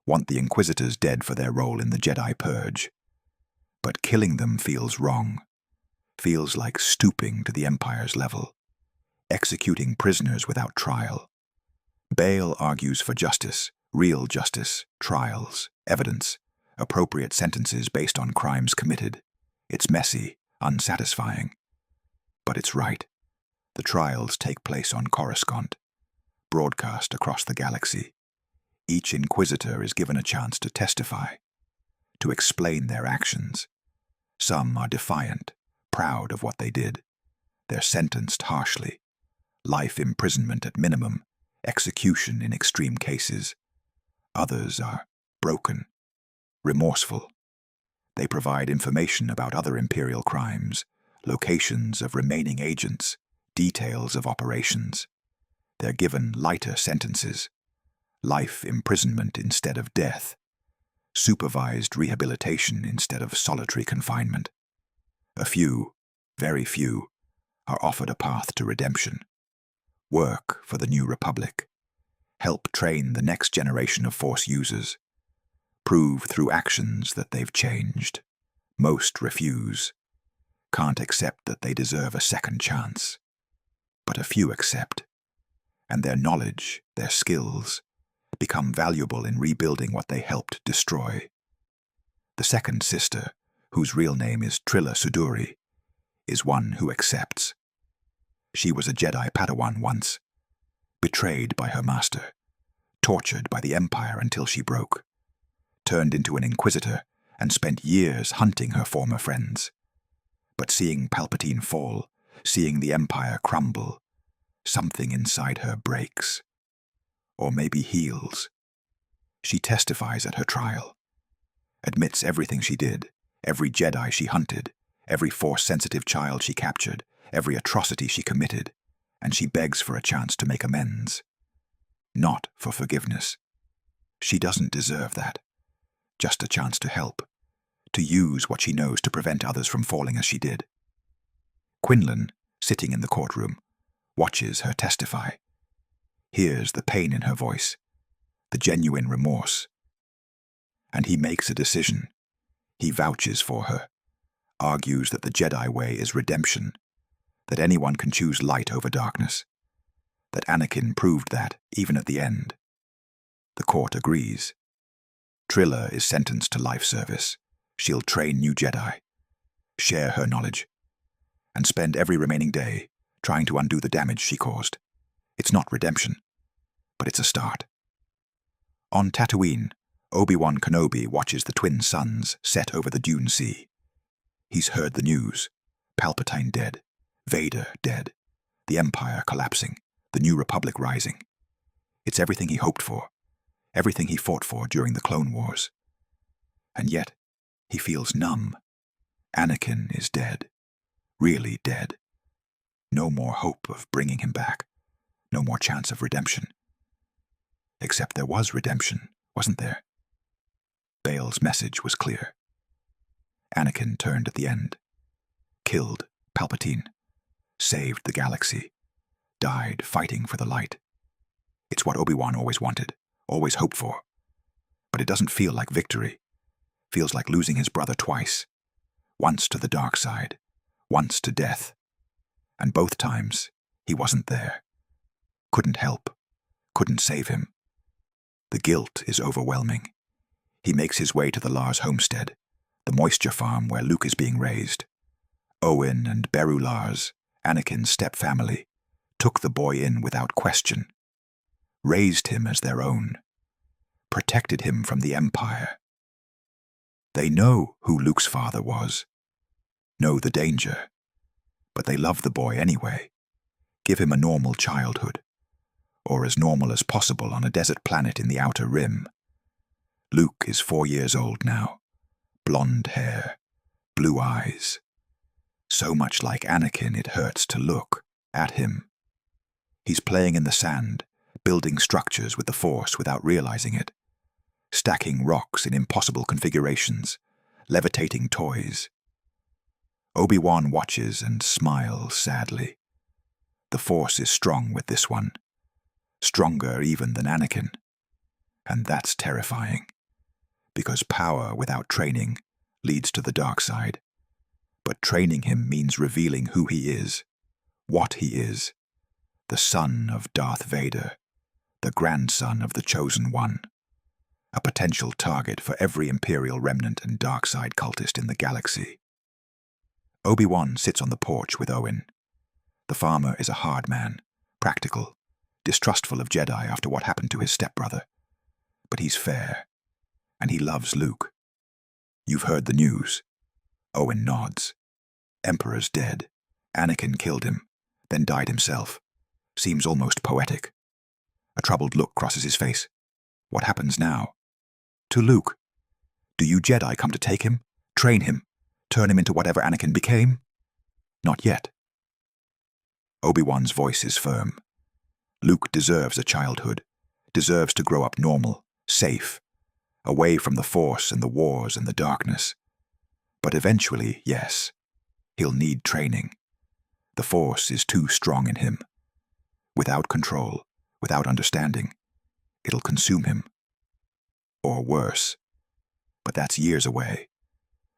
want the Inquisitors dead for their role in the Jedi Purge. But killing them feels wrong, feels like stooping to the Empire's level, executing prisoners without trial. Bail argues for justice, real justice, trials, evidence, appropriate sentences based on crimes committed. It's messy, unsatisfying. But it's right. The trials take place on Coruscant, broadcast across the galaxy. Each Inquisitor is given a chance to testify, to explain their actions. Some are defiant, proud of what they did. They're sentenced harshly. Life imprisonment at minimum, execution in extreme cases. Others are broken, remorseful. They provide information about other Imperial crimes, locations of remaining agents, details of operations. They're given lighter sentences, life imprisonment instead of death, supervised rehabilitation instead of solitary confinement. A few, very few, are offered a path to redemption. Work for the New Republic. Help train the next generation of Force users. Prove through actions that they've changed. Most refuse. Can't accept that they deserve a second chance. But a few accept. And their knowledge, their skills, become valuable in rebuilding what they helped destroy. The second sister, whose real name is Trilla Suduri, is one who accepts. She was a Jedi Padawan once, betrayed by her master, tortured by the Empire until she broke, turned into an Inquisitor and spent years hunting her former friends. But seeing Palpatine fall, seeing the Empire crumble, something inside her breaks. Or maybe heals. She testifies at her trial, admits everything she did, every Jedi she hunted, every Force-sensitive child she captured, every atrocity she committed, and she begs for a chance to make amends. Not for forgiveness. She doesn't deserve that. Just a chance to help, to use what she knows to prevent others from falling as she did. Quinlan, sitting in the courtroom, watches her testify, hears the pain in her voice, the genuine remorse. And he makes a decision. He vouches for her, argues that the Jedi way is redemption, that anyone can choose light over darkness, that Anakin proved that even at the end. The court agrees. Trilla is sentenced to life service. She'll train new Jedi, share her knowledge, and spend every remaining day trying to undo the damage she caused. It's not redemption, but it's a start. On Tatooine, Obi-Wan Kenobi watches the twin suns set over the Dune Sea. He's heard the news. Palpatine dead, Vader dead, the Empire collapsing, the New Republic rising. It's everything he hoped for, everything he fought for during the Clone Wars. And yet, he feels numb. Anakin is dead, really dead. No more hope of bringing him back, no more chance of redemption. Except there was redemption, wasn't there? Bail's message was clear. Anakin turned at the end, killed Palpatine, saved the galaxy, died fighting for the light. It's what Obi-Wan always wanted, always hoped for. But it doesn't feel like victory. Feels like losing his brother twice. Once to the dark side, once to death. And both times, he wasn't there. Couldn't help, couldn't save him. The guilt is overwhelming. He makes his way to the Lars homestead, the moisture farm where Luke is being raised. Owen and Beru Lars, Anakin's step-family, took the boy in without question, raised him as their own, protected him from the Empire. They know who Luke's father was, know the danger, but they love the boy anyway, give him a normal childhood, or as normal as possible on a desert planet in the Outer Rim. Luke is 4 years old now, blonde hair, blue eyes. So much like Anakin it hurts to look at him. He's playing in the sand, building structures with the Force without realizing it, stacking rocks in impossible configurations, levitating toys. Obi-Wan watches and smiles sadly. The Force is strong with this one, stronger even than Anakin. And that's terrifying, because power without training leads to the dark side. But training him means revealing who he is, what he is, the son of Darth Vader, the grandson of the Chosen One, a potential target for every Imperial remnant and dark side cultist in the galaxy. Obi-Wan sits on the porch with Owen. The farmer is a hard man, practical, distrustful of Jedi after what happened to his stepbrother. But he's fair, and he loves Luke. You've heard the news. Owen nods. Emperor's dead. Anakin killed him, then died himself. Seems almost poetic. A troubled look crosses his face. What happens now? To Luke. Do you Jedi come to take him, train him, turn him into whatever Anakin became? Not yet. Obi-Wan's voice is firm. Luke deserves a childhood, deserves to grow up normal, safe, away from the Force and the wars and the darkness. But eventually, yes, he'll need training. The Force is too strong in him. Without control, without understanding, it'll consume him. Or worse. But that's years away.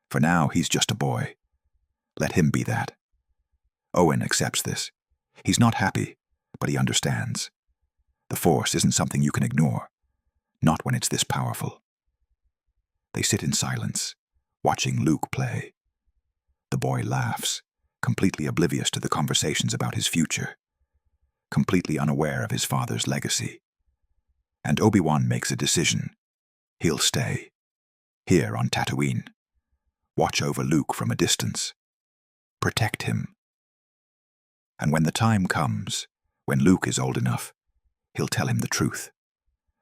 For now, he's just a boy. Let him be that. Owen accepts this. He's not happy, but he understands. The Force isn't something you can ignore. Not when it's this powerful. They sit in silence, watching Luke play. The boy laughs, completely oblivious to the conversations about his future, completely unaware of his father's legacy. And Obi-Wan makes a decision. He'll stay, here on Tatooine. Watch over Luke from a distance. Protect him. And when the time comes, when Luke is old enough, he'll tell him the truth.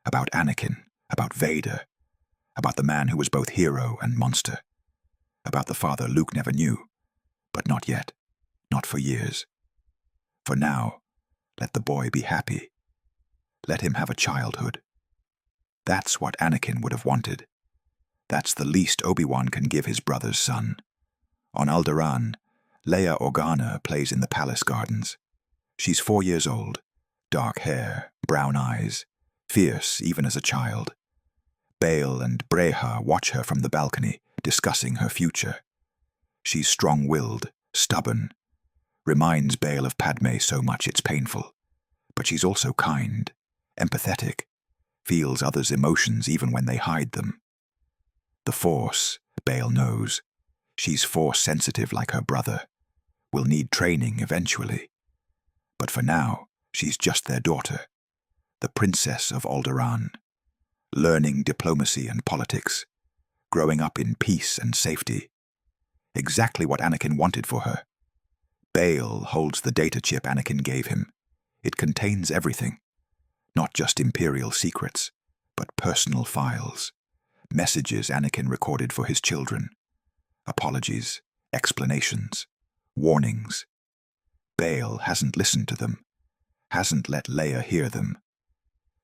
About Anakin, about Vader, about the man who was both hero and monster. About the father Luke never knew, but not yet, not for years. For now, let the boy be happy. Let him have a childhood. That's what Anakin would have wanted. That's the least Obi-Wan can give his brother's son. On Alderaan, Leia Organa plays in the palace gardens. She's 4 years old, dark hair, brown eyes, fierce even as a child. Bail and Breha watch her from the balcony, discussing her future. She's strong-willed, stubborn, reminds Bail of Padme so much it's painful. But she's also kind, empathetic, feels others' emotions even when they hide them. The Force, Bail knows. She's Force-sensitive like her brother. Will need training eventually. But for now, she's just their daughter, the Princess of Alderaan, learning diplomacy and politics, growing up in peace and safety. Exactly what Anakin wanted for her. Bail holds the data chip Anakin gave him. It contains everything, not just Imperial secrets, but personal files, messages Anakin recorded for his children, apologies, explanations, warnings. Bail hasn't listened to them, hasn't let Leia hear them.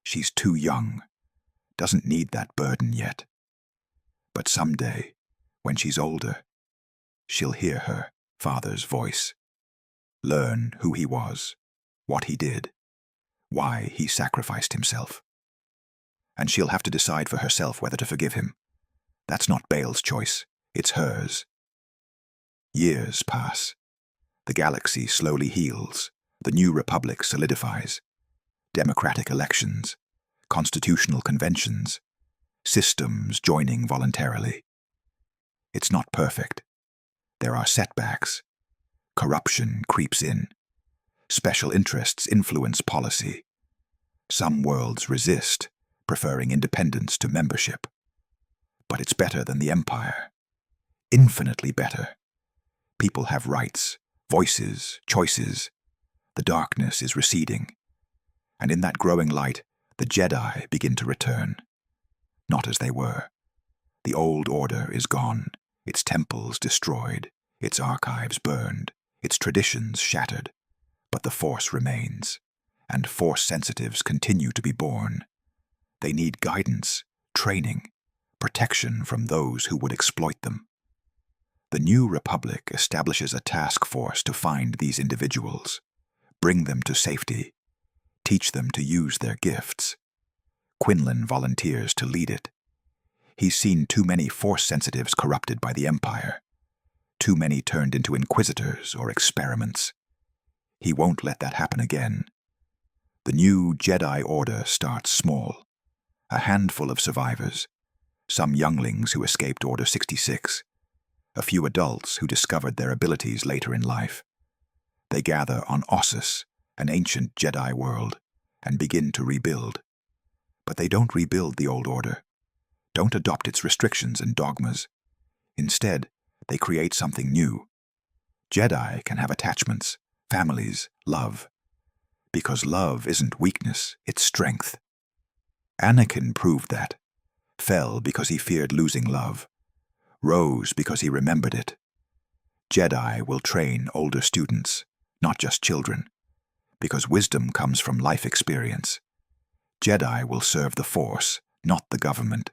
She's too young, doesn't need that burden yet. But someday, when she's older, she'll hear her father's voice, learn who he was, what he did, why he sacrificed himself. And she'll have to decide for herself whether to forgive him. That's not Bail's choice, it's hers. Years pass. The galaxy slowly heals. The new republic solidifies. Democratic elections, constitutional conventions, systems joining voluntarily. It's not perfect. There are setbacks. Corruption creeps in. Special interests influence policy. Some worlds resist, preferring independence to membership. But it's better than the Empire. Infinitely better. People have rights, voices, choices. The darkness is receding. And in that growing light, the Jedi begin to return. Not as they were. The old order is gone, its temples destroyed, its archives burned, its traditions shattered. But the Force remains, and Force sensitives continue to be born. They need guidance, training, protection from those who would exploit them. The New Republic establishes a task force to find these individuals, bring them to safety, teach them to use their gifts. Quinlan volunteers to lead it. He's seen too many Force sensitives corrupted by the Empire, too many turned into inquisitors or experiments. He won't let that happen again. The new Jedi Order starts small. A handful of survivors, some younglings who escaped Order 66, a few adults who discovered their abilities later in life. They gather on Ossus, an ancient Jedi world, and begin to rebuild. But they don't rebuild the old order, don't adopt its restrictions and dogmas. Instead, they create something new. Jedi can have attachments, families, love. Because love isn't weakness, it's strength. Anakin proved that. Fell because he feared losing love. Rose because he remembered it. Jedi will train older students, not just children, because wisdom comes from life experience. Jedi will serve the Force, not the government.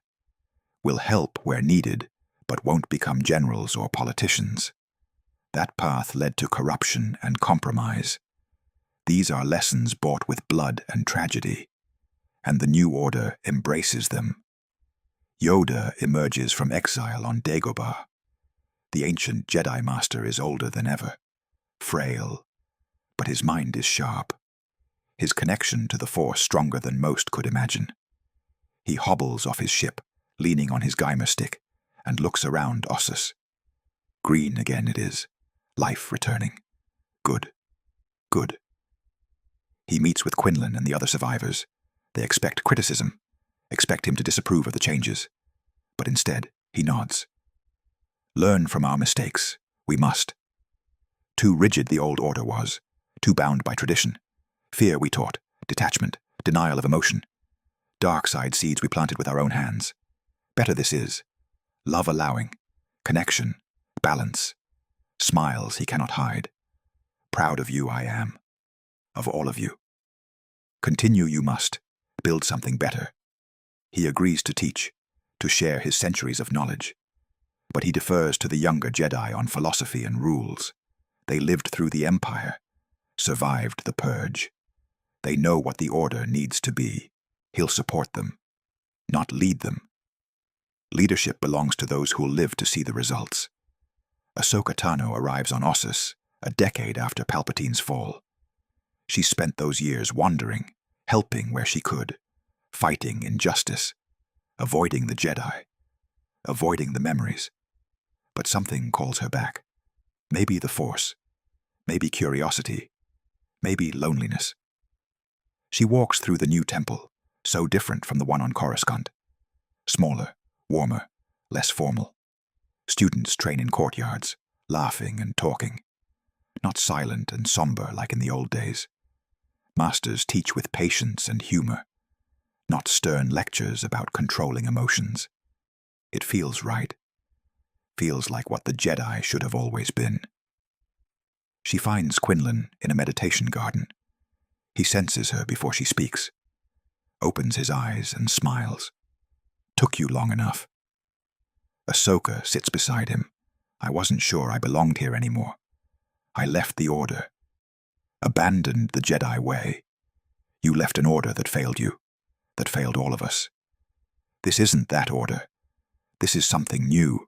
Will help where needed, but won't become generals or politicians. That path led to corruption and compromise. These are lessons bought with blood and tragedy, and the New Order embraces them. Yoda emerges from exile on Dagobah. The ancient Jedi Master is older than ever, frail, but his mind is sharp. His connection to the Force stronger than most could imagine. He hobbles off his ship, leaning on his Geimer stick, and looks around Ossus. Green again it is, life returning. Good, good. He meets with Quinlan and the other survivors. They expect criticism, expect him to disapprove of the changes. But instead, he nods. Learn from our mistakes. We must. Too rigid the old order was, too bound by tradition. Fear we taught, detachment, denial of emotion. Dark side seeds we planted with our own hands. Better this is. Love allowing, connection, balance. Smiles he cannot hide. Proud of you I am. Of all of you. Continue you must. Build something better. He agrees to teach, to share his centuries of knowledge. But he defers to the younger Jedi on philosophy and rules. They lived through the Empire, survived the Purge. They know what the Order needs to be. He'll support them, not lead them. Leadership belongs to those who'll live to see the results. Ahsoka Tano arrives on Ossus a decade after Palpatine's fall. She spent those years wandering, helping where she could, fighting injustice, avoiding the Jedi, avoiding the memories. But something calls her back. Maybe the Force, maybe curiosity, maybe loneliness. She walks through the new temple, so different from the one on Coruscant. Smaller, warmer, less formal. Students train in courtyards, laughing and talking. Not silent and somber like in the old days. Masters teach with patience and humor, not stern lectures about controlling emotions. It feels right. Feels like what the Jedi should have always been. She finds Quinlan in a meditation garden. He senses her before she speaks. Opens his eyes and smiles. Took you long enough. Ahsoka sits beside him. I wasn't sure I belonged here anymore. I left the Order. Abandoned the Jedi way. You left an order that failed you, that failed all of us. This isn't that order. This is something new.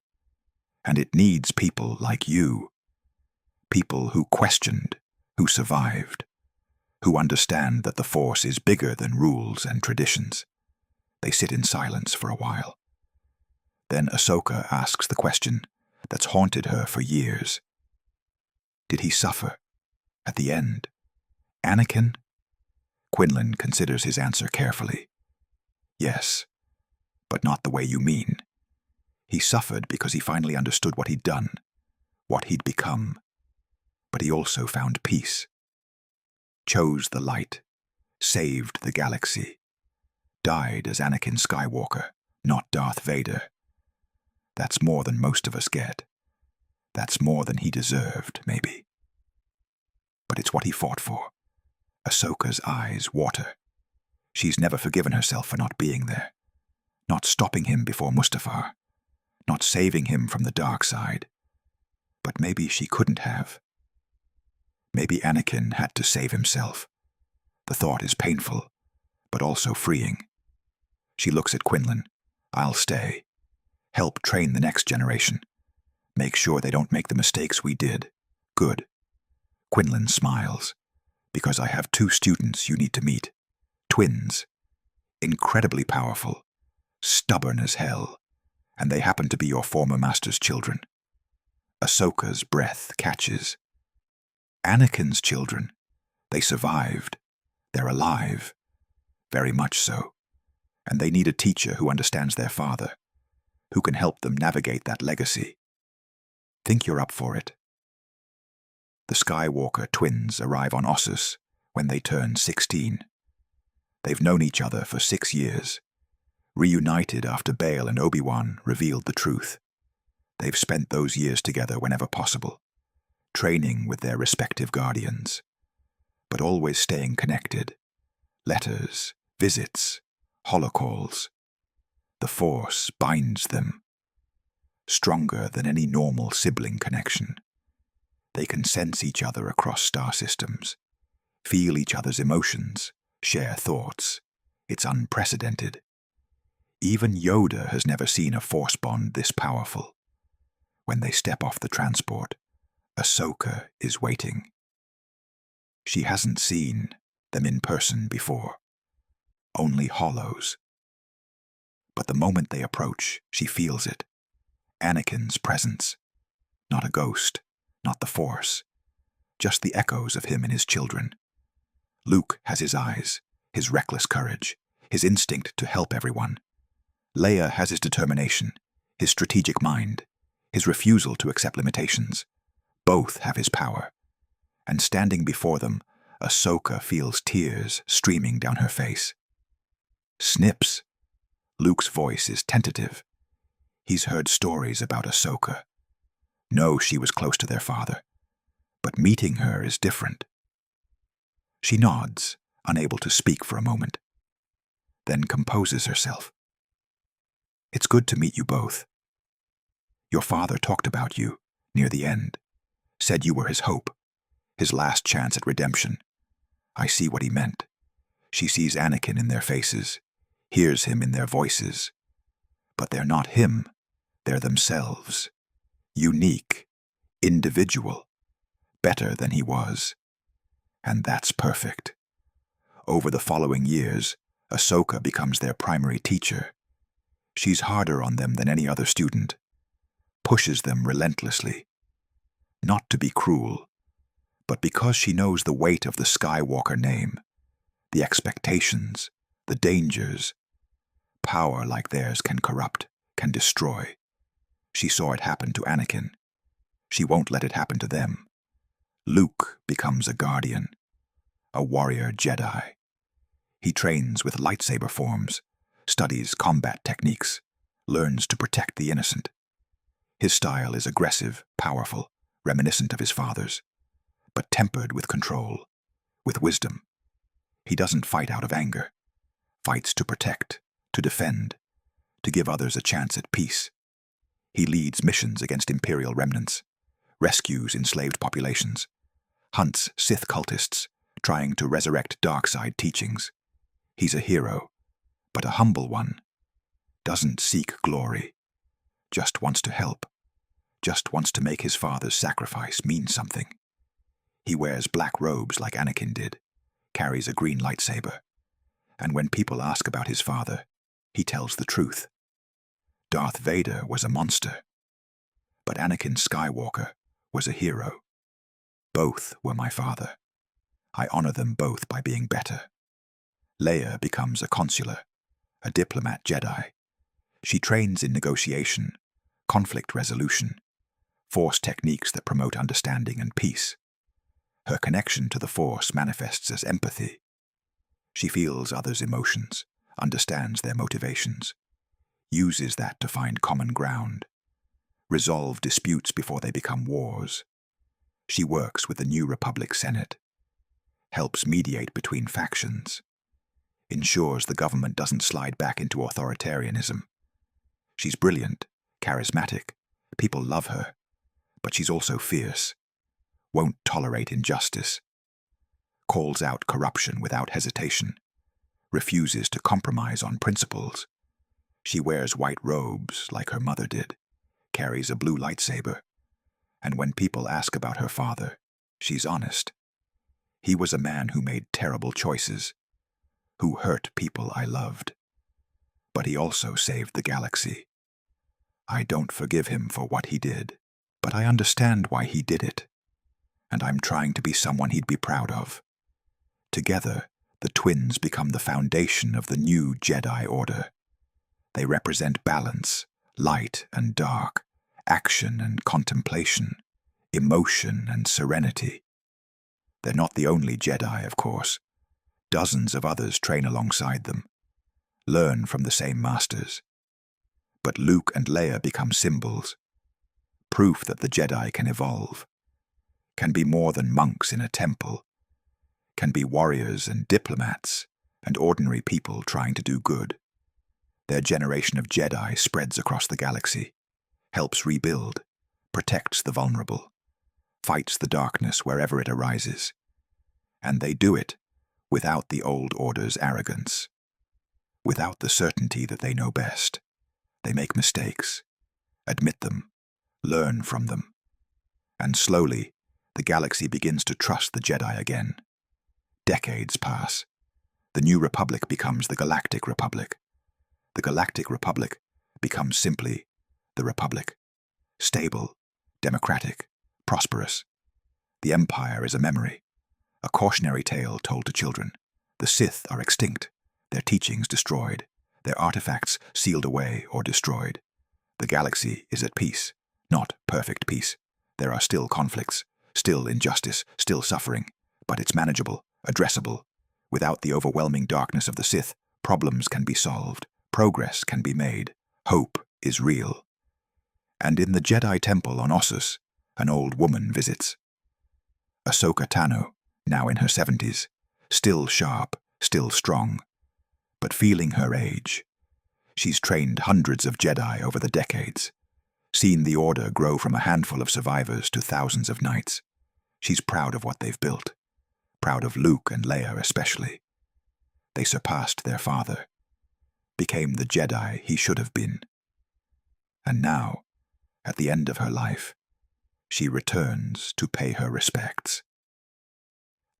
And it needs people like you. People who questioned, who survived, who understand that the Force is bigger than rules and traditions. They sit in silence for a while. Then Ahsoka asks the question that's haunted her for years. Did he suffer? At the end? Anakin? Quinlan considers his answer carefully. Yes, but not the way you mean. He suffered because he finally understood what he'd done, what he'd become. But he also found peace. Chose the light, saved the galaxy. Died as Anakin Skywalker, not Darth Vader. That's more than most of us get. That's more than he deserved, maybe. But it's what he fought for. Ahsoka's eyes water. She's never forgiven herself for not being there. Not stopping him before Mustafar. Not saving him from the dark side. But maybe she couldn't have. Maybe Anakin had to save himself. The thought is painful, but also freeing. She looks at Quinlan. I'll stay. Help train the next generation. Make sure they don't make the mistakes we did. Good. Quinlan smiles. Because I have 2 students you need to meet. Twins. Incredibly powerful. Stubborn as hell. And they happen to be your former master's children. Ahsoka's breath catches. Anakin's children. They survived. They're alive. Very much so. And they need a teacher who understands their father, who can help them navigate that legacy. Think you're up for it. The Skywalker twins arrive on Ossus when they turn 16. They've known each other for 6 years, reunited after Bail and Obi-Wan revealed the truth. They've spent those years together whenever possible, training with their respective guardians, but always staying connected. Letters, visits, holocalls. The Force binds them, stronger than any normal sibling connection. They can sense each other across star systems, feel each other's emotions, share thoughts. It's unprecedented. Even Yoda has never seen a Force bond this powerful. When they step off the transport, Ahsoka is waiting. She hasn't seen them in person before, only hollows. But the moment they approach, she feels it. Anakin's presence. Not a ghost, not the Force, just the echoes of him and his children. Luke has his eyes, his reckless courage, his instinct to help everyone. Leia has his determination, his strategic mind, his refusal to accept limitations. Both have his power. And standing before them, Ahsoka feels tears streaming down her face. Snips. Luke's voice is tentative. He's heard stories about Ahsoka. Knows she was close to their father. But meeting her is different. She nods, unable to speak for a moment. Then composes herself. It's good to meet you both. Your father talked about you, near the end. Said you were his hope, his last chance at redemption. I see what he meant. She sees Anakin in their faces, hears him in their voices. But they're not him, they're themselves. Unique, individual, better than he was. And that's perfect. Over the following years, Ahsoka becomes their primary teacher. She's harder on them than any other student, pushes them relentlessly. Not to be cruel, but because she knows the weight of the Skywalker name, the expectations, the dangers. Power like theirs can corrupt, can destroy. She saw it happen to Anakin. She won't let it happen to them. Luke becomes a guardian, a warrior Jedi. He trains with lightsaber forms, studies combat techniques, learns to protect the innocent. His style is aggressive, powerful, reminiscent of his father's, but tempered with control, with wisdom. He doesn't fight out of anger, fights to protect, to defend, to give others a chance at peace. He leads missions against Imperial remnants, rescues enslaved populations, hunts Sith cultists trying to resurrect dark side teachings. He's a hero, but a humble one. Doesn't seek glory, just wants to help, just wants to make his father's sacrifice mean something. He wears black robes like Anakin did, carries a green lightsaber, and when people ask about his father, he tells the truth. Darth Vader was a monster, but Anakin Skywalker was a hero. Both were my father. I honor them both by being better. Leia becomes a consular, a diplomat Jedi. She trains in negotiation, conflict resolution, Force techniques that promote understanding and peace. Her connection to the Force manifests as empathy. She feels others' emotions, understands their motivations, uses that to find common ground, resolve disputes before they become wars. She works with the New Republic Senate, helps mediate between factions, ensures the government doesn't slide back into authoritarianism. She's brilliant, charismatic, people love her, But she's also fierce, won't tolerate injustice, calls out corruption without hesitation, refuses to compromise on principles. She wears white robes like her mother did, carries a blue lightsaber, and when people ask about her father, she's honest. He was a man who made terrible choices, who hurt people I loved. But he also saved the galaxy. I don't forgive him for what he did, but I understand why he did it, and I'm trying to be someone he'd be proud of. Together, the twins become the foundation of the new Jedi Order. They represent balance, light and dark, action and contemplation, emotion and serenity. They're not the only Jedi, of course. Dozens of others train alongside them, learn from the same masters. But Luke and Leia become symbols, proof that the Jedi can evolve, can be more than monks in a temple, can be warriors and diplomats and ordinary people trying to do good. Their generation of Jedi spreads across the galaxy, helps rebuild, protects the vulnerable, fights the darkness wherever it arises. And they do it without the old order's arrogance, without the certainty that they know best. They make mistakes, admit them, learn from them. And slowly, the galaxy begins to trust the Jedi again. Decades pass. The New Republic becomes the Galactic Republic. The Galactic Republic becomes simply the Republic. Stable, democratic, prosperous. The Empire is a memory, a cautionary tale told to children. The Sith are extinct, their teachings destroyed, their artifacts sealed away or destroyed. The galaxy is at peace, not perfect peace. There are still conflicts, still injustice, still suffering, but it's manageable, addressable. Without the overwhelming darkness of the Sith, problems can be solved, progress can be made, hope is real. And in the Jedi Temple on Ossus, an old woman visits. Ahsoka Tano, now in her 70s, still sharp, still strong, but feeling her age. She's trained hundreds of Jedi over the decades, seen the Order grow from a handful of survivors to thousands of knights. She's proud of what they've built, proud of Luke and Leia especially. They surpassed their father, became the Jedi he should have been. And now, at the end of her life, she returns to pay her respects.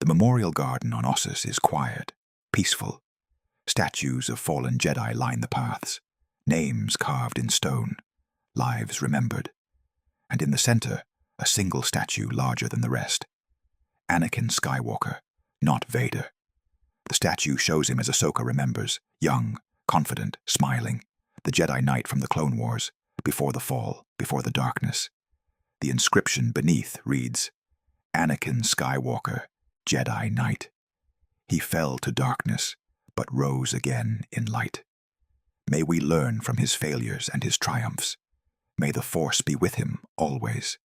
The memorial garden on Ossus is quiet, peaceful. Statues of fallen Jedi line the paths, names carved in stone, lives remembered. And in the center, a single statue larger than the rest. Anakin Skywalker, not Vader. The statue shows him as Ahsoka remembers, young, confident, smiling, the Jedi Knight from the Clone Wars, before the fall, before the darkness. The inscription beneath reads, Anakin Skywalker, Jedi Knight. He fell to darkness, but rose again in light. May we learn from his failures and his triumphs. May the Force be with him always.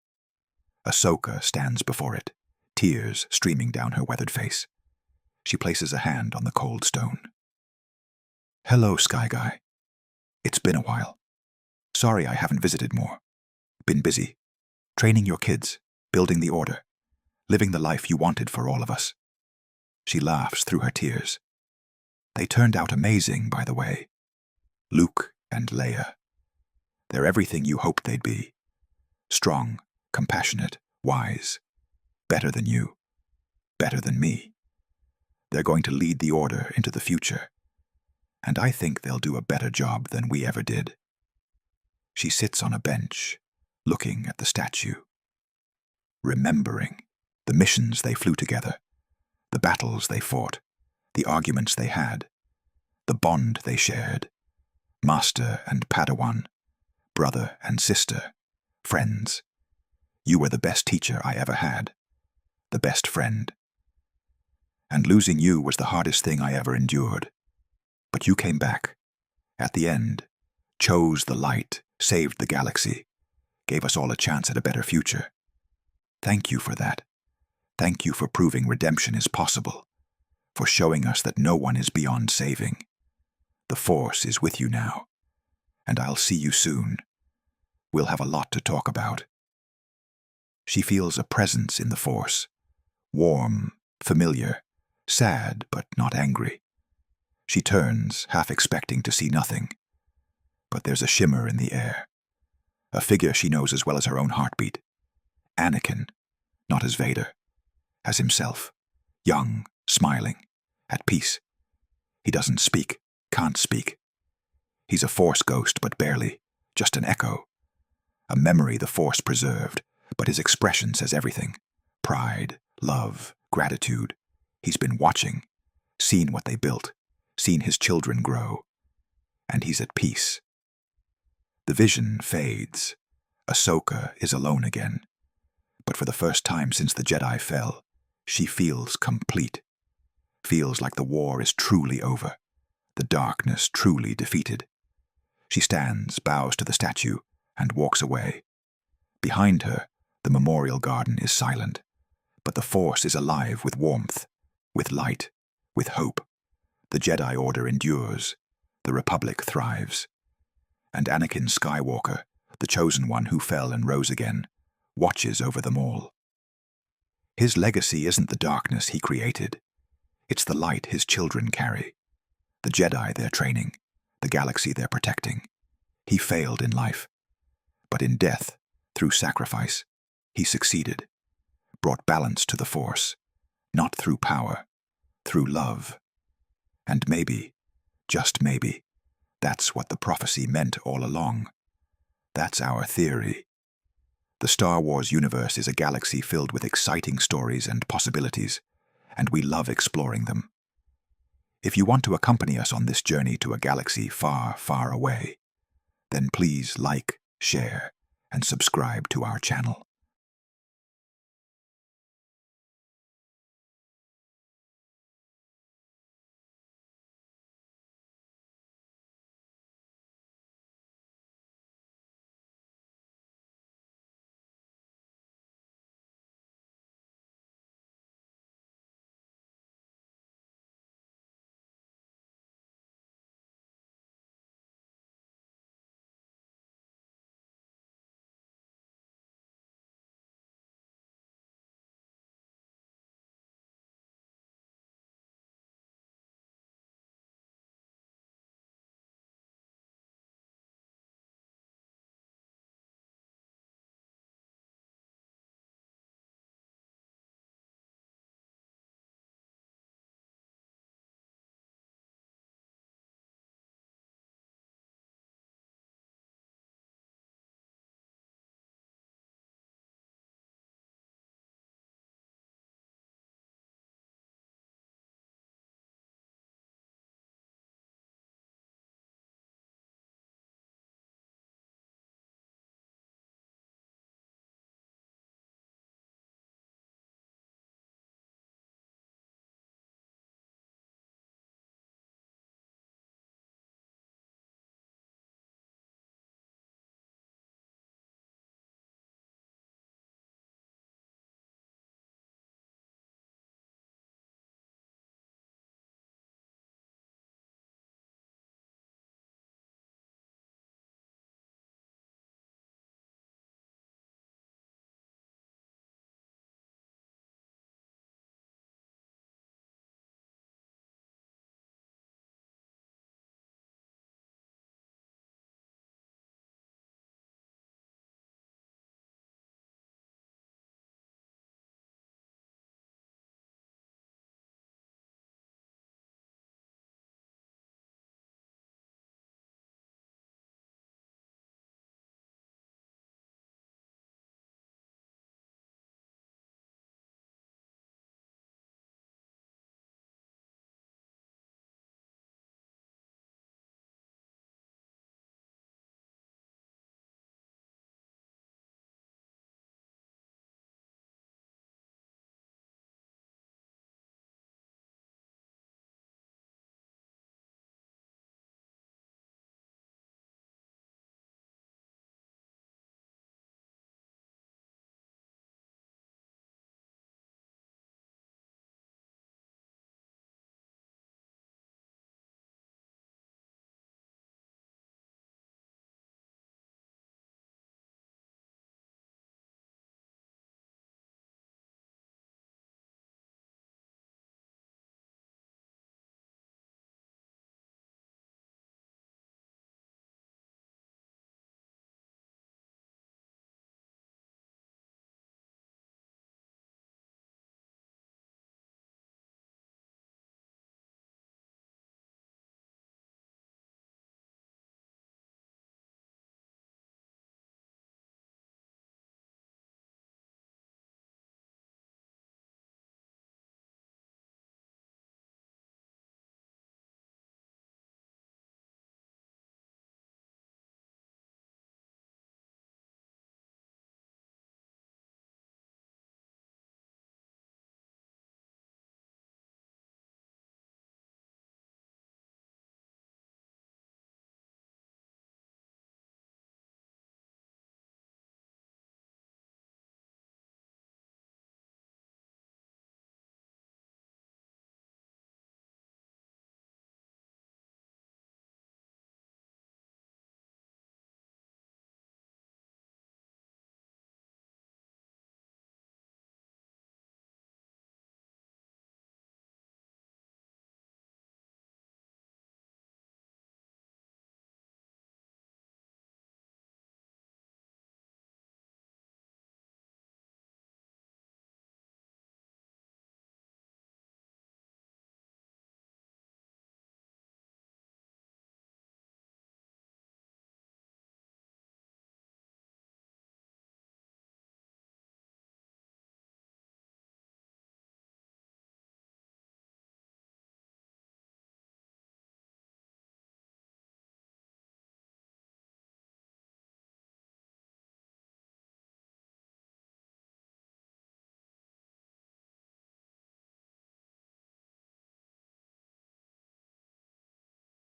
Ahsoka stands before it, tears streaming down her weathered face. She places a hand on the cold stone. Hello, Sky Guy. It's been a while. Sorry I haven't visited more. Been busy. Training your kids, building the Order, living the life you wanted for all of us. She laughs through her tears. They turned out amazing, by the way. Luke and Leia. They're everything you hoped they'd be. Strong, compassionate, wise. Better than you. Better than me. They're going to lead the Order into the future. And I think they'll do a better job than we ever did. She sits on a bench, looking at the statue. Remembering the missions they flew together, the battles they fought, the arguments they had, the bond they shared. Master and Padawan, brother and sister, friends. You were the best teacher I ever had, the best friend. And losing you was the hardest thing I ever endured. But you came back, at the end, chose the light, saved the galaxy, gave us all a chance at a better future. Thank you for that. Thank you for proving redemption is possible, for showing us that no one is beyond saving. The Force is with you now, and I'll see you soon. We'll have a lot to talk about. She feels a presence in the Force. Warm, familiar, sad but not angry. She turns, half expecting to see nothing. But there's a shimmer in the air. A figure she knows as well as her own heartbeat. Anakin, not as Vader, as himself. Young, smiling, at peace. He doesn't speak, can't speak. He's a Force ghost, but barely, just an echo. A memory the Force preserved, but his expression says everything. Pride, love, gratitude. He's been watching, seen what they built, seen his children grow. And he's at peace. The vision fades. Ahsoka is alone again. But for the first time since the Jedi fell, she feels complete. Feels like the war is truly over, the darkness truly defeated. She stands, bows to the statue, and walks away. Behind her, the memorial garden is silent, but the Force is alive with warmth, with light, with hope. The Jedi Order endures, the Republic thrives. And Anakin Skywalker, the chosen one who fell and rose again, watches over them all. His legacy isn't the darkness he created. It's the light his children carry. The Jedi they're training, the galaxy they're protecting. He failed in life. But in death, through sacrifice, he succeeded. Brought balance to the Force. Not through power, through love. And maybe, just maybe, that's what the prophecy meant all along. That's our theory. The Star Wars universe is a galaxy filled with exciting stories and possibilities, and we love exploring them. If you want to accompany us on this journey to a galaxy far, far away, then please like, share, and subscribe to our channel.